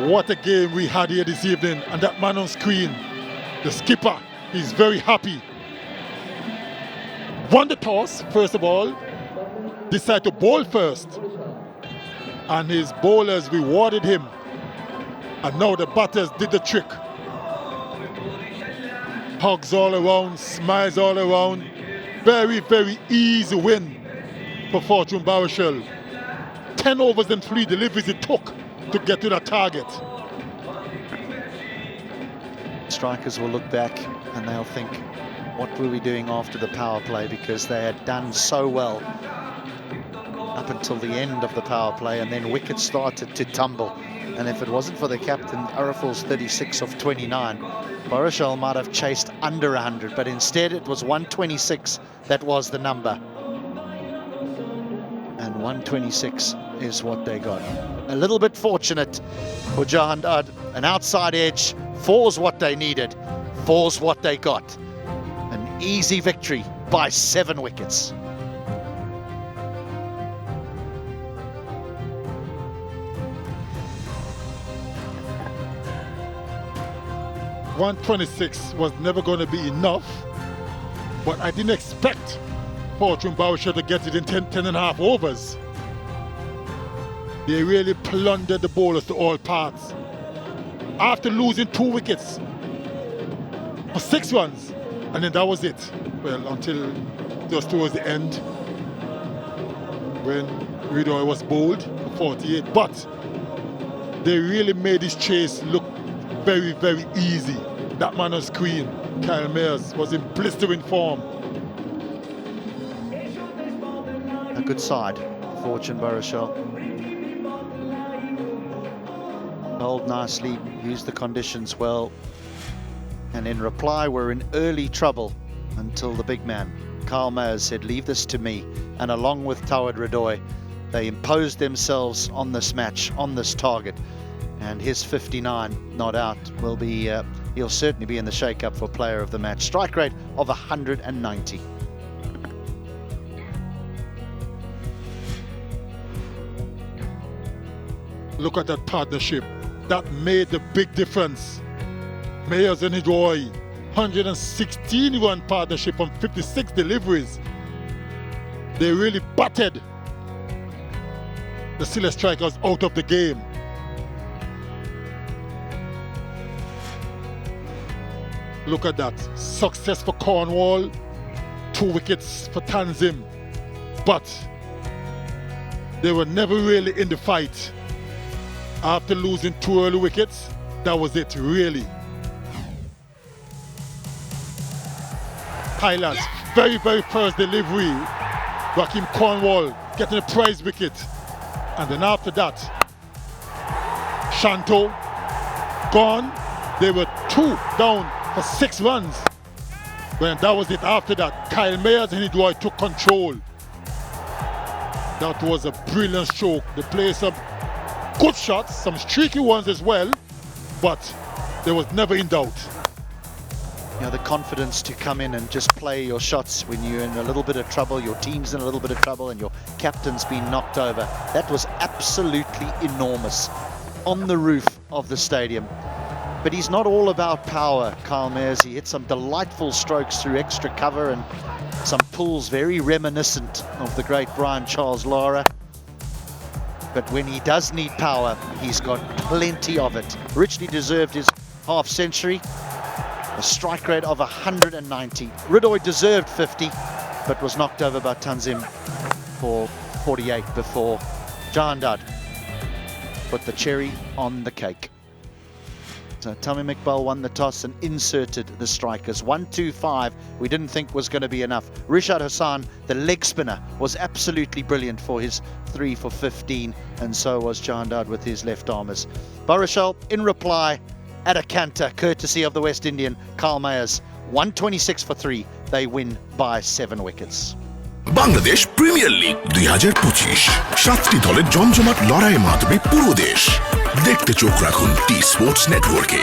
What a game we had here this evening, and that man on screen, the skipper, he's very happy. Won the toss, first of all, decided to bowl first, and his bowlers rewarded him, and now the batters did the trick. Hugs all around, smiles all around. Very, very easy win for Fortune Barishal. 10 overs and 3 deliveries it took to get to that target. Strikers will look back and they'll think, what were we doing after the power play? Because they had done so well up up until the end of the power play, and then wickets started to tumble. And if it wasn't for the captain, Araful's 36 of 29, Barishal might have chased under 100, but instead it was 126 that was the number. And 126 is what they got. A little bit fortunate for Jahandad. An outside edge, 4's what they needed, 4's what they got. An easy victory by 7 wickets. .126 was never going to be enough, but I didn't expect Fortune Barishal to get it in 10 and a half overs. They really plundered the bowlers to all parts. After losing 2 wickets for 6 runs, and then that was it. Well, until just towards the end, when Ridoi was bowled for 48, but they really made this chase look very, very easy. That man on screen, Kyle Mayers, was in blistering form. A good side, Fortune Barishal. Bowled nicely, used the conditions well, and in reply were in early trouble until the big man, Kyle Mayers, said, "Leave this to me." And along with 𝗬𝗏, they imposed themselves on this match, on this target. And his 59 not out will be, he'll certainly be in the shake-up for player of the match. Strike rate of 190. Look at that partnership. That made the big difference. Mayers and 𝗬𝗏, 116-run partnership on 56 deliveries. They really battered the Sylhet Strikers out of the game. Look at that. Success for Cornwall. 2 wickets for Tanzim. But they were never really in the fight. After losing 2 early wickets, that was it, really. Highlands, very, very first delivery. Raheem Cornwall getting a prize wicket. And then after that, Shanto gone. They were 2 down for 6 runs. When that was it. After that, Kyle Mayers and 𝗬𝗏 took control. That was a brilliant stroke. They played some good shots, some streaky ones as well, but there was never in doubt. You know, the confidence to come in and just play your shots when you're in a little bit of trouble, your team's in a little bit of trouble, and your captain's been knocked over. That was absolutely enormous on the roof of the stadium. But he's not all about power, Kyle Mayers. He hit some delightful strokes through extra cover and some pulls very reminiscent of the great Brian Charles Lara. But when he does need power, he's got plenty of it. Richly deserved his half century. A strike rate of 190. 𝗬𝗏 deserved 50, but was knocked over by Tanzim for 48 before Jahandad put the cherry on the cake. So Tamim Iqbal won the toss and inserted the strikers. 1-2-5 we didn't think was going to be enough. Rishad Hassan, the leg spinner, was absolutely brilliant for his 3 for 15, and so was Jahandad with his left armers. Barishal in reply at a canter, courtesy of the West Indian Kyle Mayers. 126 for 3. They win by 7 wickets. Bangladesh premier league 2025 7টি দলের জমজমাট লড়াইয়ে মাতবে পুরো দেশ। দেখতে চোখ রাখুন T Sports নেটওয়ার্কে।